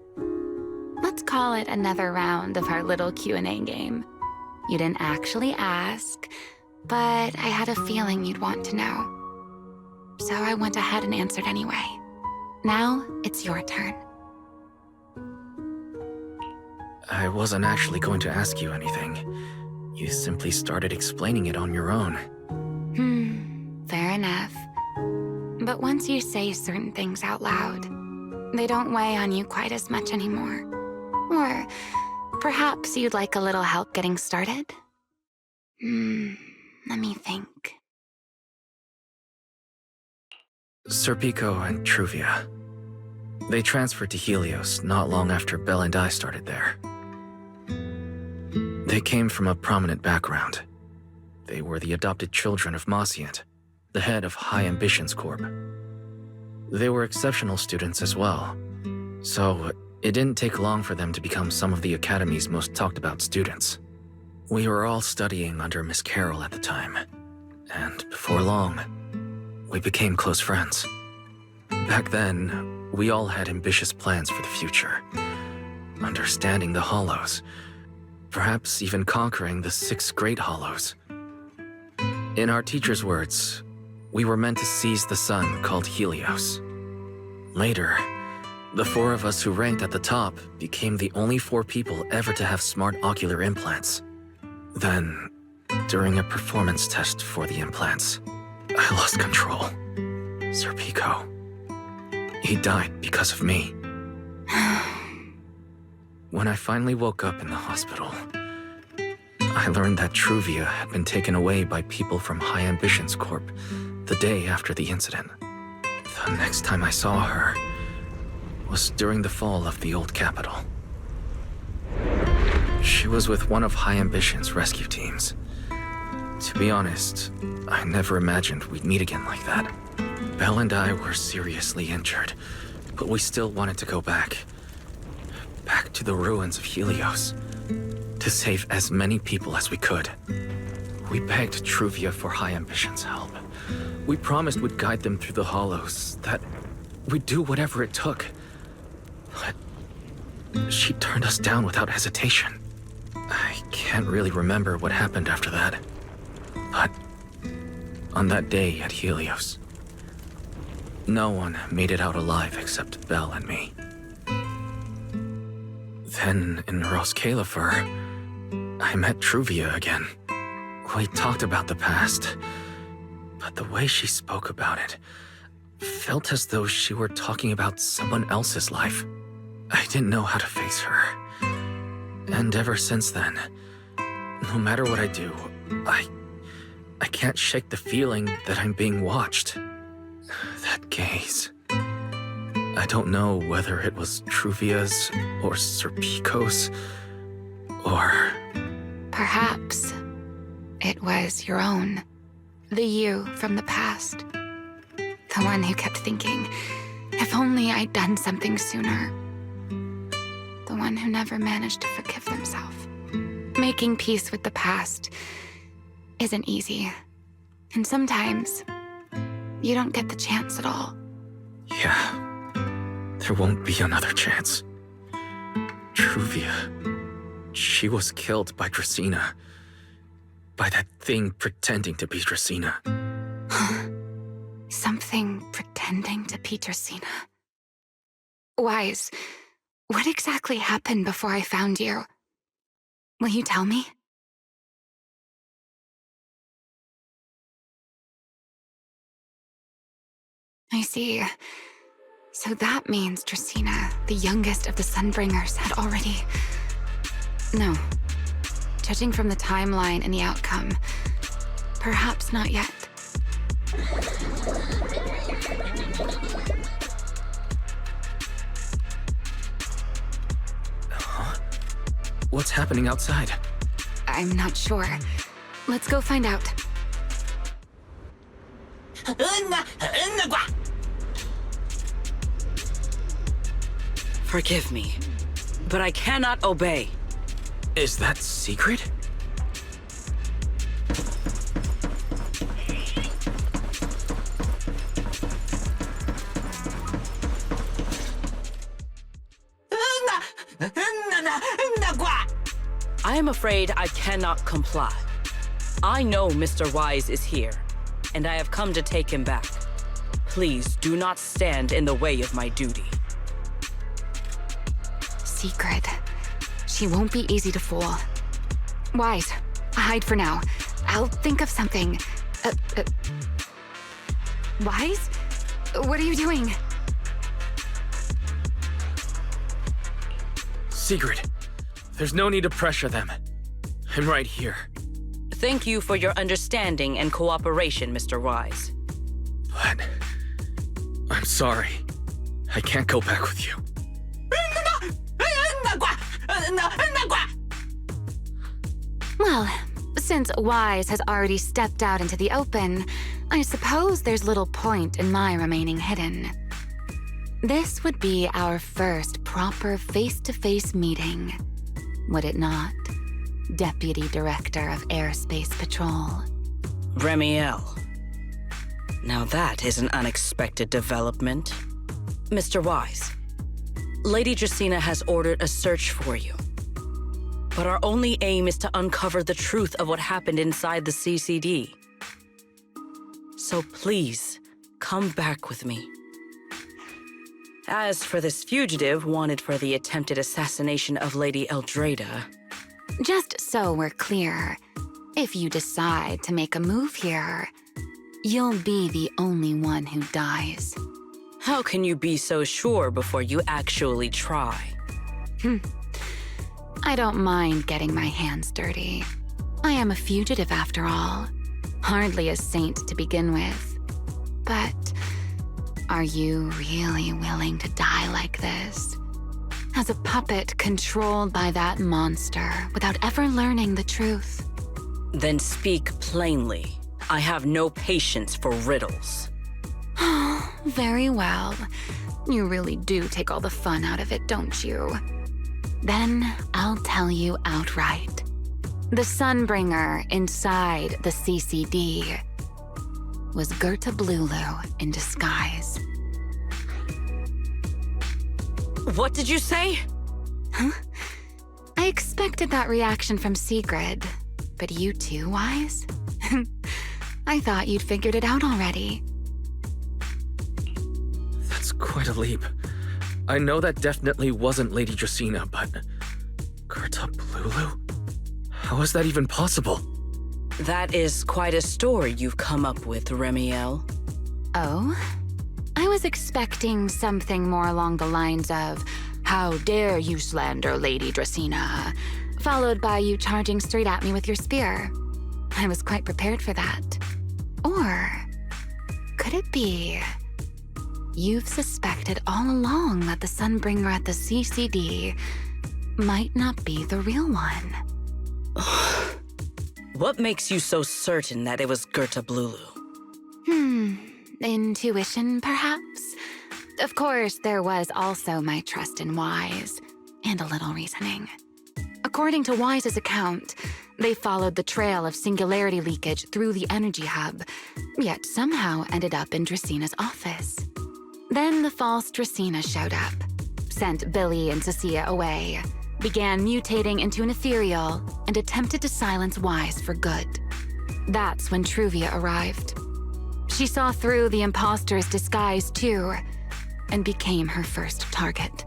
Let's call it another round of our little Q&A game. You didn't actually ask, but I had a feeling you'd want to know. So I went ahead and answered anyway. Now, it's your turn. I wasn't actually going to ask you anything. You simply started explaining it on your own. But once you say certain things out loud, they don't weigh on you quite as much anymore. Or perhaps you'd like a little help getting started? Let me think. Serpico and Truvia. They transferred to Helios not long after Belle and I started there. They came from a prominent background. They were the adopted children of Mosient, the head of High Ambitions Corp. They were exceptional students as well, so it didn't take long for them to become some of the Academy's most talked about students. We were all studying under Miss Carroll at the time, and before long, we became close friends. Back then, we all had ambitious plans for the future. Understanding the Hollows, perhaps even conquering the 6 Great Hollows. In our teacher's words, we were meant to seize the sun called Helios. Later, the 4 of us who ranked at the top became the only 4 people ever to have smart ocular implants. Then, during a performance test for the implants, I lost control. Serpico. He died because of me. When I finally woke up in the hospital, I learned that Truvia had been taken away by people from High Ambitions Corp the day after the incident. The next time I saw her was during the fall of the old capital. She was with one of High Ambition's rescue teams. To be honest, I never imagined we'd meet again like that. Belle and I were seriously injured, but we still wanted to go back. Back to the ruins of Helios, to save as many people as we could. We begged Truvia for High Ambition's help. We promised we'd guide them through the Hollows, that we'd do whatever it took. But she turned us down without hesitation. I can't really remember what happened after that. But on that day at Helios, no one made it out alive except Belle and me. Then in Ros Califer, I met Truvia again. We talked about the past, but the way she spoke about it felt as though she were talking about someone else's life. I didn't know how to face her. And ever since then, no matter what I do, I can't shake the feeling that I'm being watched. That gaze. I don't know whether it was Truvia's or Serpico's, or... Perhaps it was your own. The you from the past. The one who kept thinking, if only I'd done something sooner. The one who never managed to forgive themselves. Making peace with the past isn't easy. And sometimes, you don't get the chance at all. Yeah, there won't be another chance. Truvia, she was killed by Dracena. By that thing pretending to be Dracena. Something pretending to be Dracena. Wise, what exactly happened before I found you? Will you tell me? I see. So that means Dracena, the youngest of the Sunbringers, had already... No. Judging from the timeline and the outcome, perhaps not yet. Huh? What's happening outside? I'm not sure. Let's go find out. Forgive me, but I cannot obey. Is that secret? I am afraid I cannot comply. I know Mr. Wise is here, and I have come to take him back. Please do not stand in the way of my duty. Secret. She won't be easy to fool. Wise, hide for now. I'll think of something. Wise? What are you doing? Sigrid, there's no need to pressure them. I'm right here. Thank you for your understanding and cooperation, Mr. Wise. But I'm sorry. I can't go back with you. Well, since Wise has already stepped out into the open, I suppose there's little point in my remaining hidden. This would be our first proper face-to-face meeting, would it not, Deputy Director of Airspace Patrol? Remiel. Now that is an unexpected development. Mr. Wise, Lady Dracaena has ordered a search for you. But our only aim is to uncover the truth of what happened inside the CCD. So please, come back with me. As for this fugitive wanted for the attempted assassination of Lady Eldrada... Just so we're clear, if you decide to make a move here, you'll be the only one who dies. How can you be so sure before you actually try? I don't mind getting my hands dirty. I am a fugitive after all. Hardly a saint to begin with. But are you really willing to die like this? As a puppet controlled by that monster without ever learning the truth? Then speak plainly. I have no patience for riddles. Very well. You really do take all the fun out of it, don't you? Then I'll tell you outright. The Sunbringer inside the CCD was Gerta Blulu in disguise. What did you say? Huh? I expected that reaction from Sigrid, but you too, Wise? I thought you'd figured it out already. That's quite a leap. I know that definitely wasn't Lady Dracaena, but... Gerta Blulu? How is that even possible? That is quite a story you've come up with, Remiel. Oh? I was expecting something more along the lines of, "How dare you slander Lady Dracaena?" followed by you charging straight at me with your spear. I was quite prepared for that. Or could it be you've suspected all along that the Sunbringer at the CCD might not be the real one? What makes you so certain that it was Gerta Blulu? Intuition, perhaps? Of course, there was also my trust in Wise, and a little reasoning. According to Wise's account, they followed the trail of singularity leakage through the energy hub, yet somehow ended up in Draceena's office. Then the false Dracaena showed up, sent Billy and Cecilia away, began mutating into an ethereal, and attempted to silence Wise for good. That's when Truvia arrived. She saw through the imposter's disguise too, and became her first target.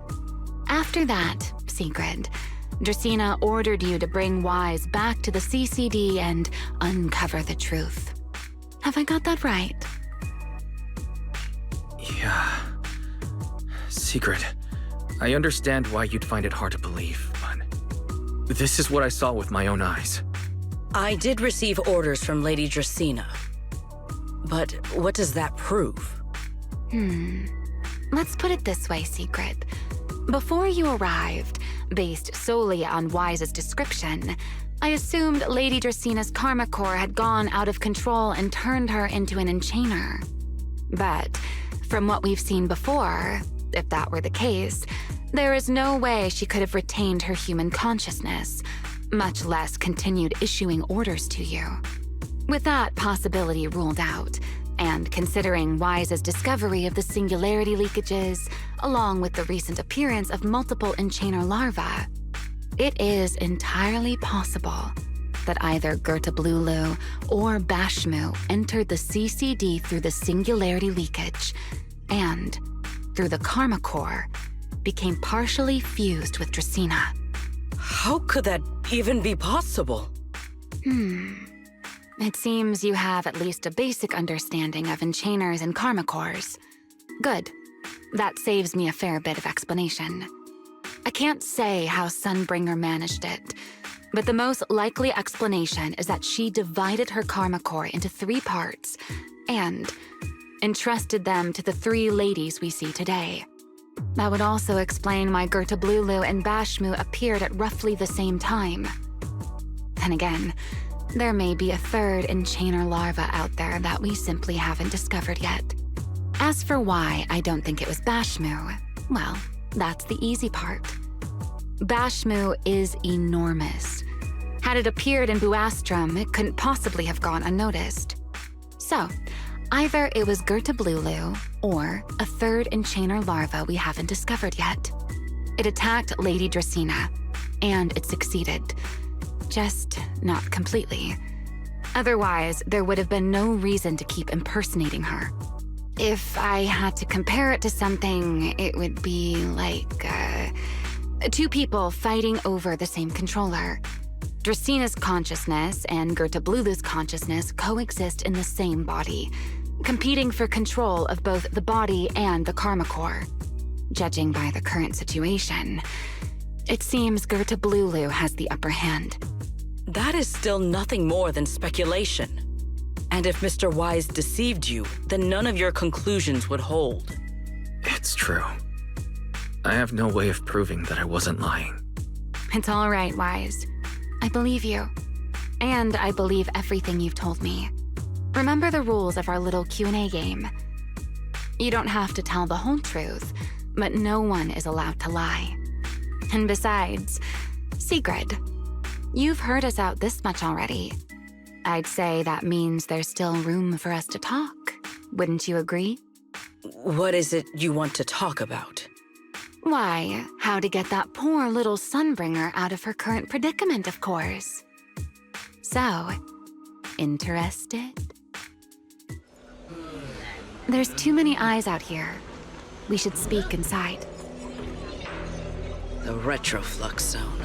After that, Sigrid, Dracaena ordered you to bring Wise back to the CCD and uncover the truth. Have I got that right? Yeah. Sigrid, I understand why you'd find it hard to believe, but this is what I saw with my own eyes. I did receive orders from Lady Dracaena. But what does that prove? Let's put it this way, Sigrid. Before you arrived, based solely on Wise's description, I assumed Lady Draceena's karma core had gone out of control and turned her into an enchainer. But from what we've seen before, if that were the case, there is no way she could have retained her human consciousness, much less continued issuing orders to you. With that possibility ruled out, and considering Wise's discovery of the singularity leakages, along with the recent appearance of multiple enchainer larvae, it is entirely possible that either Gerta Blulu or Bashmu entered the CCD through the singularity leakage, and, through the karma core, became partially fused with Dracaena. How could that even be possible? It seems you have at least a basic understanding of enchainers and karma cores. Good. That saves me a fair bit of explanation. I can't say how Sunbringer managed it, but the most likely explanation is that she divided her karma core into 3 parts and entrusted them to the 3 ladies we see today. That would also explain why Gertablulu and Bashmu appeared at roughly the same time. Then again, there may be a 3rd enchainer larva out there that we simply haven't discovered yet. As for why I don't think it was Bashmu, well, that's the easy part. Bashmu is enormous. Had it appeared in Buastrum, it couldn't possibly have gone unnoticed. So, either it was Gertablulu or a 3rd enchainer larva we haven't discovered yet. It attacked Lady Dracaena, and it succeeded. Just not completely. Otherwise, there would have been no reason to keep impersonating her. If I had to compare it to something, it would be like, 2 people fighting over the same controller. Draceena's consciousness and Gertablulu's consciousness coexist in the same body, competing for control of both the body and the karma core. Judging by the current situation, it seems Gertablulu has the upper hand. That is still nothing more than speculation. And if Mr. Wise deceived you, then none of your conclusions would hold. It's true. I have no way of proving that I wasn't lying. It's all right, Wise. I believe you. And I believe everything you've told me. Remember the rules of our little Q&A game. You don't have to tell the whole truth, but no one is allowed to lie. And besides, Sigrid, you've heard us out this much already. I'd say that means there's still room for us to talk. Wouldn't you agree? What is it you want to talk about? Why, how to get that poor little Sunbringer out of her current predicament, of course. So, interested? There's too many eyes out here. We should speak inside. The Retroflux Zone.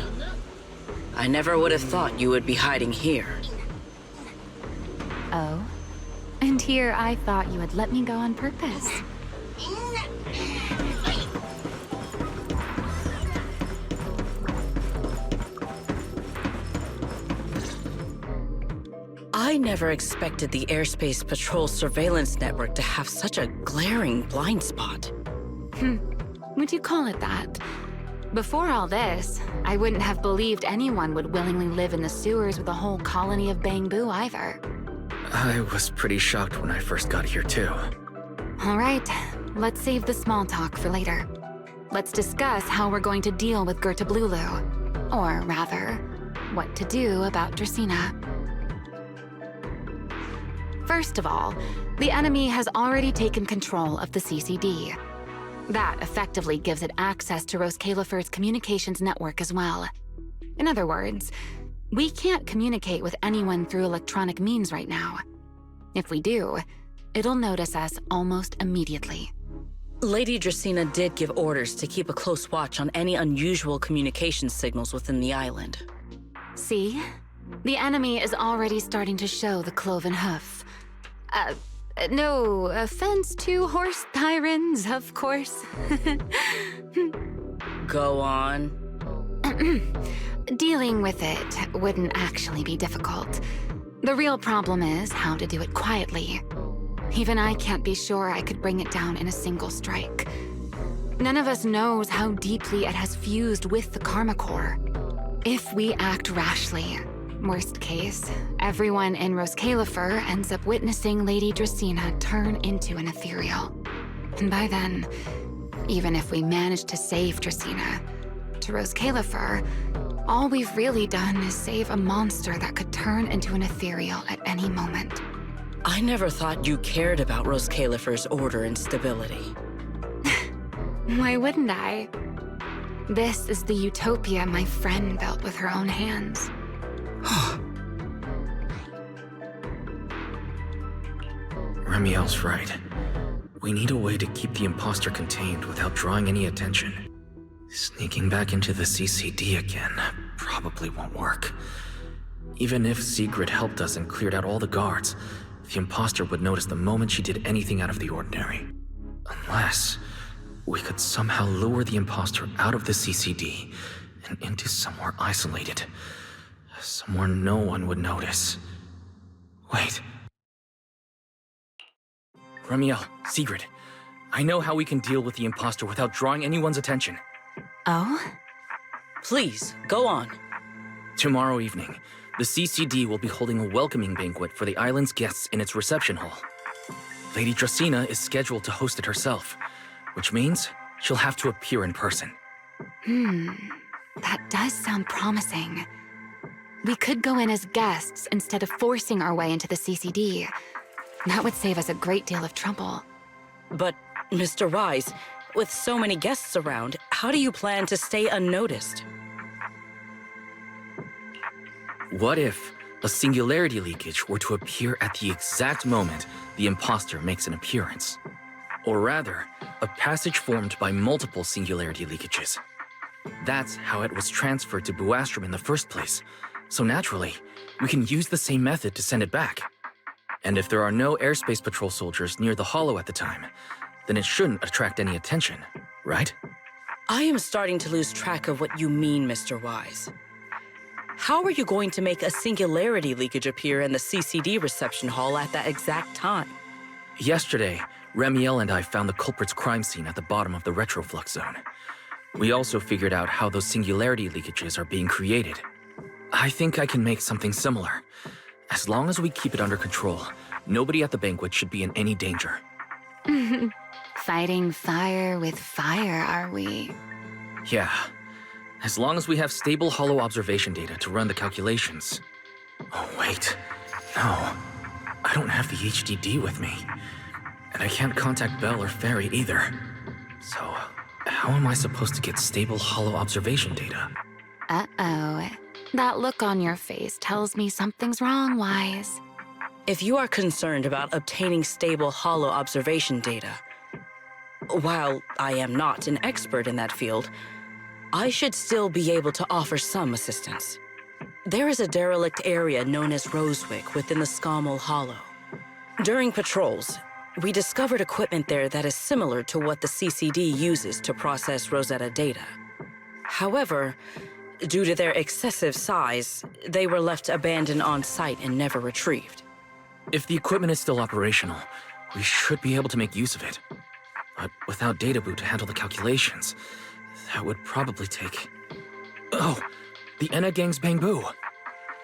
I never would have thought you would be hiding here. Oh? And here I thought you had let me go on purpose. I never expected the Airspace Patrol surveillance network to have such a glaring blind spot. Would you call it that? Before all this, I wouldn't have believed anyone would willingly live in the sewers with a whole colony of Bangbu either. I was pretty shocked when I first got here too. All right, let's save the small talk for later. Let's discuss how we're going to deal with Gertablulu. Or rather, what to do about Dracaena. First of all, the enemy has already taken control of the CCD. That effectively gives it access to Roskalifer's communications network as well. In other words, we can't communicate with anyone through electronic means right now. If we do, it'll notice us almost immediately. Lady Dracaena did give orders to keep a close watch on any unusual communication signals within the island. See? The enemy is already starting to show the cloven hoof. No offense to horse tyrants, of course. Go on. Dealing with it wouldn't actually be difficult. The real problem is how to do it quietly. Even I can't be sure I could bring it down in a single strike. None of us knows how deeply it has fused with the Karma Core. If we act rashly, worst case, everyone in Roskalifer ends up witnessing Lady Dracaena turn into an ethereal. And by then, even if we manage to save Dracaena, to Roskalifer, all we've really done is save a monster that could turn into an ethereal at any moment. I never thought you cared about Roskalifer's order and stability. Why wouldn't I? This is the utopia my friend built with her own hands. Remiel's right. We need a way to keep the imposter contained without drawing any attention. Sneaking back into the CCD again probably won't work. Even if Sigrid helped us and cleared out all the guards, the imposter would notice the moment she did anything out of the ordinary. Unless we could somehow lure the imposter out of the CCD and into somewhere isolated. Somewhere no one would notice. Wait. Remiel, Sigrid, I know how we can deal with the imposter without drawing anyone's attention. Oh? Please, go on. Tomorrow evening, the CCD will be holding a welcoming banquet for the island's guests in its reception hall. Lady Dracaena is scheduled to host it herself, which means she'll have to appear in person. That does sound promising. We could go in as guests instead of forcing our way into the CCD. That would save us a great deal of trouble. But, Mr. Wise, with so many guests around, how do you plan to stay unnoticed? What if a singularity leakage were to appear at the exact moment the imposter makes an appearance? Or rather, a passage formed by multiple singularity leakages. That's how it was transferred to Buastrom in the first place. So naturally, we can use the same method to send it back. And if there are no airspace patrol soldiers near the hollow at the time, then it shouldn't attract any attention, right? I am starting to lose track of what you mean, Mr. Wise. How are you going to make a singularity leakage appear in the CCD reception hall at that exact time? Yesterday, Remiel and I found the culprit's crime scene at the bottom of the retroflux zone. We also figured out how those singularity leakages are being created. I think I can make something similar. As long as we keep it under control, nobody at the banquet should be in any danger. Fighting fire with fire, are we? Yeah. As long as we have stable hollow observation data to run the calculations. Oh, wait. No. I don't have the HDD with me. And I can't contact Bell or Ferry either. So, how am I supposed to get stable hollow observation data? Uh-oh. That look on your face tells me something's wrong, Wise. If you are concerned about obtaining stable hollow observation data, while I am not an expert in that field, I should still be able to offer some assistance. There is a derelict area known as Rosewick within the Scommel Hollow. During patrols, we discovered equipment there that is similar to what the CCD uses to process Rosetta data. However, due to their excessive size, they were left abandoned on site and never retrieved. If the equipment is still operational, we should be able to make use of it. But without data boot to handle the calculations, that would probably take... Oh, the Enna Gang's Bangbu.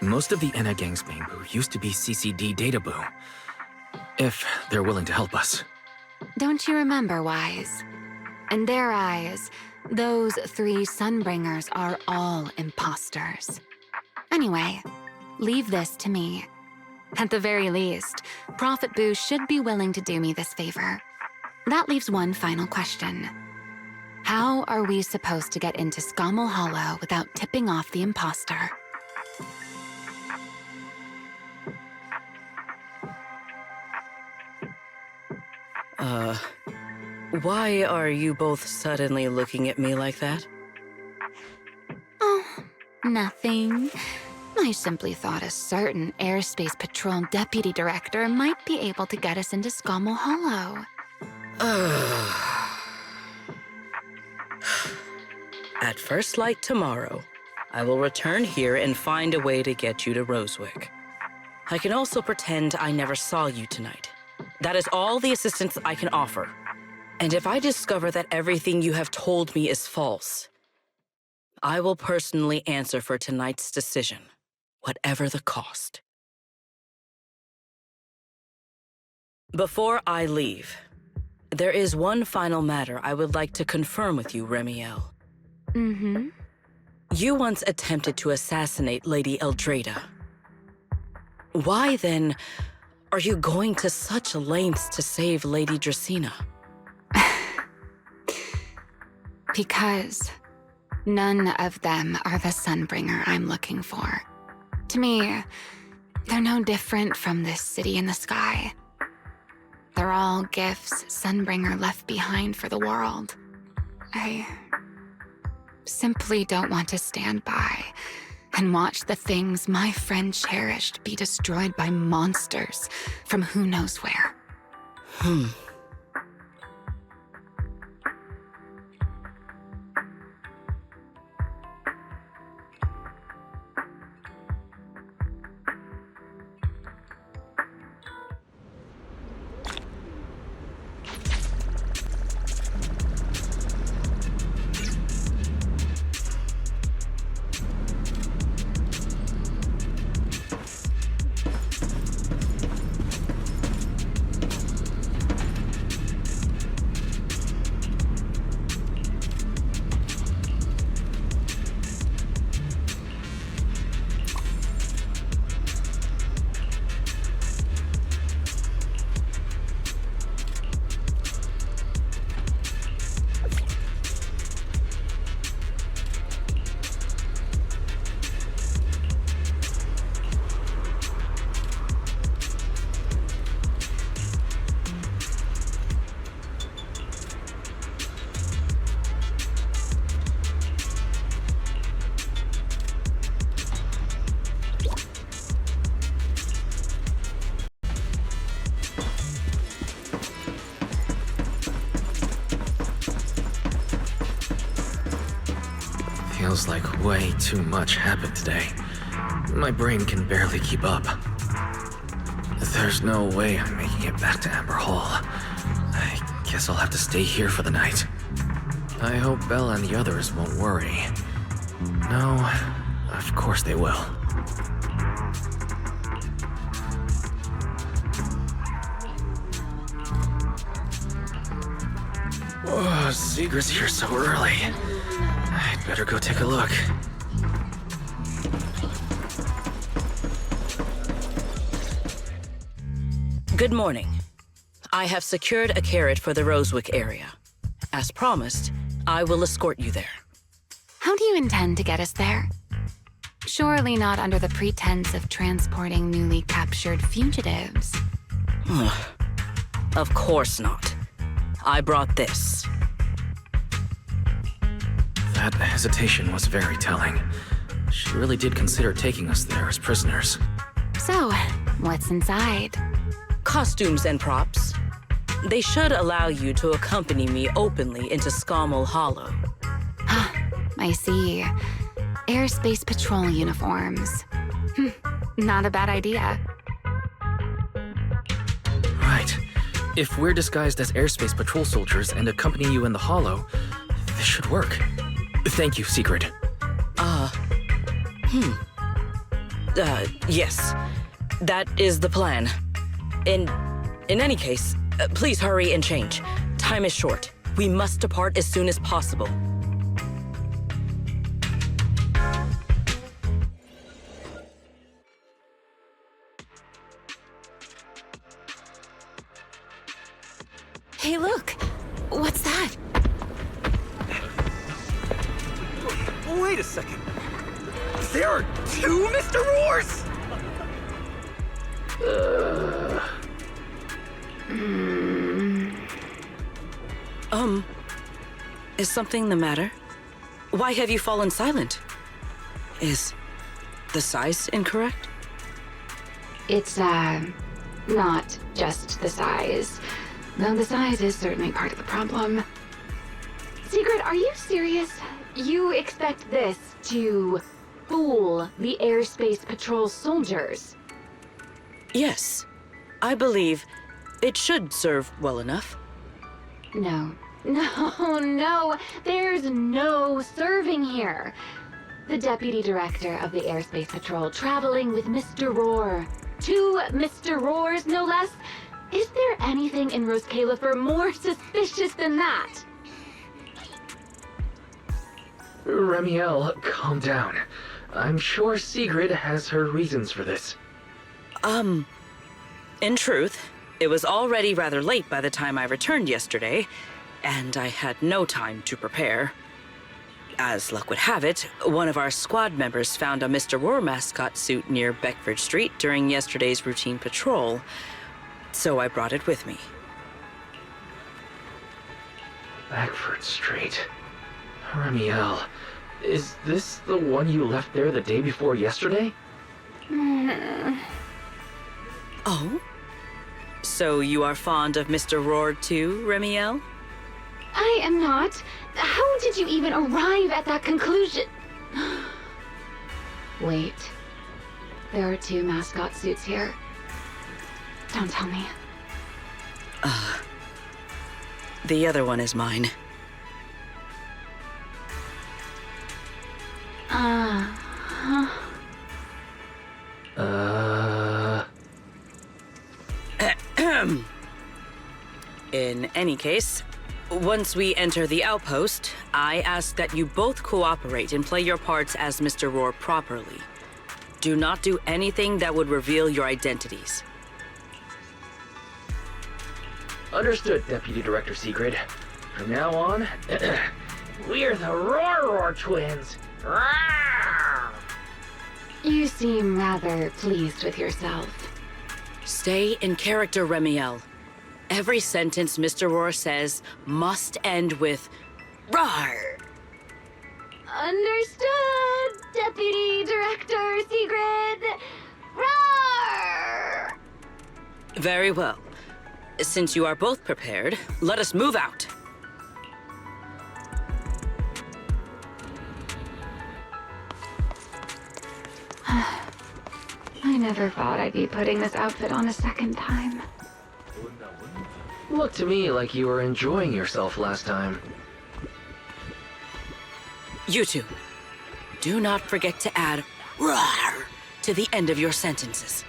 Most of the Enna Gang's Bangbu used to be CCD data boo. If they're willing to help us. Don't you remember, Wise? In their eyes, those three Sunbringers are all imposters. Anyway, leave this to me. At the very least, Prophet Boo should be willing to do me this favor. That leaves one final question. How are we supposed to get into Scommel Hollow without tipping off the imposter? Why are you both suddenly looking at me like that? Oh, nothing. I simply thought a certain airspace patrol deputy director might be able to get us into Scommel Hollow. At first light tomorrow, I will return here and find a way to get you to Rosewick. I can also pretend I never saw you tonight. That is all the assistance I can offer. And if I discover that everything you have told me is false, I will personally answer for tonight's decision, whatever the cost. Before I leave, there is one final matter I would like to confirm with you, Remiel. Mm-hmm. You once attempted to assassinate Lady Eldrada. Why, then, are you going to such lengths to save Lady Dracaena? Because none of them are the Sunbringer I'm looking for. To me, they're no different from this city in the sky. They're all gifts Sunbringer left behind for the world. I simply don't want to stand by and watch the things my friend cherished be destroyed by monsters from who knows where. Feels like way too much happened today. My brain can barely keep up. There's no way I'm making it back to Amber Hall. I guess I'll have to stay here for the night. I hope Bella and the others won't worry. No, of course they will. Oh, Sigrid's here so early. I'd better go take a look. Good morning. I have secured a carrot for the Rosewick area. As promised, I will escort you there. How do you intend to get us there? Surely not under the pretense of transporting newly captured fugitives. Of course not. I brought this. That hesitation was very telling. She really did consider taking us there as prisoners. So, what's inside? Costumes and props. They should allow you to accompany me openly into Scommel Hollow. I see. Airspace patrol uniforms. Not a bad idea. Right. If we're disguised as airspace patrol soldiers and accompany you in the Hollow, this should work. Thank you, Sigrid. Yes. That is the plan. In any case, please hurry and change. Time is short. We must depart as soon as possible. Hey, look! What's that? Wait a second. There are two Mr. Roars? Is something the matter? Why have you fallen silent? Is the size incorrect? It's, not just the size. Though the size is certainly part of the problem. Sigrid, are you serious? You expect this to fool the airspace patrol soldiers? Yes. I believe it should serve well enough. No. No. There's no serving here. The deputy director of the airspace patrol traveling with Mr. Roar. 2 Mr. Roars, no less. Is there anything in Rose Califer more suspicious than that? Remiel, calm down. I'm sure Sigrid has her reasons for this. In truth, it was already rather late by the time I returned yesterday, and I had no time to prepare. As luck would have it, one of our squad members found a Mr. Roar mascot suit near Beckford Street during yesterday's routine patrol, so I brought it with me. Beckford Street. Remiel, is this the one you left there the day before yesterday? Oh? So you are fond of Mr. Roar too, Remiel? I am not. How did you even arrive at that conclusion? Wait. There are 2 mascot suits here. Don't tell me. The other one is mine. In any case, once we enter the outpost, I ask that you both cooperate and play your parts as Mr. Roar properly. Do not do anything that would reveal your identities. Understood, Deputy Director Sigrid. From now on, we're the Roar twins. You seem rather pleased with yourself. Stay in character, Remiel. Every sentence Mr. Roar says must end with "Rawr." Understood, Deputy Director Sigrid. Roar! Very well. Since you are both prepared, let us move out. never thought I'd be putting this outfit on a second time. Looked to me like you were enjoying yourself last time. You two, do not forget to add "rawr" to the end of your sentences.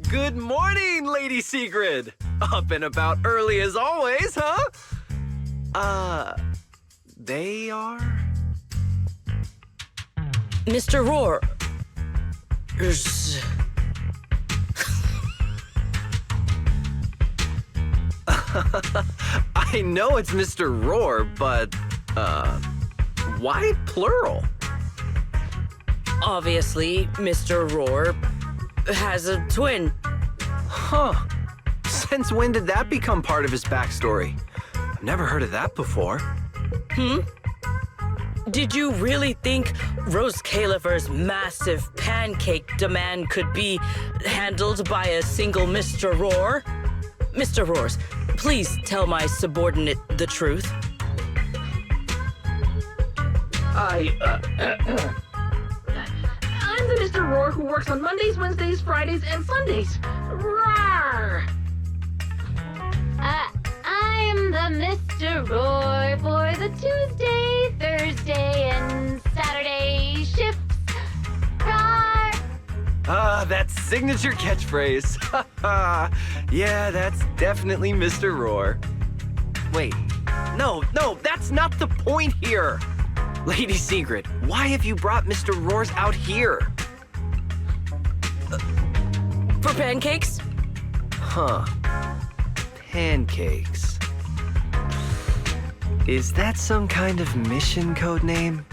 Good morning, Lady Sigrid! Up and about early as always, huh? They are? Mr. Roar. I know it's Mr. Roar, but, why plural? Obviously, Mr. Roar has a twin. Huh. Since when did that become part of his backstory? I've never heard of that before. Did you really think Rose Califer's massive pancake demand could be handled by a single Mr. Roar? Mr. Roars, please tell my subordinate the truth. I'm the Mr. Roar who works on Mondays, Wednesdays, Fridays, and Sundays. Rawr! I'm the Mr. Roar for the Tuesday, Thursday, and Saturday shifts. Rawr! That signature catchphrase. Yeah, that's definitely Mr. Roar. Wait, no, that's not the point here. Lady Sigrid, why have you brought Mr. Roars out here? For pancakes? Huh. Pancakes. Is that some kind of mission code name?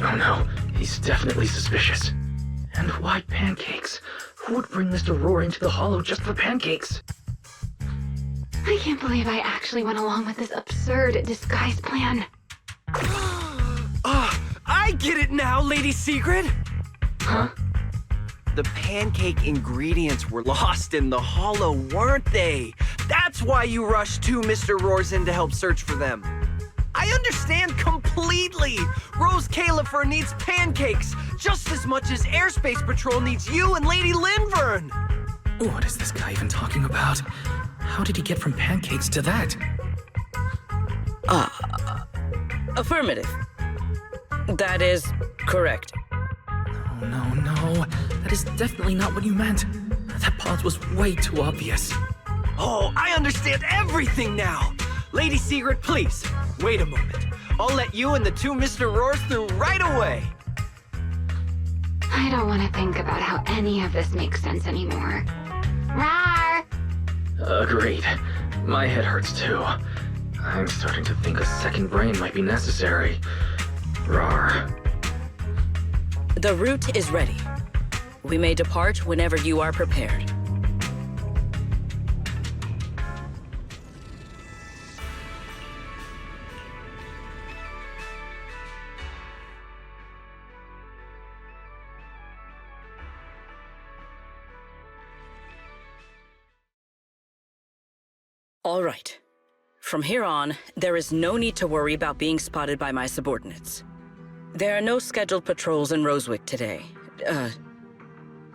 Oh no, he's definitely suspicious. And why pancakes? Who would bring Mr. Roar into the Hollow just for pancakes? I can't believe I actually went along with this absurd disguise plan. I get it now, Lady Sigrid! Huh? The pancake ingredients were lost in the Hollow, weren't they? That's why you rushed two Mr. Roars in to help search for them. I understand completely! Rose Califer needs pancakes just as much as Airspace Patrol needs you and Lady Linvern! What is this guy even talking about? How did he get from pancakes to that? Affirmative. That is correct. No. That is definitely not what you meant. That pause was way too obvious. Oh, I understand everything now! Lady Sigrid, please, wait a moment. I'll let you and the two Mr. Roars through right away. I don't want to think about how any of this makes sense anymore. Rawr! Agreed. My head hurts too. I'm starting to think a second brain might be necessary. Rawr. The route is ready. We may depart whenever you are prepared. All right. From here on, there is no need to worry about being spotted by my subordinates. There are no scheduled patrols in Rosewick today.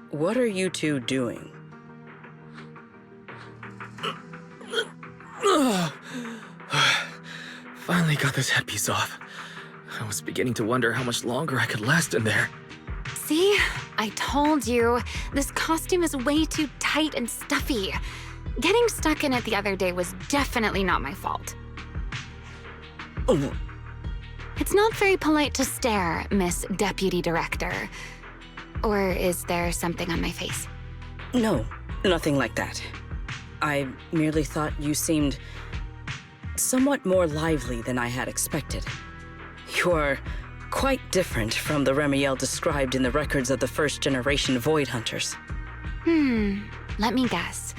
What are you two doing? Finally got this headpiece off. I was beginning to wonder how much longer I could last in there. See? I told you. This costume is way too tight and stuffy. Getting stuck in it the other day was definitely not my fault. Oh. It's not very polite to stare, Miss Deputy Director. Or is there something on my face? No, nothing like that. I merely thought you seemed somewhat more lively than I had expected. You are quite different from the Remiel described in the records of the first-generation Void Hunters. Let me guess.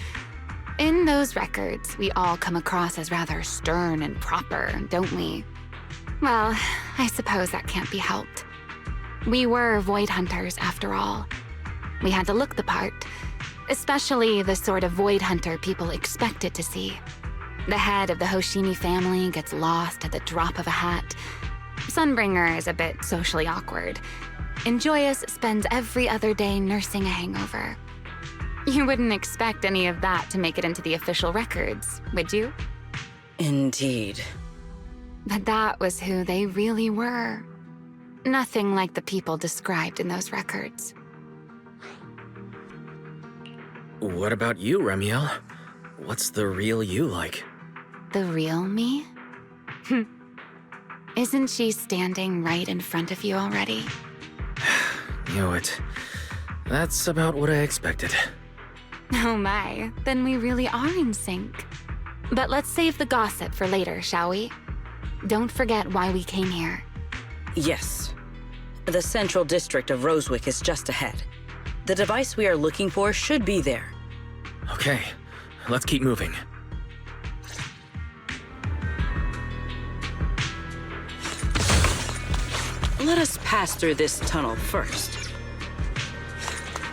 In those records, we all come across as rather stern and proper, don't we? Well, I suppose that can't be helped. We were Void Hunters, after all. We had to look the part. Especially the sort of void hunter people expected to see. The head of the Hoshimi family gets lost at the drop of a hat. Sunbringer is a bit socially awkward. And Joyous spends every other day nursing a hangover. You wouldn't expect any of that to make it into the official records, would you? Indeed. But that was who they really were. Nothing like the people described in those records. What about you, Remiel? What's the real you like? The real me? Isn't she standing right in front of you already? Knew it. That's about what I expected. Oh my, then we really are in sync. But let's save the gossip for later, shall we? Don't forget why we came here. Yes. The central district of Rosewick is just ahead. The device we are looking for should be there. Okay, let's keep moving. Let us pass through this tunnel first.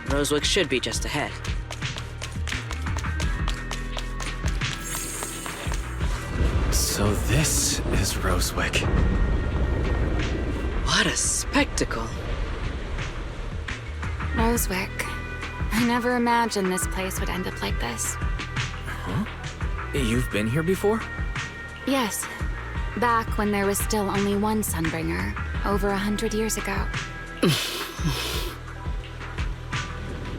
Rosewick should be just ahead. So this is Rosewick. What a spectacle. Rosewick. I never imagined this place would end up like this. Huh? You've been here before? Yes. Back when there was still only one Sunbringer, over 100 years ago.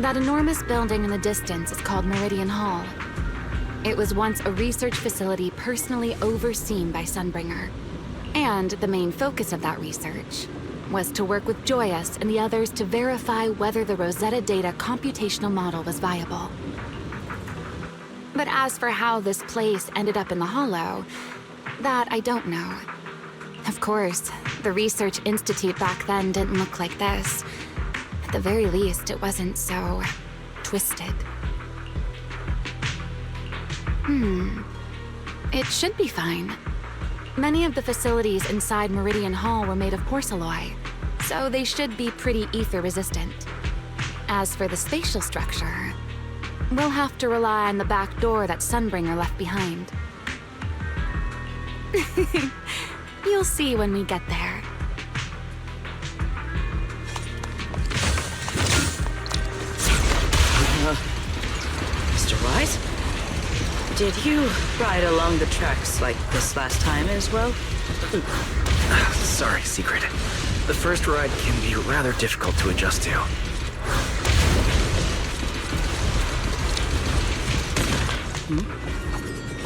That enormous building in the distance is called Meridian Hall. It was once a research facility personally overseen by Sunbringer. And the main focus of that research was to work with Joyous and the others to verify whether the Rosetta Data computational model was viable. But as for how this place ended up in the Hollow, that I don't know. Of course, the Research Institute back then didn't look like this. At the very least, it wasn't so twisted. It should be fine. Many of the facilities inside Meridian Hall were made of porcelain, so they should be pretty ether-resistant. As for the spatial structure, we'll have to rely on the back door that Sunbringer left behind. You'll see when we get there. Mr. Wise? Did you ride along the tracks like this last time as well? Sorry, Secret. The first ride can be rather difficult to adjust to.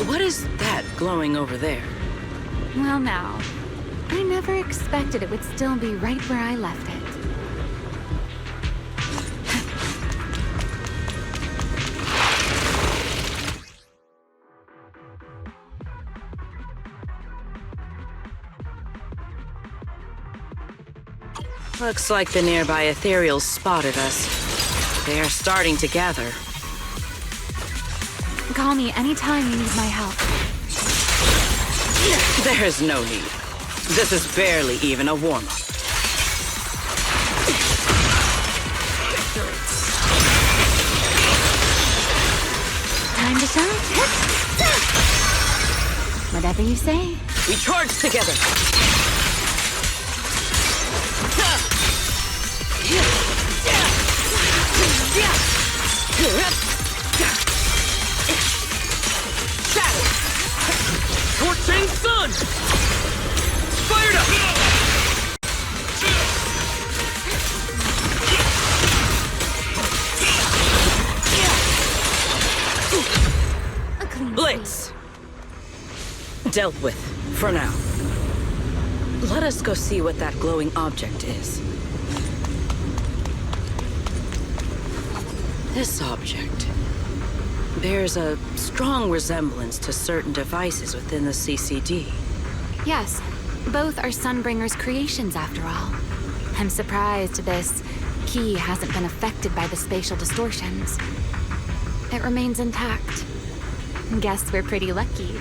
What is that glowing over there? Well now, I never expected it would still be right where I left it. Looks like the nearby ethereals spotted us. They are starting to gather. Call me anytime you need my help. There's no need. This is barely even a warm-up. Time to shine. Whatever you say. We charge together. Torching Sun! Fired up! Blitz! Dealt with, for now. Let us go see what that glowing object is. This object bears a strong resemblance to certain devices within the CCD. Yes, both are Sunbringer's creations after all. I'm surprised this key hasn't been affected by the spatial distortions. It remains intact. Guess we're pretty lucky.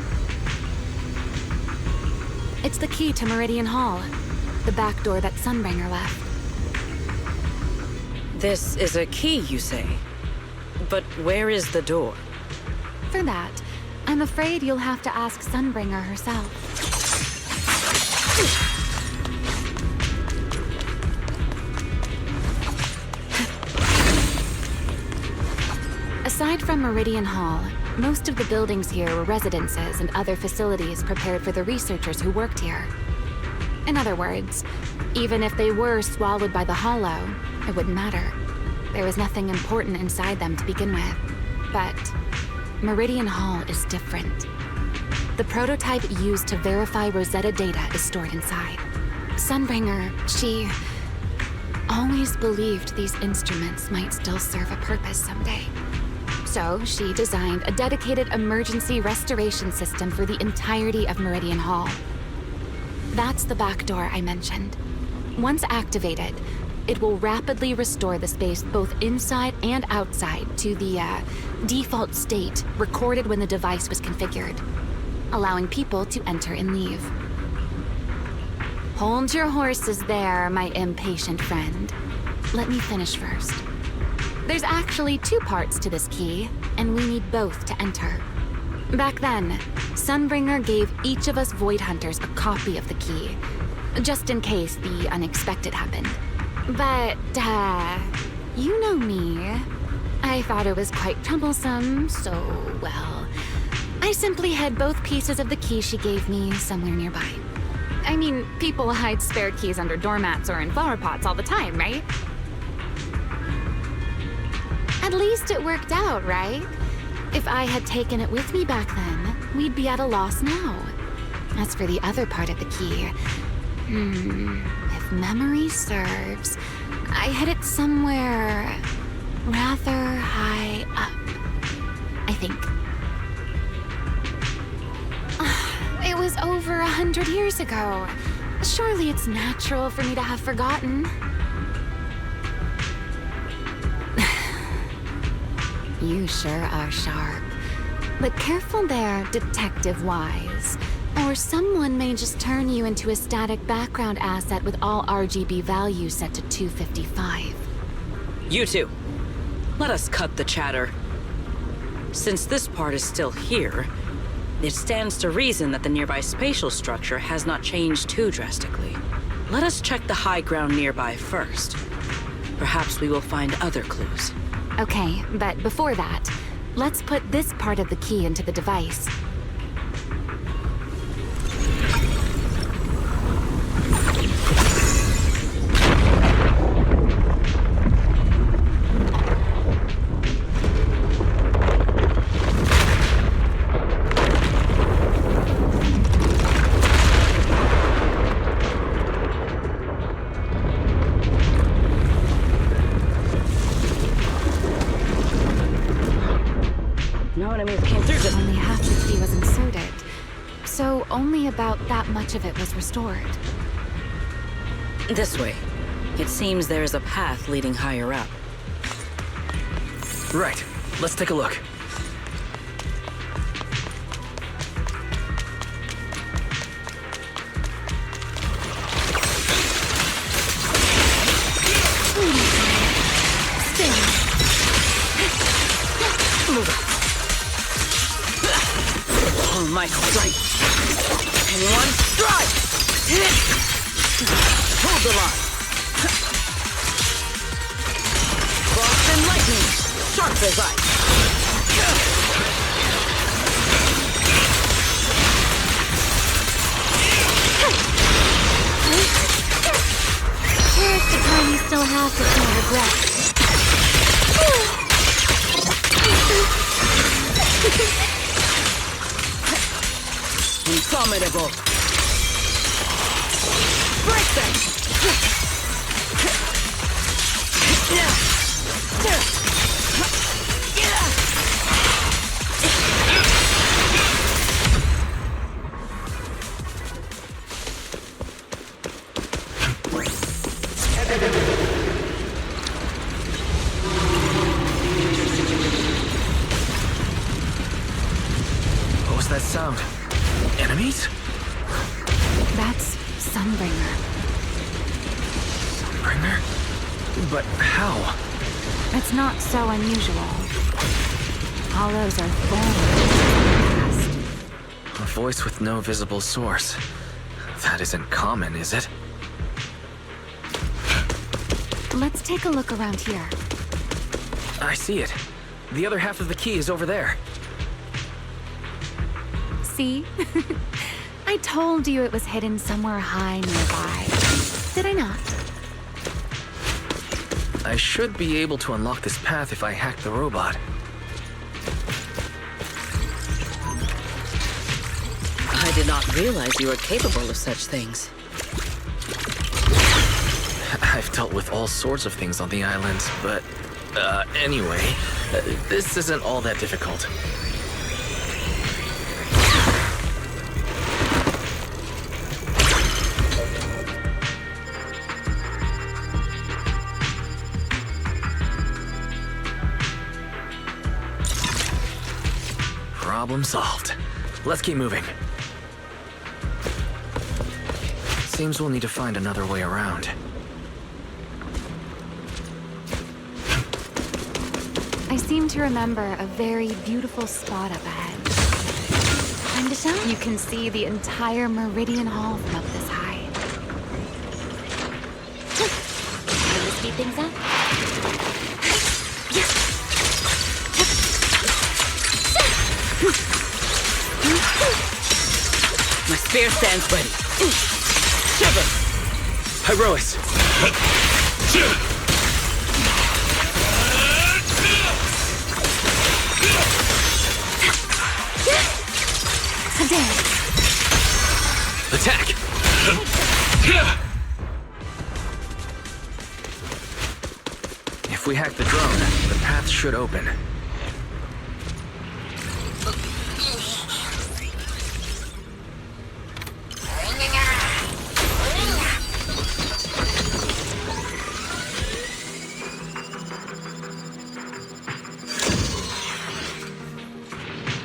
It's the key to Meridian Hall, the back door that Sunbringer left. This is a key, you say? But where is the door? For that, I'm afraid you'll have to ask Sunbringer herself. Aside from Meridian Hall, most of the buildings here were residences and other facilities prepared for the researchers who worked here. In other words, even if they were swallowed by the Hollow, it wouldn't matter. There was nothing important inside them to begin with. But Meridian Hall is different. The prototype used to verify Rosetta data is stored inside. Sunbringer, she always believed these instruments might still serve a purpose someday. So she designed a dedicated emergency restoration system for the entirety of Meridian Hall. That's the back door I mentioned. Once activated, it will rapidly restore the space both inside and outside to the default state recorded when the device was configured, allowing people to enter and leave. Hold your horses there, my impatient friend. Let me finish first. There's actually two parts to this key, and we need both to enter. Back then, Sunbringer gave each of us Void Hunters a copy of the key, just in case the unexpected happened. But, you know me. I thought it was quite troublesome, so, well, I simply hid both pieces of the key she gave me somewhere nearby. I mean, people hide spare keys under doormats or in flower pots all the time, right? At least it worked out, right? If I had taken it with me back then, we'd be at a loss now. As for the other part of the key, if memory serves, I hid it somewhere rather high up, I think. It was over 100 years ago. Surely it's natural for me to have forgotten. You sure are sharp. But careful there, Detective Wise. Or someone may just turn you into a static background asset with all RGB values set to 255. You two, let us cut the chatter. Since this part is still here, it stands to reason that the nearby spatial structure has not changed too drastically. Let us check the high ground nearby first. Perhaps we will find other clues. Okay, but before that, let's put this part of the key into the device. Only half the key was inserted, so only about that much of it was restored. This way. It seems there is a path leading higher up. Right. Let's take a look. Michael, strike! In one strike! Hold the line! Frost and lightning! Sharp as ice! Here's the time you still have to feel regret. Indomitable! Break them! What was that sound? Enemies? That's Sunbringer. Sunbringer? But how? It's not so unusual. Hollows are full. A voice with no visible source. That isn't common, is it? Let's take a look around here. I see it. The other half of the key is over there. See? I told you it was hidden somewhere high nearby. Did I not? I should be able to unlock this path if I hack the robot. I did not realize you were capable of such things. I've dealt with all sorts of things on the island, but... anyway, this isn't all that difficult. Problem solved. Let's keep moving. Seems we'll need to find another way around. I seem to remember a very beautiful spot up ahead. Time to show? You can see the entire Meridian Hall from up this high. Time to speed things up? My spear stands ready. Shiver! Hyrois! Attack! If we hack the drone, the path should open.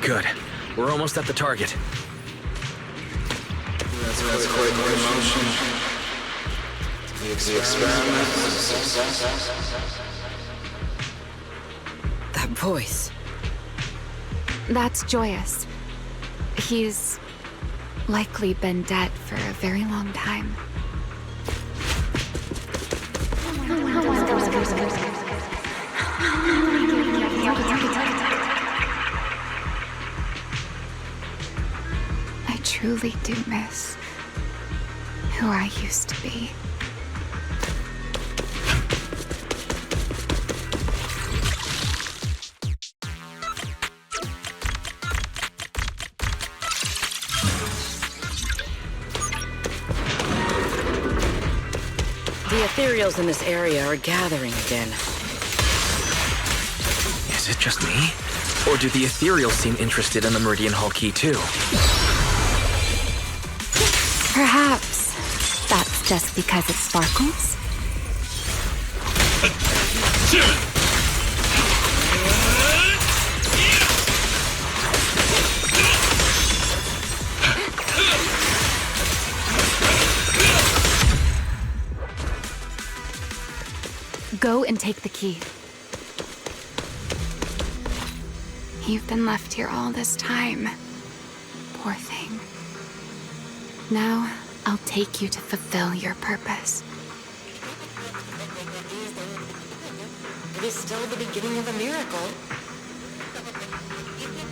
Good. We're almost at the target. That's quite the emotion. The experiment was a success. That voice. That's Joyous. He's likely been dead for a very long time. I truly do miss who I used to be. The ethereals in this area are gathering again. Is it just me? Or do the ethereals seem interested in the Meridian Hall key too? Perhaps that's just because it sparkles? Go and take the key. You've been left here all this time. Poor thing. Now, I'll take you to fulfill your purpose. It is still the beginning of a miracle.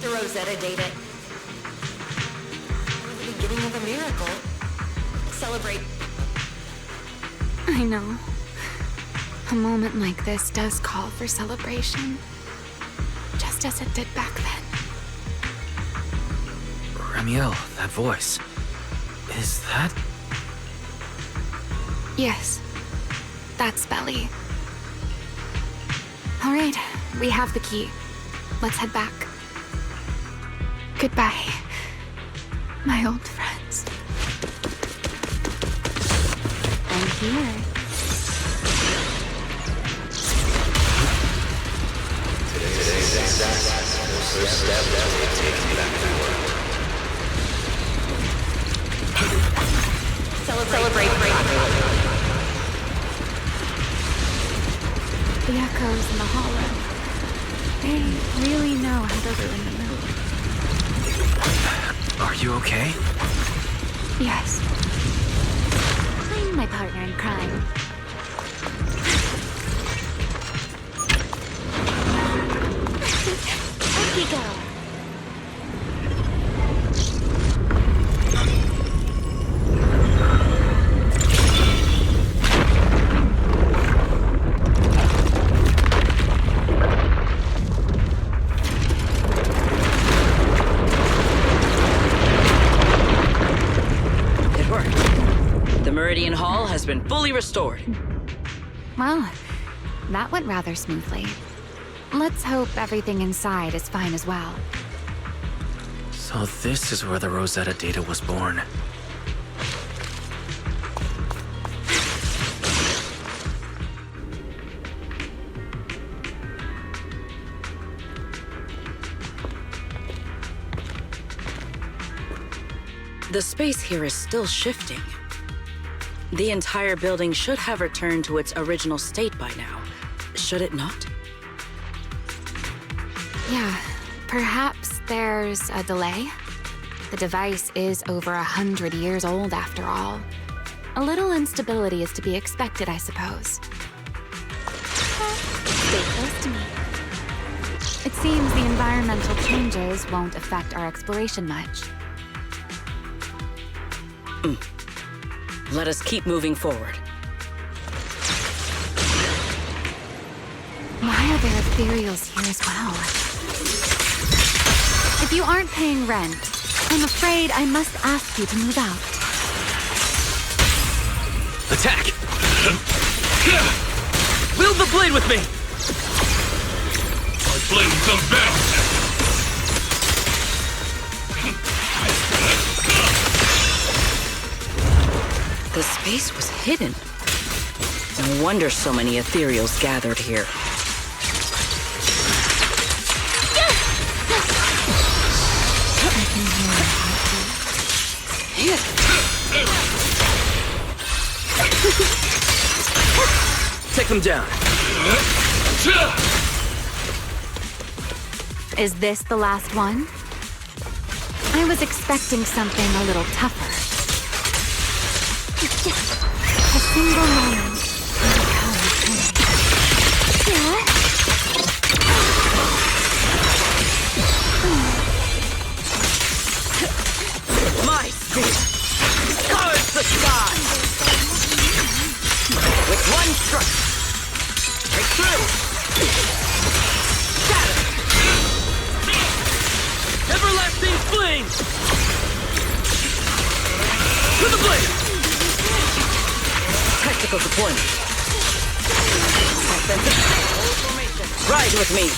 The Rosetta data. The beginning of a miracle. Celebrate. I know. A moment like this does call for celebration. Just as it did back then. Ramiel, that voice. Is that... Yes. That's Belly. All right, we have the key. Let's head back. Goodbye, my old friends. I'm here. Today's first step to taking back the world. Celebrate. The echoes in the hollow. They really know how to ruin the mood. Are you okay? Yes. I'm my partner in crime. Up you go. It worked. The Meridian Hall has been fully restored. Well, that went rather smoothly. Let's hope everything inside is fine as well. So this is where the Rosetta data was born. The space here is still shifting. The entire building should have returned to its original state by now, should it not? Yeah, perhaps there's a delay. The device is over 100 years old after all. A little instability is to be expected, I suppose. Stay close to me. It seems the environmental changes won't affect our exploration much. Let us keep moving forward. Why are there ethereals here as well? If you aren't paying rent, I'm afraid I must ask you to move out. Attack! Wield the blade with me! My blade's unbound! The space was hidden. No wonder so many ethereals gathered here. Take him down. Is this the last one? I was expecting something a little tougher. A single moment. My speed covers the sky! With one stroke! Break through! Shatter! Everlasting flame! To the blade! Tactical deployment. Ride with me!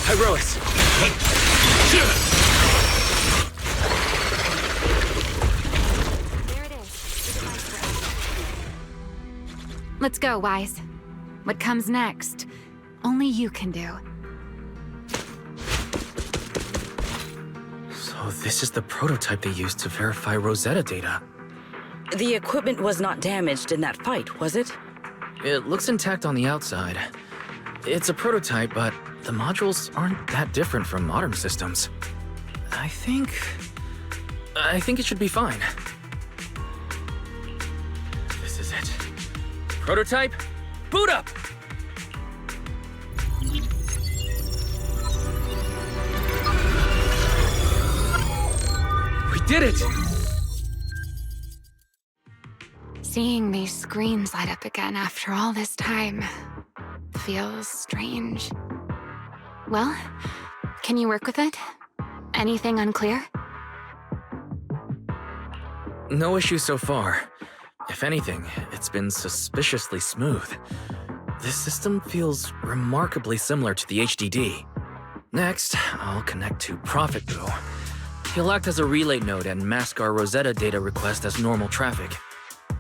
Herois! Let's go, Wise. What comes next, only you can do. So this is the prototype they used to verify Rosetta data. The equipment was not damaged in that fight, was it? It looks intact on the outside. It's a prototype, but the modules aren't that different from modern systems. I think it should be fine. This is it. Prototype, boot up! We did it! Seeing these screens light up again after all this time feels strange. Well, can you work with it? Anything unclear? No issue so far. If anything, it's been suspiciously smooth. This system feels remarkably similar to the HDD. Next, I'll connect to Prophet Boo. He'll act as a relay node and mask our Rosetta data request as normal traffic.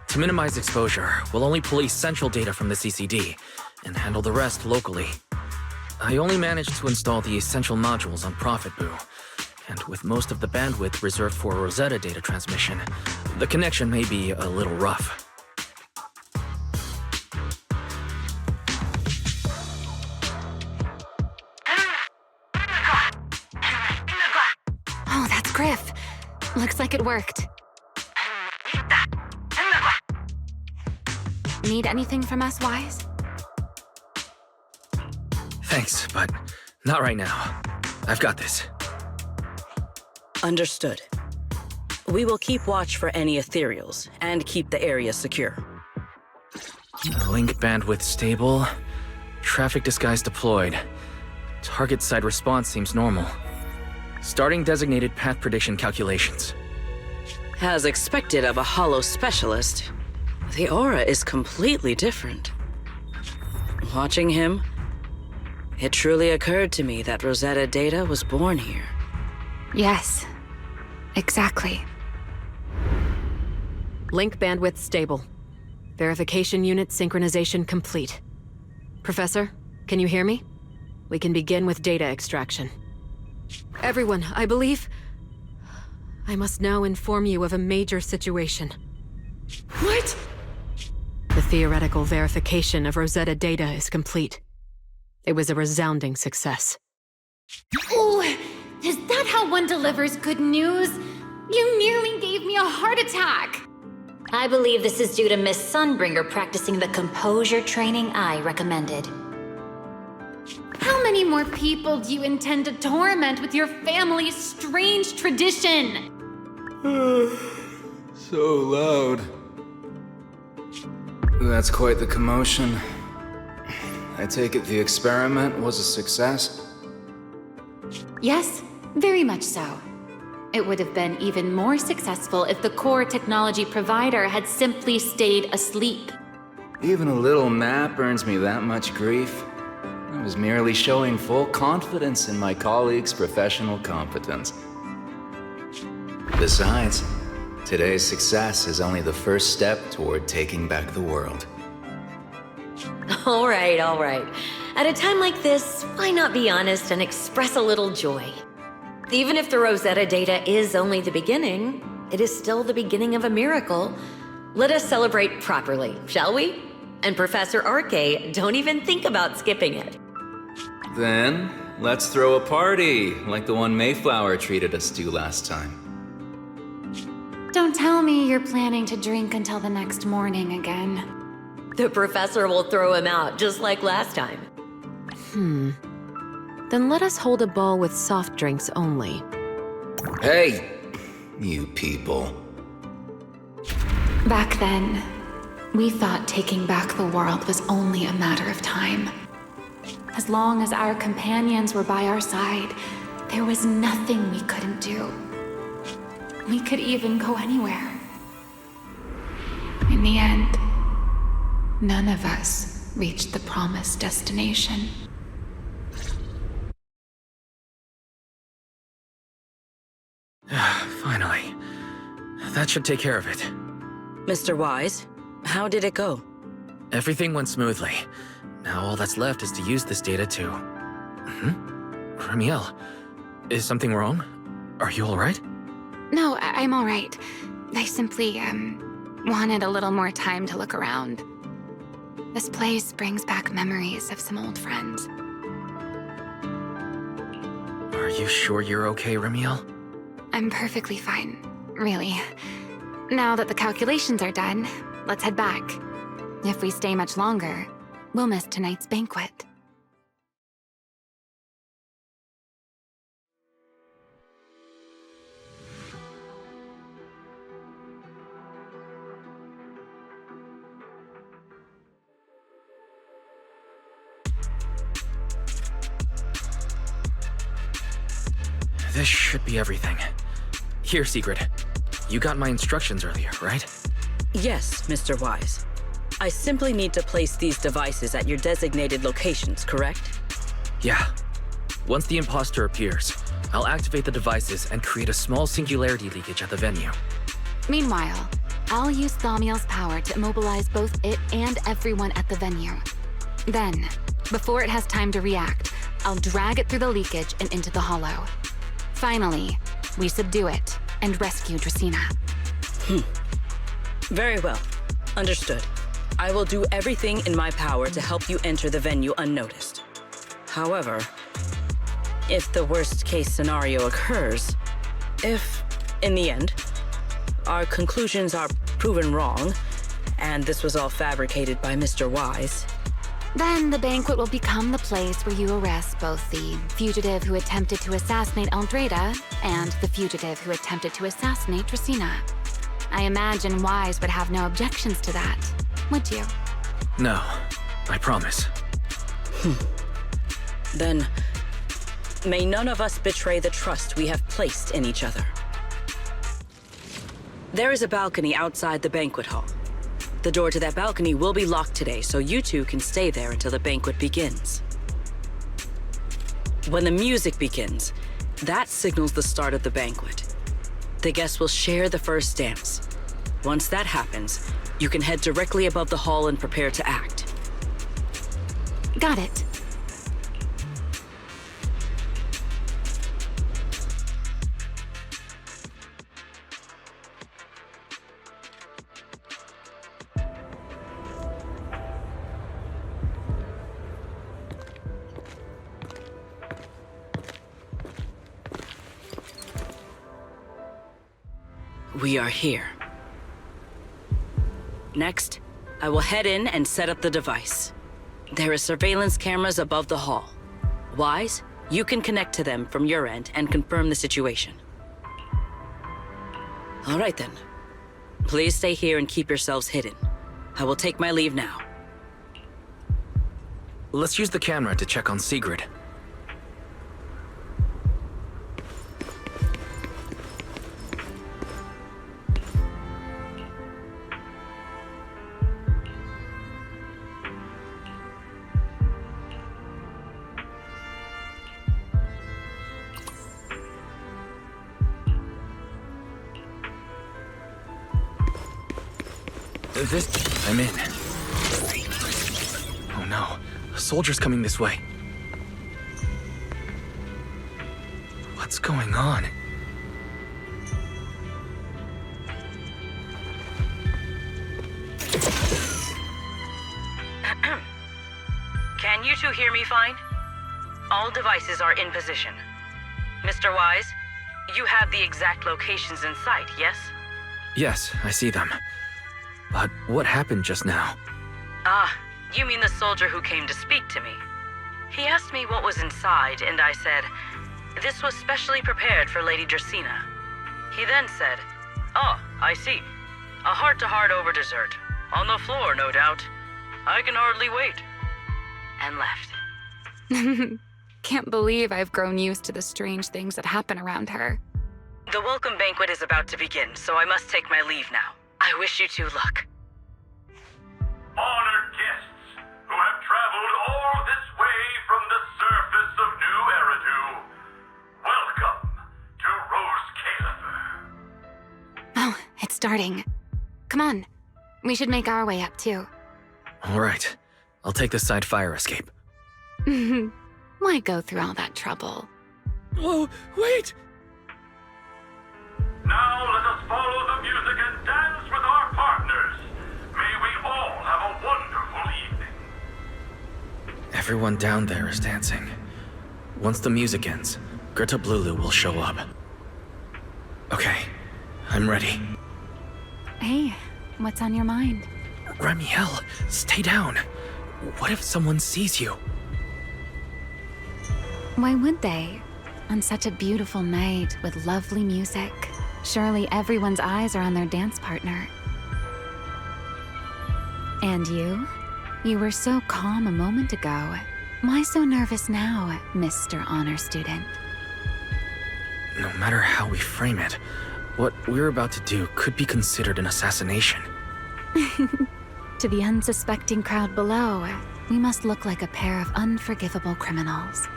To minimize exposure, we'll only police central data from the CCD and handle the rest locally. I only managed to install the essential modules on Prophet Boo. and with most of the bandwidth reserved for Rosetta data transmission, the connection may be a little rough. Oh, that's Griff. Looks like it worked. Need anything from us, Wise? Thanks, but not right now. I've got this. Understood. We will keep watch for any ethereals and keep the area secure. Link bandwidth stable. Traffic disguise deployed. Target side response seems normal. Starting designated path prediction calculations. As expected of a holo specialist, the aura is completely different. Watching him, it truly occurred to me that Rosetta data was born here. Yes, exactly. Link bandwidth stable. Verification unit synchronization complete. Professor, can you hear me? We can begin with data extraction. Everyone, I believe... I must now inform you of a major situation. What? The theoretical verification of Rosetta data is complete. It was a resounding success. Oh, is that how one delivers good news? You nearly gave me a heart attack! I believe this is due to Miss Sunbringer practicing the composure training I recommended. How many more people do you intend to torment with your family's strange tradition? So loud. That's quite the commotion. I take it the experiment was a success? Yes, very much so. It would have been even more successful if the core technology provider had simply stayed asleep. Even a little nap earns me that much grief. I was merely showing full confidence in my colleagues' professional competence. Besides, today's success is only the first step toward taking back the world. All right, all right. At a time like this, why not be honest and express a little joy? Even if the Rosetta data is only the beginning, it is still the beginning of a miracle. Let us celebrate properly, shall we? And Professor Arke, don't even think about skipping it. Then, let's throw a party, like the one Mayflower treated us to last time. Don't tell me you're planning to drink until the next morning again. The professor will throw him out, just like last time. Then let us hold a ball with soft drinks only. Hey, you people. Back then, we thought taking back the world was only a matter of time. As long as our companions were by our side, there was nothing we couldn't do. We could even go anywhere. In the end, none of us reached the promised destination. Finally. That should take care of it. Mr. Wise, how did it go? Everything went smoothly. Now all that's left is to use this data to... Ramiel, is something wrong? Are you alright? No, I'm all right. I simply, wanted a little more time to look around. This place brings back memories of some old friends. Are you sure you're okay, Ramiel? I'm perfectly fine, really. Now that the calculations are done, let's head back. If we stay much longer, we'll miss tonight's banquet. This should be everything. Here, Secret. You got my instructions earlier, right? Yes, Mr. Wise. I simply need to place these devices at your designated locations, correct? Yeah. Once the imposter appears, I'll activate the devices and create a small singularity leakage at the venue. Meanwhile, I'll use Thaumiel's power to immobilize both it and everyone at the venue. Then, before it has time to react, I'll drag it through the leakage and into the hollow. Finally, we subdue it and rescue Dracaena. Very well. Understood. I will do everything in my power to help you enter the venue unnoticed. However, if the worst-case scenario occurs, if, in the end, our conclusions are proven wrong, and this was all fabricated by Mr. Wise, Then the banquet will become the place where you arrest both the fugitive who attempted to assassinate Aldrada and the fugitive who attempted to assassinate Dracaena. I imagine Wise would have no objections to that, would you? No, I promise. Then, may none of us betray the trust we have placed in each other. There is a balcony outside the banquet hall. The door to that balcony will be locked today, so you two can stay there until the banquet begins. When the music begins, that signals the start of the banquet. The guests will share the first dance. Once that happens, you can head directly above the hall and prepare to act. Got it. We are here. Next, I will head in and set up the device. There are surveillance cameras above the hall. Wise, you can connect to them from your end and confirm the situation. All right then. Please stay here and keep yourselves hidden. I will take my leave now. Let's use the camera to check on Sigrid. I'm in. Oh no, a soldier's coming this way. What's going on? Can you two hear me fine? All devices are in position. Mr. Wise, you have the exact locations in sight, yes? Yes, I see them. But what happened just now? Ah, you mean the soldier who came to speak to me. He asked me what was inside, and I said, this was specially prepared for Lady Dracaena. He then said, oh, I see. A heart-to-heart over dessert. On the floor, no doubt. I can hardly wait. And left. Can't believe I've grown used to the strange things that happen around her. The welcome banquet is about to begin, so I must take my leave now. I wish you two luck. Honored guests who have traveled all this way from the surface of New Eridu, welcome to Rose Califer. Oh, it's starting. Come on. We should make our way up, too. All right. I'll take the side fire escape. Why go through all that trouble? Oh, wait! Now let us follow the music and dance with our partners. May we all have a wonderful evening. Everyone down there is dancing. Once the music ends, Greta Blulu will show up. Okay, I'm ready. Hey, what's on your mind? Ramiel, stay down. What if someone sees you? Why would they? On such a beautiful night with lovely music, surely everyone's eyes are on their dance partner. And you? You were so calm a moment ago. Why so nervous now, Mr. Honor Student? No matter how we frame it, what we're about to do could be considered an assassination. To the unsuspecting crowd below, we must look like a pair of unforgivable criminals.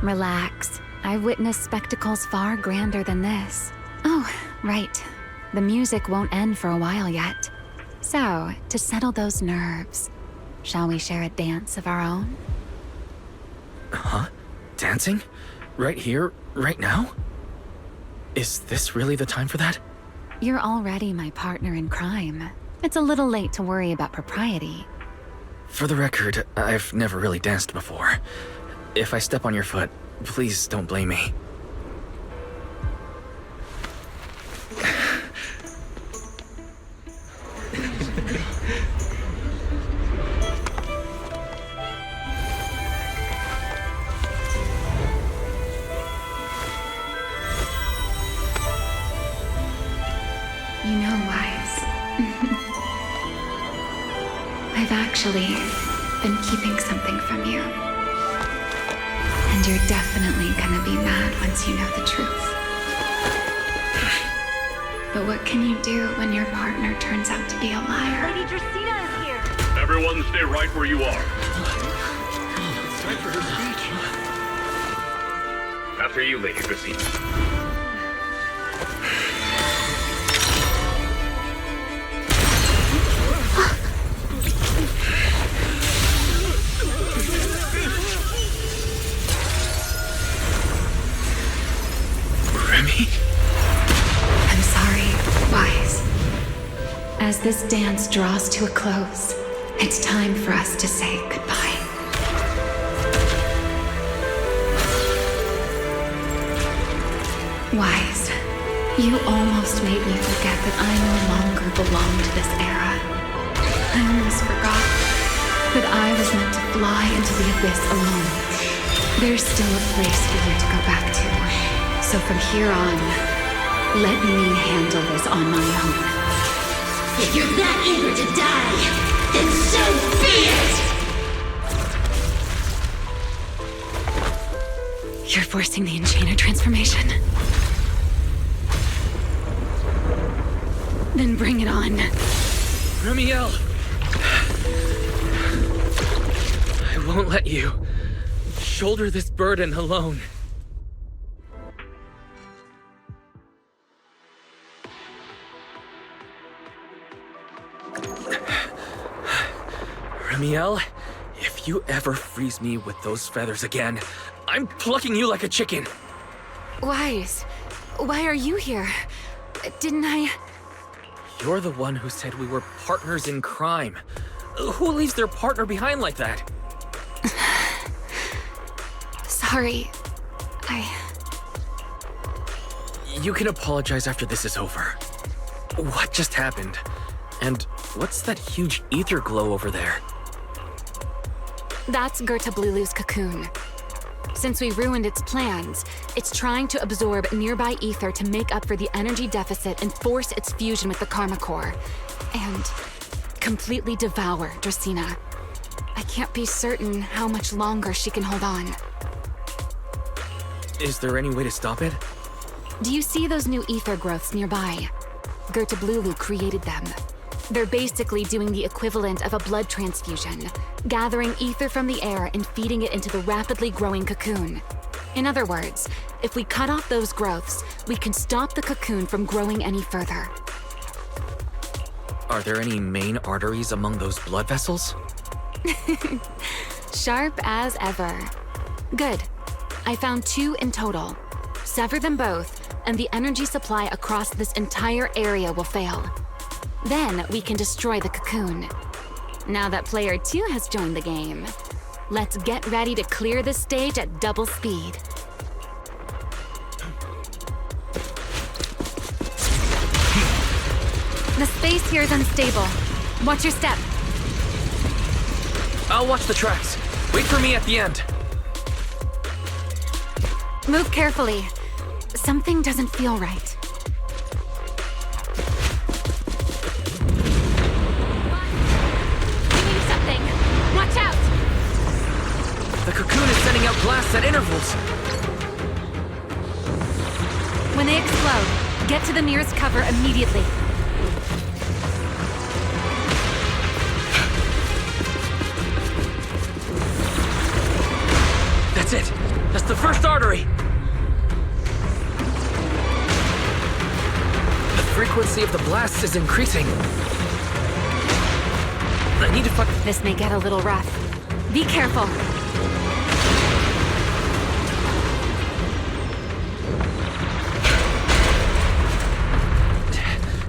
Relax. I've witnessed spectacles far grander than this. Oh, right. The music won't end for a while yet. So, to settle those nerves, shall we share a dance of our own? Huh? Dancing? Right here, right now? Is this really the time for that? You're already my partner in crime. It's a little late to worry about propriety. For the record, I've never really danced before. If I step on your foot, please don't blame me. You know, Wise. I've actually been keeping something from you. And you're definitely gonna be mad once you know the truth. But what can you do when your partner turns out to be a liar? Lady Dracaena is here. Everyone stay right where you are. It's time for her speech. After you, Lady Dracaena. I'm sorry, Wise. As this dance draws to a close, it's time for us to say goodbye. Wise, you almost made me forget that I no longer belong to this era. I almost forgot that I was meant to fly into the abyss alone. There's still a place for you to go back to. So from here on, let me handle this on my own. If you're that eager to die, then so be it! You're forcing the Enchainer transformation. Then bring it on. Remiel! I won't let you shoulder this burden alone. Remiel, if you ever freeze me with those feathers again, I'm plucking you like a chicken. Wise, why are you here? Didn't I... You're the one who said we were partners in crime. Who leaves their partner behind like that? Sorry. You can apologize after this is over. What just happened? And what's that huge ether glow over there? That's Gertablulu's cocoon. Since we ruined its plans, it's trying to absorb nearby ether to make up for the energy deficit and force its fusion with the Karma Core. And completely devour Dracaena. I can't be certain how much longer she can hold on. Is there any way to stop it? Do you see those new ether growths nearby? Gertablulu created them. They're basically doing the equivalent of a blood transfusion, gathering ether from the air and feeding it into the rapidly growing cocoon. In other words, if we cut off those growths, we can stop the cocoon from growing any further. Are there any main arteries among those blood vessels? Sharp as ever. Good. I found 2 in total. Sever them both, and the energy supply across this entire area will fail. Then we can destroy the cocoon. Now that player 2 has joined the game, let's get ready to clear the stage at double speed. The space here is unstable. Watch your step. I'll watch the tracks. Wait for me at the end. Move carefully. Something doesn't feel right. Watch out! The cocoon is sending out blasts at intervals. When they explode, get to the nearest cover immediately. That's it. That's the first artery. The frequency of the blasts is increasing. I need to find... This may get a little rough. Be careful.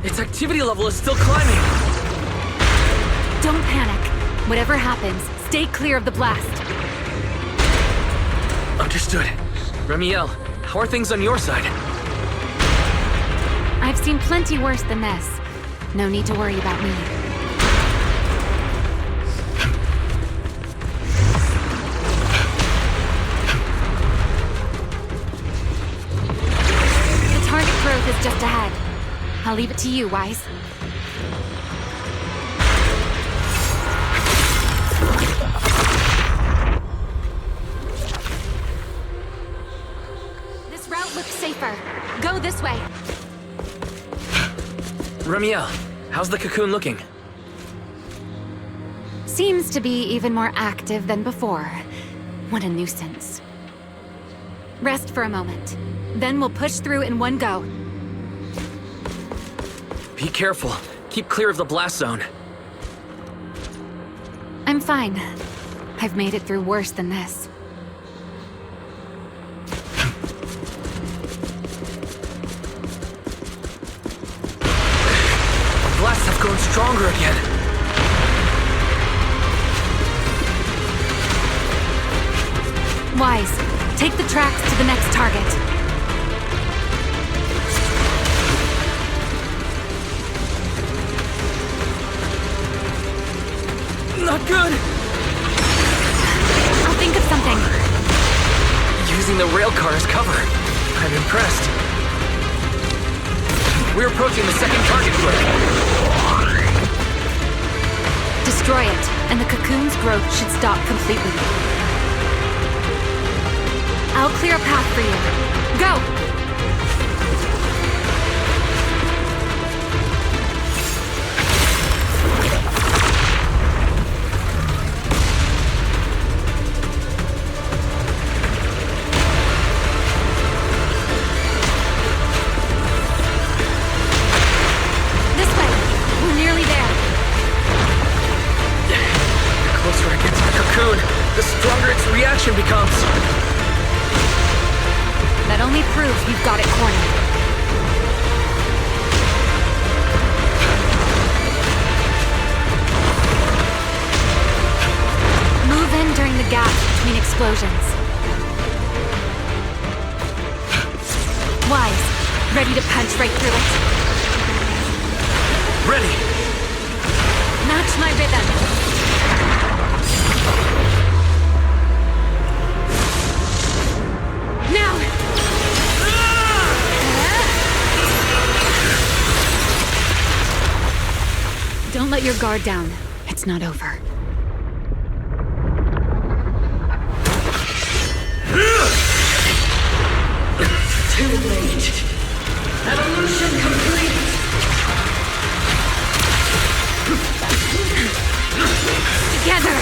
Its activity level is still climbing. Don't panic. Whatever happens, stay clear of the blast. Understood. Remiel, how are things on your side? I've seen plenty worse than this. No need to worry about me. The target growth is just ahead. I'll leave it to you, Wise. This route looks safer. Go this way. Remiel, how's the cocoon looking? Seems to be even more active than before. What a nuisance. Rest for a moment. Then we'll push through in one go. Be careful. Keep clear of the blast zone. I'm fine. I've made it through worse than this. Blasts have grown stronger again. Wise, take the tracks to the next target. Not good! I'll think of something. Using the rail car as cover. I'm impressed. We're approaching the second target cliff. Destroy it, and the cocoon's growth should stop completely. I'll clear a path for you. Go! The stronger its reaction becomes. That only proves we've got it cornered. Move in during the gaps between explosions. Wise, ready to punch right through it? Ready. Match my rhythm. Now! Don't let your guard down. It's not over. Too late. Evolution complete. Together!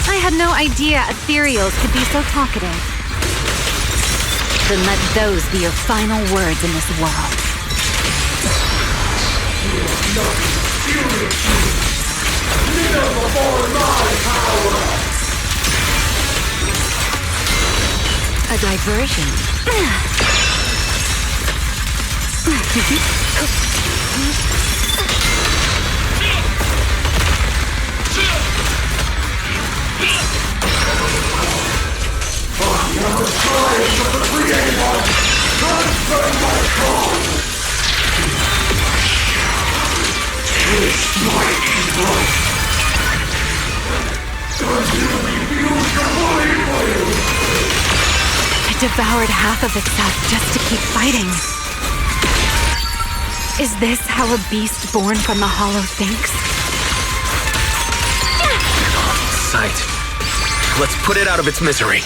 I had no idea ethereals could be so talkative. Then let those be your final words in this world. A diversion. It devoured half of itself just to keep fighting. Is this how a beast born from the Hollow thinks? Sight. Let's put it out of its misery.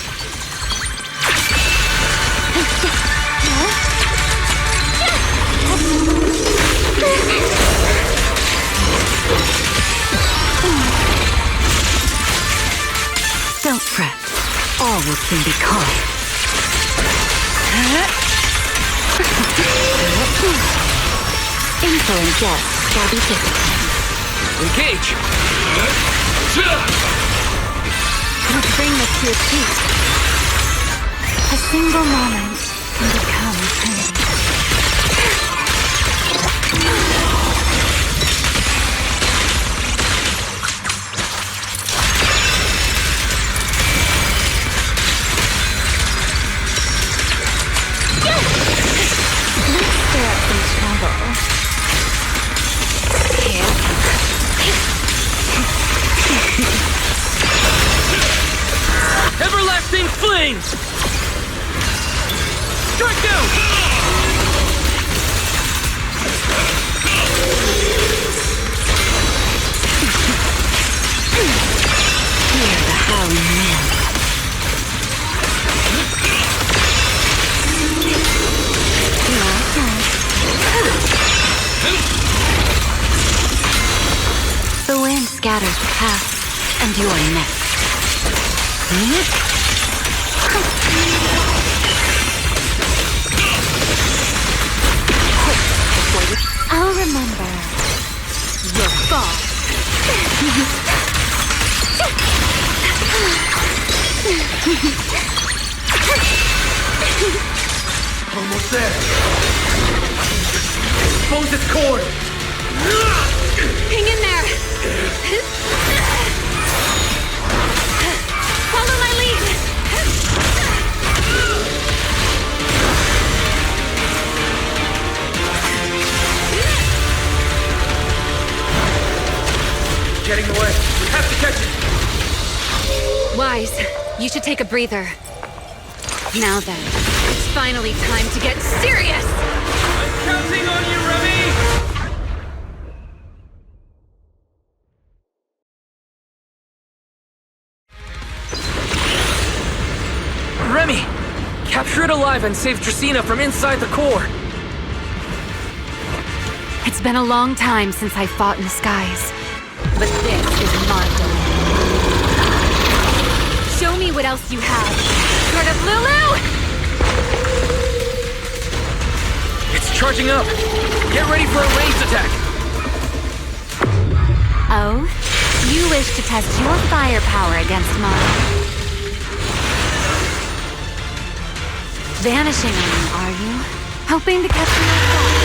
will soon be caught. Insolent guests shall be disciplined. Engage! Let's bring this to its peak. A single moment can become eternity. Let's stir up some trouble. Everlasting flames! Strike down! Hear the howling wind. The wind scatters the past, and you are next. I'll remember your fall. Almost there. Expose its cord. Hang in there! Follow my lead! Getting away. We have to catch it. Wise, you should take a breather. Now then, it's finally time to get serious! I'm counting on you, Remy! Remy! Capture it alive and save Dracaena from inside the core! It's been a long time since I fought in the skies, but this is my domain. Show me what else you have, sort of Lulu! It's charging up! Get ready for a ranged attack! Oh? You wish to test your firepower against mine? Vanishing on me, are you? Hoping to catch me off guard.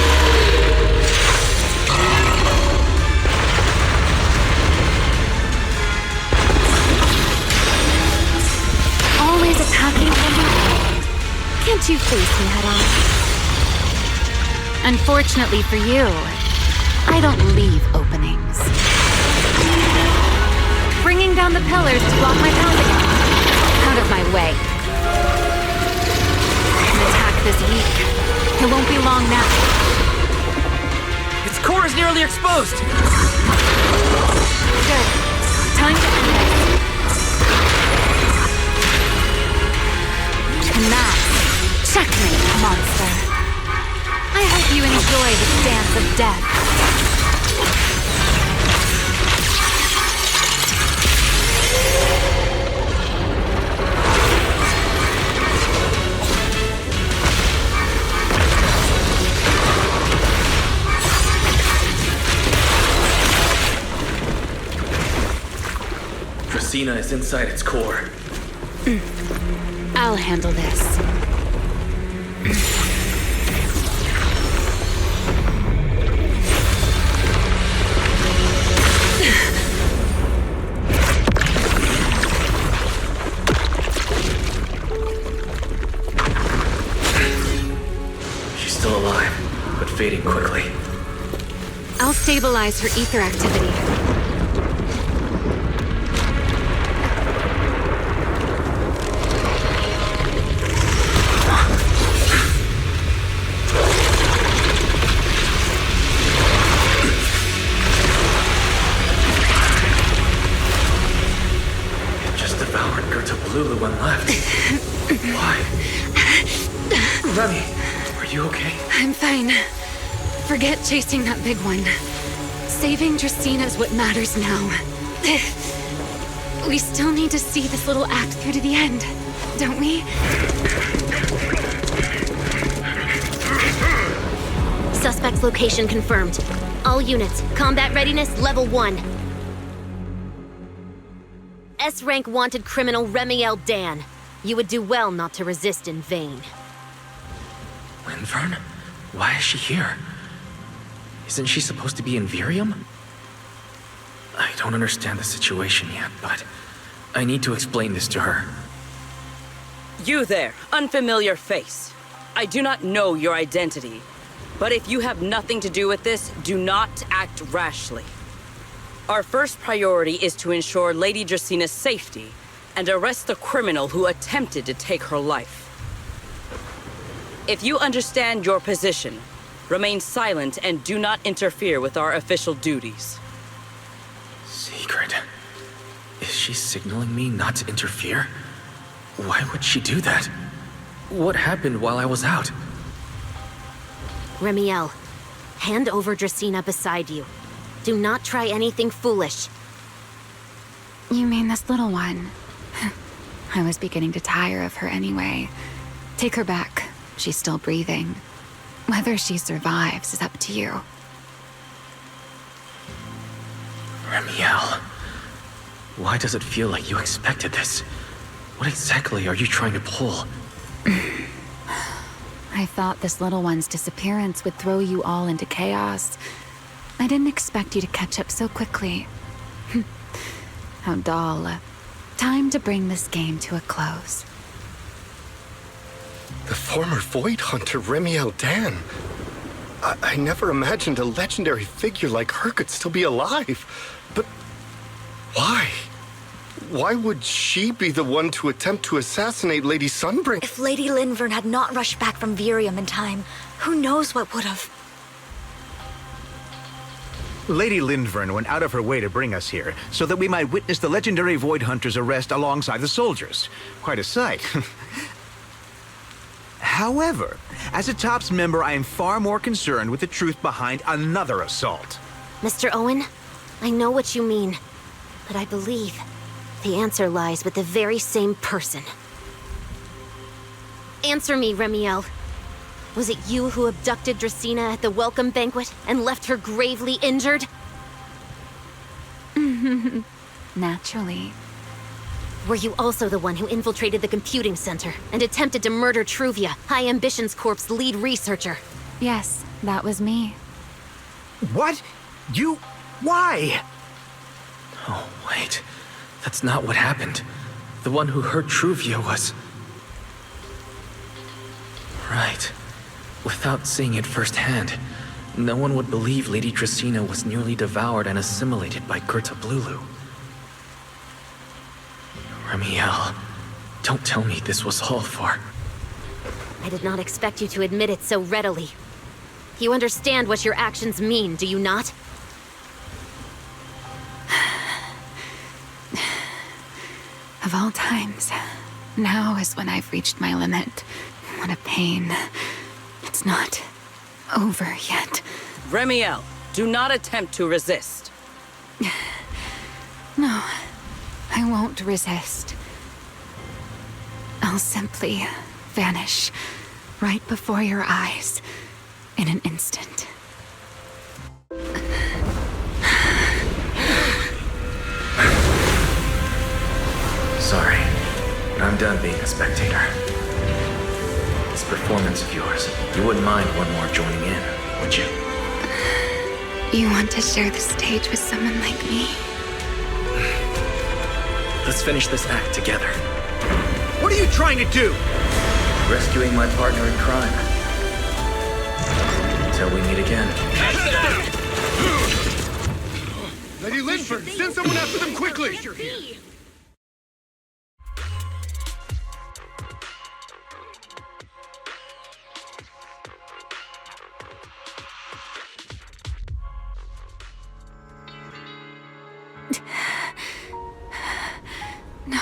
Always attacking from behind. Can't you face me head on? Unfortunately for you, I don't leave openings. Bringing down the pillars to block my path again. Out of my way. An attack this weak. It won't be long now. Its core is nearly exposed! Good. Time to end this. And that's checkmate, monster. I hope you enjoy this dance of death. Dracaena is inside its core. I'll handle this. She's still alive, but fading quickly. I'll stabilize her ether activity. Lulu one left. Why? Remy, are you okay? I'm fine. Forget chasing that big one. Saving Dracaena is what matters now. We still need to see this little act through to the end, don't we? Suspect's location confirmed. All units, combat readiness level 1. S-rank wanted criminal Remiel Dan. You would do well not to resist in vain. Linvern? Why is she here? Isn't she supposed to be in Virium? I don't understand the situation yet, but I need to explain this to her. You there, unfamiliar face. I do not know your identity, but if you have nothing to do with this, do not act rashly. Our first priority is to ensure Lady Dracena's safety and arrest the criminal who attempted to take her life. If you understand your position, remain silent and do not interfere with our official duties. Secret? Is she signaling me not to interfere? Why would she do that? What happened while I was out? Remiel, hand over Dracena beside you. Do not try anything foolish. You mean this little one? I was beginning to tire of her anyway. Take her back. She's still breathing. Whether she survives is up to you. Remiel, why does it feel like you expected this? What exactly are you trying to pull? I thought this little one's disappearance would throw you all into chaos. I didn't expect you to catch up so quickly. How dull. Time to bring this game to a close. The former Void Hunter Remiel Dan. I never imagined a legendary figure like her could still be alive. But why? Why would she be the one to attempt to assassinate Lady Sunbreak? If Lady Linvern had not rushed back from Virium in time, who knows what would have... Lady Linvern went out of her way to bring us here, so that we might witness the legendary Void Hunter's arrest alongside the soldiers. Quite a sight. However, as a TOPS member, I am far more concerned with the truth behind another assault. Mr. Owen, I know what you mean, but I believe the answer lies with the very same person. Answer me, Remiel. Was it you who abducted Dracena at the welcome banquet and left her gravely injured? Naturally. Were you also the one who infiltrated the computing center and attempted to murder Truvia, High Ambitions Corp's lead researcher? Yes, that was me. What? You... why? Oh, wait. That's not what happened. The one who hurt Truvia was... Right. Without seeing it firsthand, no one would believe Lady Dracena was nearly devoured and assimilated by Gerta Blulu. Remiel, don't tell me this was all for... I did not expect you to admit it so readily. You understand what your actions mean, do you not? Of all times, now is when I've reached my limit. What a pain. It's not over yet. Remiel, do not attempt to resist. No, I won't resist. I'll simply vanish right before your eyes in an instant. Sorry, but I'm done being a spectator. This performance of yours, you wouldn't mind one more joining in, would you? You want to share the stage with someone like me? Let's finish this act together. What are you trying to do? Rescuing my partner in crime. Until we meet again. Lady Linford, send someone after them quickly! No,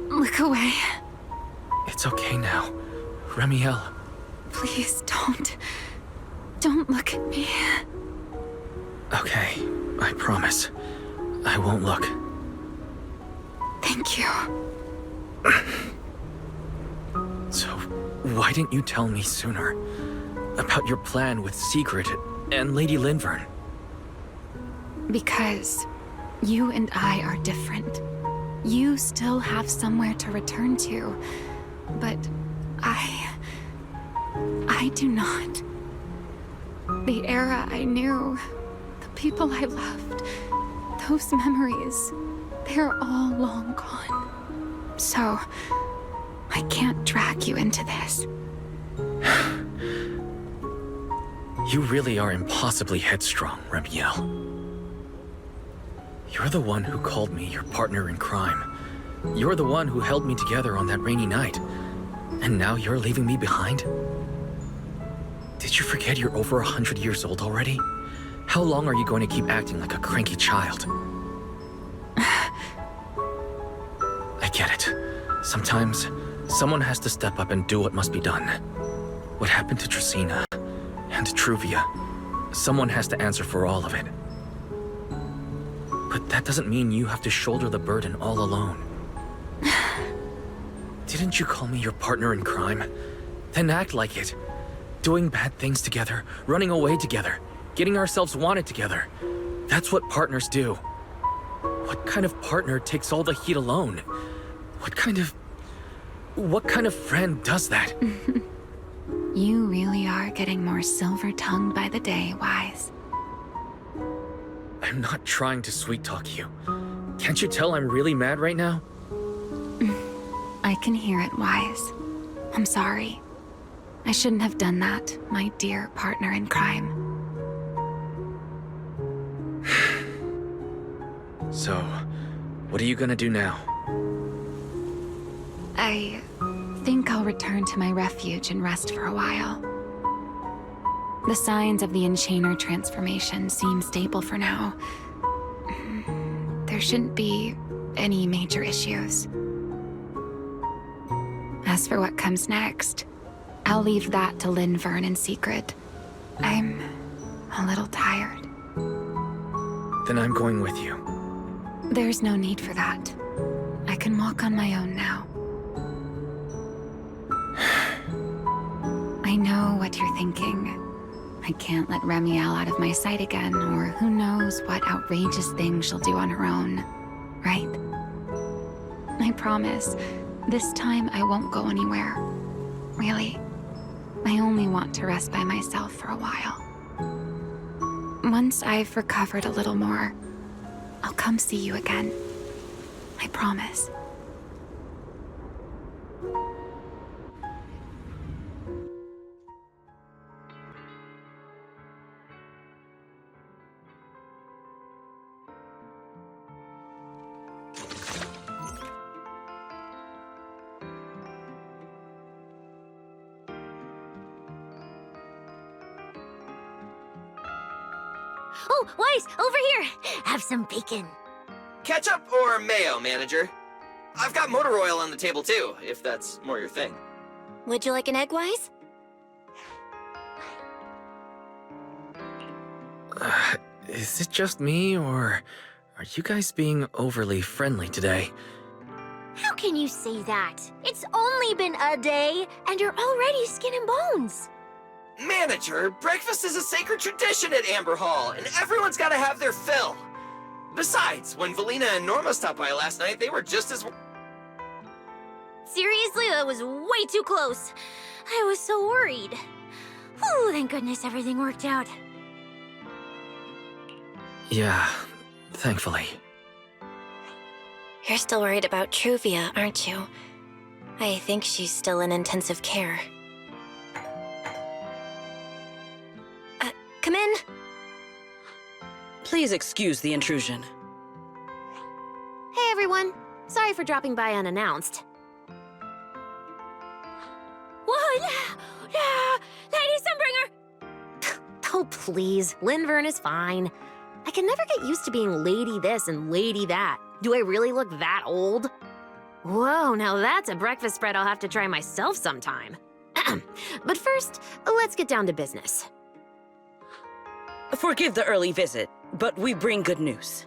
look away. It's okay now. Remiel. Please don't. Don't look at me. Okay, I promise. I won't look. Thank you. Why didn't you tell me sooner about your plan with Secret and Lady Linvern? Because you and I are different. You still have somewhere to return to, but I do not. The era I knew, the people I loved, those memories, they're all long gone. So, I can't drag you into this. You really are impossibly headstrong, Remiel. You're the one who called me your partner in crime. You're the one who held me together on that rainy night. And now you're leaving me behind? Did you forget you're over 100 years old already? How long are you going to keep acting like a cranky child? I get it. Sometimes, someone has to step up and do what must be done. What happened to Tresina and Truvia? Someone has to answer for all of it. But that doesn't mean you have to shoulder the burden all alone. Didn't you call me your partner in crime? Then act like it. Doing bad things together, running away together, getting ourselves wanted together. That's what partners do. What kind of partner takes all the heat alone? What kind of friend does that? You really are getting more silver-tongued by the day, Wise. I'm not trying to sweet-talk you. Can't you tell I'm really mad right now? I can hear it, Wise. I'm sorry. I shouldn't have done that, my dear partner in crime. So, what are you gonna do now? I think I'll return to my refuge and rest for a while. The signs of the Enchainer transformation seem stable for now. There shouldn't be any major issues. As for what comes next, I'll leave that to Linvern in secret. I'm a little tired. Then I'm going with you. There's no need for that. I can walk on my own now. I know what you're thinking. I can't let Remiel out of my sight again, or who knows what outrageous thing she'll do on her own, right? I promise, this time I won't go anywhere. Really. I only want to rest by myself for a while. Once I've recovered a little more, I'll come see you again. I promise. Oh, Wise, over here! Have some bacon. Ketchup or mayo, manager? I've got motor oil on the table too, if that's more your thing. Would you like an egg, Wise? Is it just me, or are you guys being overly friendly today? How can you say that? It's only been a day, and you're already skin and bones. Manager, breakfast is a sacred tradition at Amber Hall, and everyone's gotta have their fill. Besides, when Valina and Norma stopped by last night, they were just as... Seriously, that was way too close. I was so worried. Whew, thank goodness everything worked out. Yeah, thankfully. You're still worried about Truvia, aren't you? I think she's still in intensive care. Come in. Please excuse the intrusion. Hey everyone, sorry for dropping by unannounced. Whoa, Lady Sunbringer! Oh please, Linvern is fine. I can never get used to being lady this and lady that. Do I really look that old? Whoa, now that's a breakfast spread I'll have to try myself sometime. But first, let's get down to business. Forgive the early visit, but we bring good news.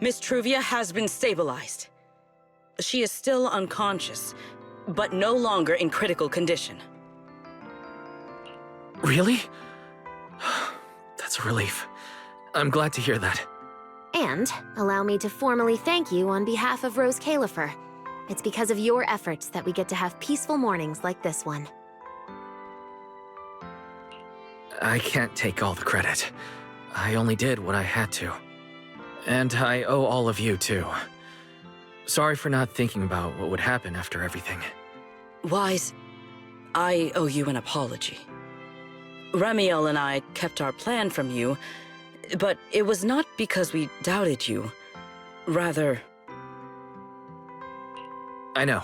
Miss Truvia has been stabilized. She is still unconscious, but no longer in critical condition. Really? That's a relief. I'm glad to hear that. And allow me to formally thank you on behalf of Rose Califer. It's because of your efforts that we get to have peaceful mornings like this one. I can't take all the credit. I only did what I had to. And I owe all of you, too. Sorry for not thinking about what would happen after everything. Wise, I owe you an apology. Ramiel and I kept our plan from you, but it was not because we doubted you. Rather... I know.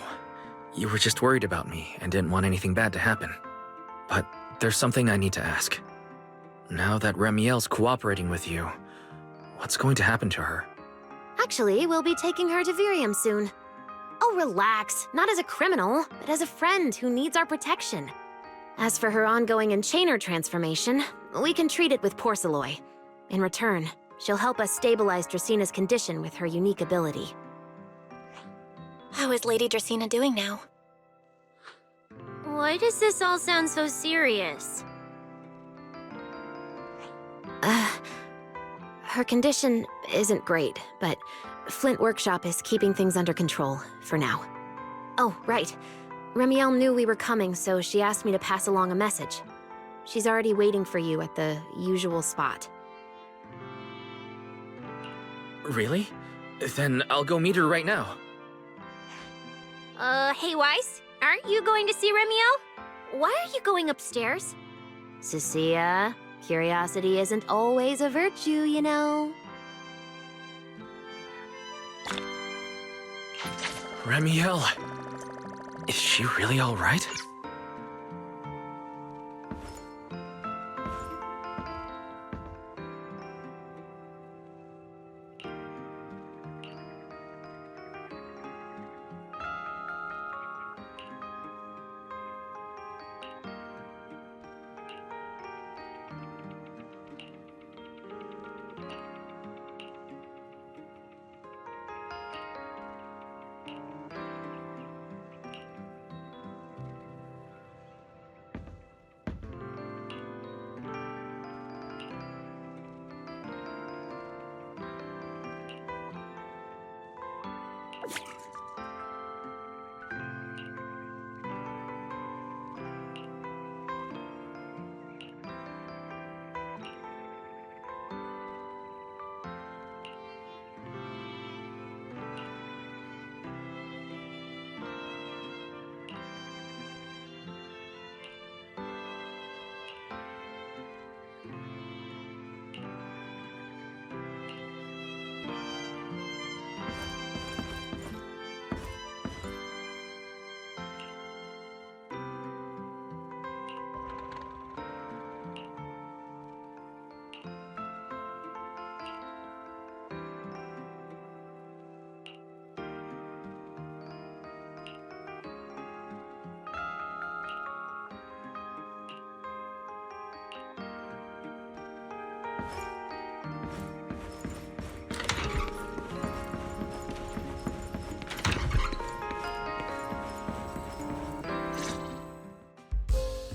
You were just worried about me and didn't want anything bad to happen. But there's something I need to ask. Now that Ramiel's cooperating with you, what's going to happen to her? Actually, we'll be taking her to Virium soon. Oh, relax. Not as a criminal, but as a friend who needs our protection. As for her ongoing Enchainer transformation, we can treat it with Porceloy. In return, she'll help us stabilize Dracina's condition with her unique ability. How is Lady Dracina doing now? Why does this all sound so serious? Her condition isn't great, but Flint Workshop is keeping things under control, for now. Oh, right. Ramiel knew we were coming, so she asked me to pass along a message. She's already waiting for you at the usual spot. Really? Then I'll go meet her right now. Hey Weiss, aren't you going to see Ramiel? Why are you going upstairs? Cecilia, curiosity isn't always a virtue, you know. Ramiel, is she really all right?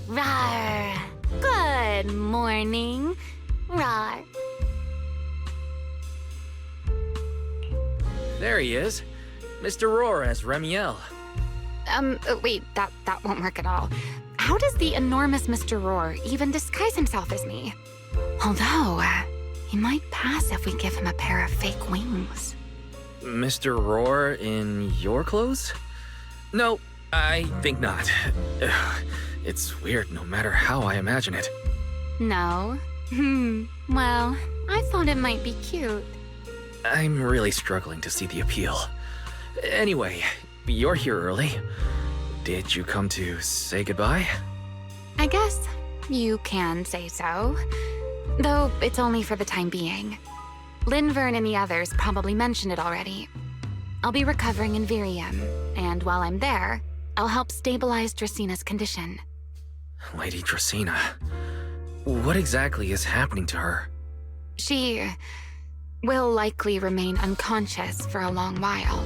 Rawr! Good morning. Rawr. There he is. Mr. Roar as Ramiel. Wait, that won't work at all. How does the enormous Mr. Roar even disguise himself as me? Although, he might pass if we give him a pair of fake wings. Mr. Roar in your clothes? No, I think not. Ugh, it's weird no matter how I imagine it. No? Well, I thought it might be cute. I'm really struggling to see the appeal. Anyway, you're here early. Did you come to say goodbye? I guess you can say so. Though it's only for the time being. Linvern and the others probably mentioned it already. I'll be recovering in Virium, and while I'm there, I'll help stabilize Dracina's condition. Lady Dracina, what exactly is happening to her? She will likely remain unconscious for a long while.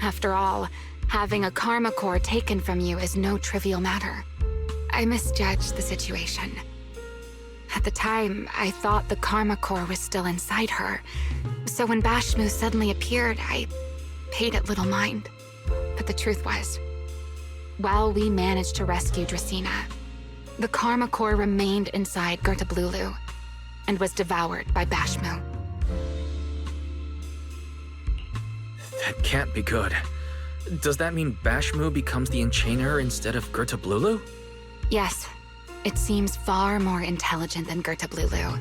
After all, having a karma core taken from you is no trivial matter. I misjudged the situation. At the time, I thought the Karma Core was still inside her. So when Bashmu suddenly appeared, I paid it little mind. But the truth was, while we managed to rescue Dracena, the Karma Core remained inside Gertablulu and was devoured by Bashmu. That can't be good. Does that mean Bashmu becomes the Enchainer instead of Gertablulu? Yes, it seems far more intelligent than Gertablulu.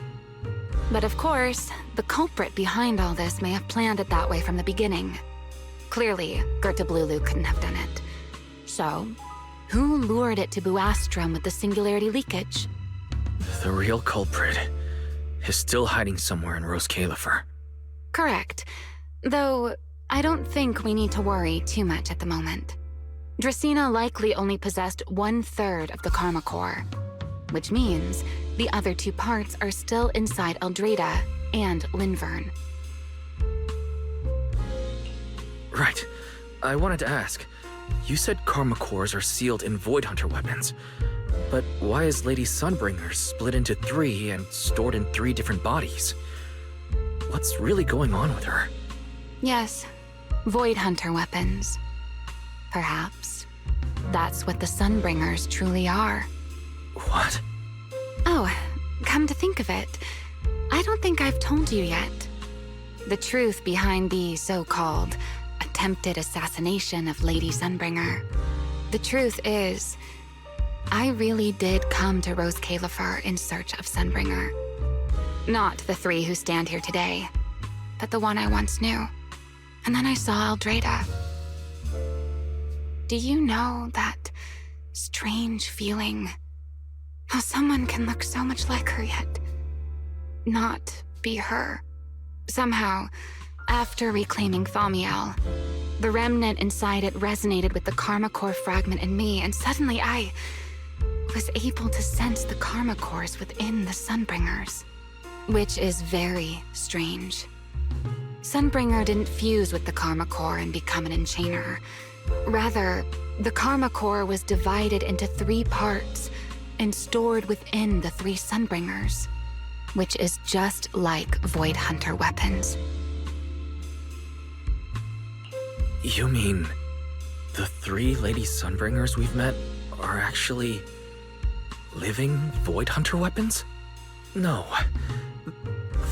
But of course, the culprit behind all this may have planned it that way from the beginning. Clearly, Gertablulu couldn't have done it. So, who lured it to Buastrum with the singularity leakage? The real culprit is still hiding somewhere in Rose Califer. Correct. Though, I don't think we need to worry too much at the moment. Dracena likely only possessed 1/3 of the Karma Core, which means the other 2 parts are still inside Eldrada and Linvern. Right. I wanted to ask. You said Karma Cores are sealed in Void Hunter weapons. But why is Lady Sunbringer split into 3 and stored in 3 different bodies? What's really going on with her? Yes, Void Hunter weapons. Perhaps. That's what the Sunbringers truly are. What? Oh, come to think of it, I don't think I've told you yet. The truth behind the so-called attempted assassination of Lady Sunbringer. The truth is, I really did come to Rose Califer in search of Sunbringer. Not the 3 who stand here today, but the one I once knew. And then I saw Eldrada. Do you know that strange feeling? How someone can look so much like her yet not be her. Somehow, after reclaiming Thaumiel, the remnant inside it resonated with the Karma Core fragment in me, and suddenly I was able to sense the Karma Cores within the Sunbringers, which is very strange. Sunbringer didn't fuse with the Karma Core and become an Enchainer. Rather, the Karma Core was divided into 3 parts and stored within the 3 Sunbringers, which is just like Void Hunter weapons. You mean the 3 Lady Sunbringers we've met are actually living Void Hunter weapons? No,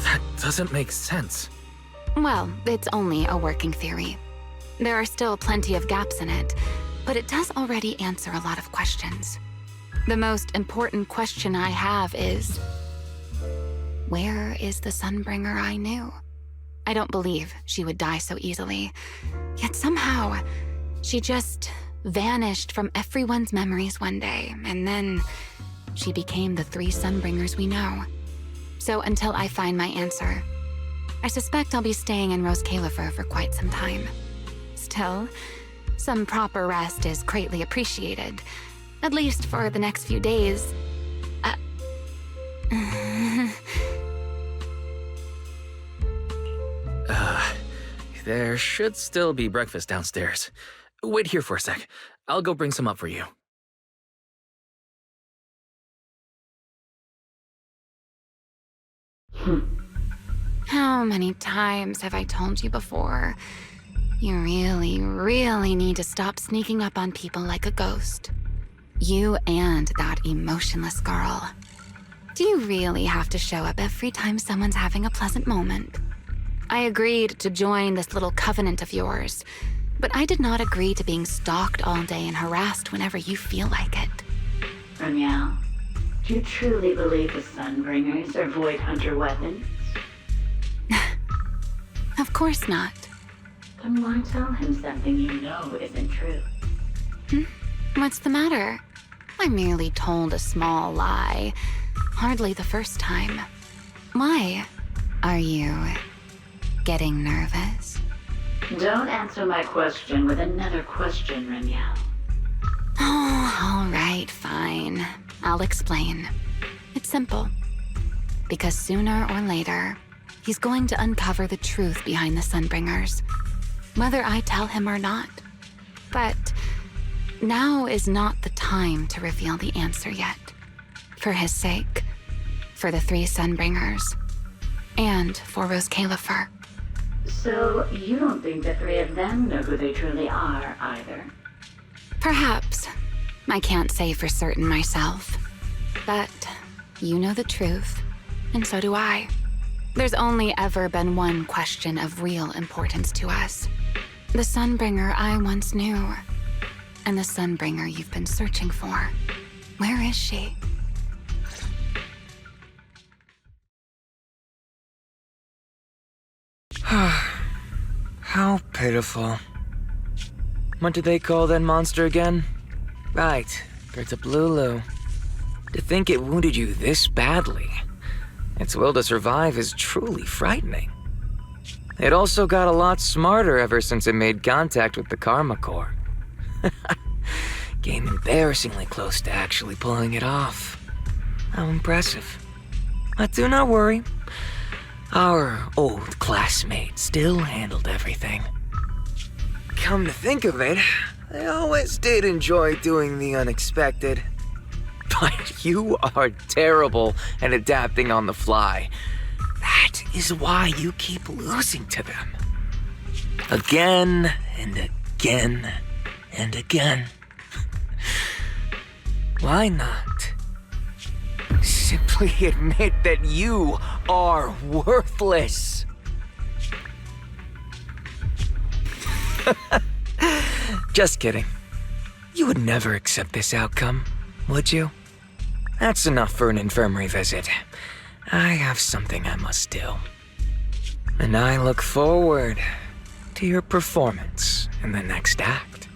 that doesn't make sense. Well, it's only a working theory. There are still plenty of gaps in it, but it does already answer a lot of questions. The most important question I have is, where is the Sunbringer I knew? I don't believe she would die so easily, yet somehow she just vanished from everyone's memories one day, and then she became the 3 Sunbringers we know. So until I find my answer, I suspect I'll be staying in Rose Califer for quite some time. Still, some proper rest is greatly appreciated, at least for the next few days. There should still be breakfast downstairs. Wait here for a sec. I'll go bring some up for you. How many times have I told you before? You really, really need to stop sneaking up on people like a ghost. You and that emotionless girl. Do you really have to show up every time someone's having a pleasant moment? I agreed to join this little covenant of yours, but I did not agree to being stalked all day and harassed whenever you feel like it. Ramiel, do you truly believe the Sunbringers are Void Hunter weapons? Of course not. Then why tell him something you know isn't true? What's the matter? I merely told a small lie. Hardly the first time. Why? Are you getting nervous? Don't answer my question with another question, Ramiel. Oh, all right, fine. I'll explain. It's simple. Because sooner or later, he's going to uncover the truth behind the Sunbringers, whether I tell him or not. But Now is not the time to reveal the answer yet. For his sake, for the 3 Sunbringers, and for Rose Califer. So, you don't think the 3 of them know who they truly are, either? Perhaps. I can't say for certain myself. But you know the truth, and so do I. There's only ever been one question of real importance to us. The Sunbringer I once knew, and the Sunbringer you've been searching for. Where is she? How pitiful. What do they call that monster again? Right, Bertablulu. To think it wounded you this badly. Its will to survive is truly frightening. It also got a lot smarter ever since it made contact with the Karma Core. Came embarrassingly close to actually pulling it off. How impressive. But do not worry. Our old classmate still handled everything. Come to think of it, I always did enjoy doing the unexpected. But you are terrible at adapting on the fly. That is why you keep losing to them. Again and again and again. Why not? Simply admit that you are worthless. Just kidding. You would never accept this outcome, would you? That's enough for an infirmary visit. I have something I must do. And I look forward to your performance in the next act.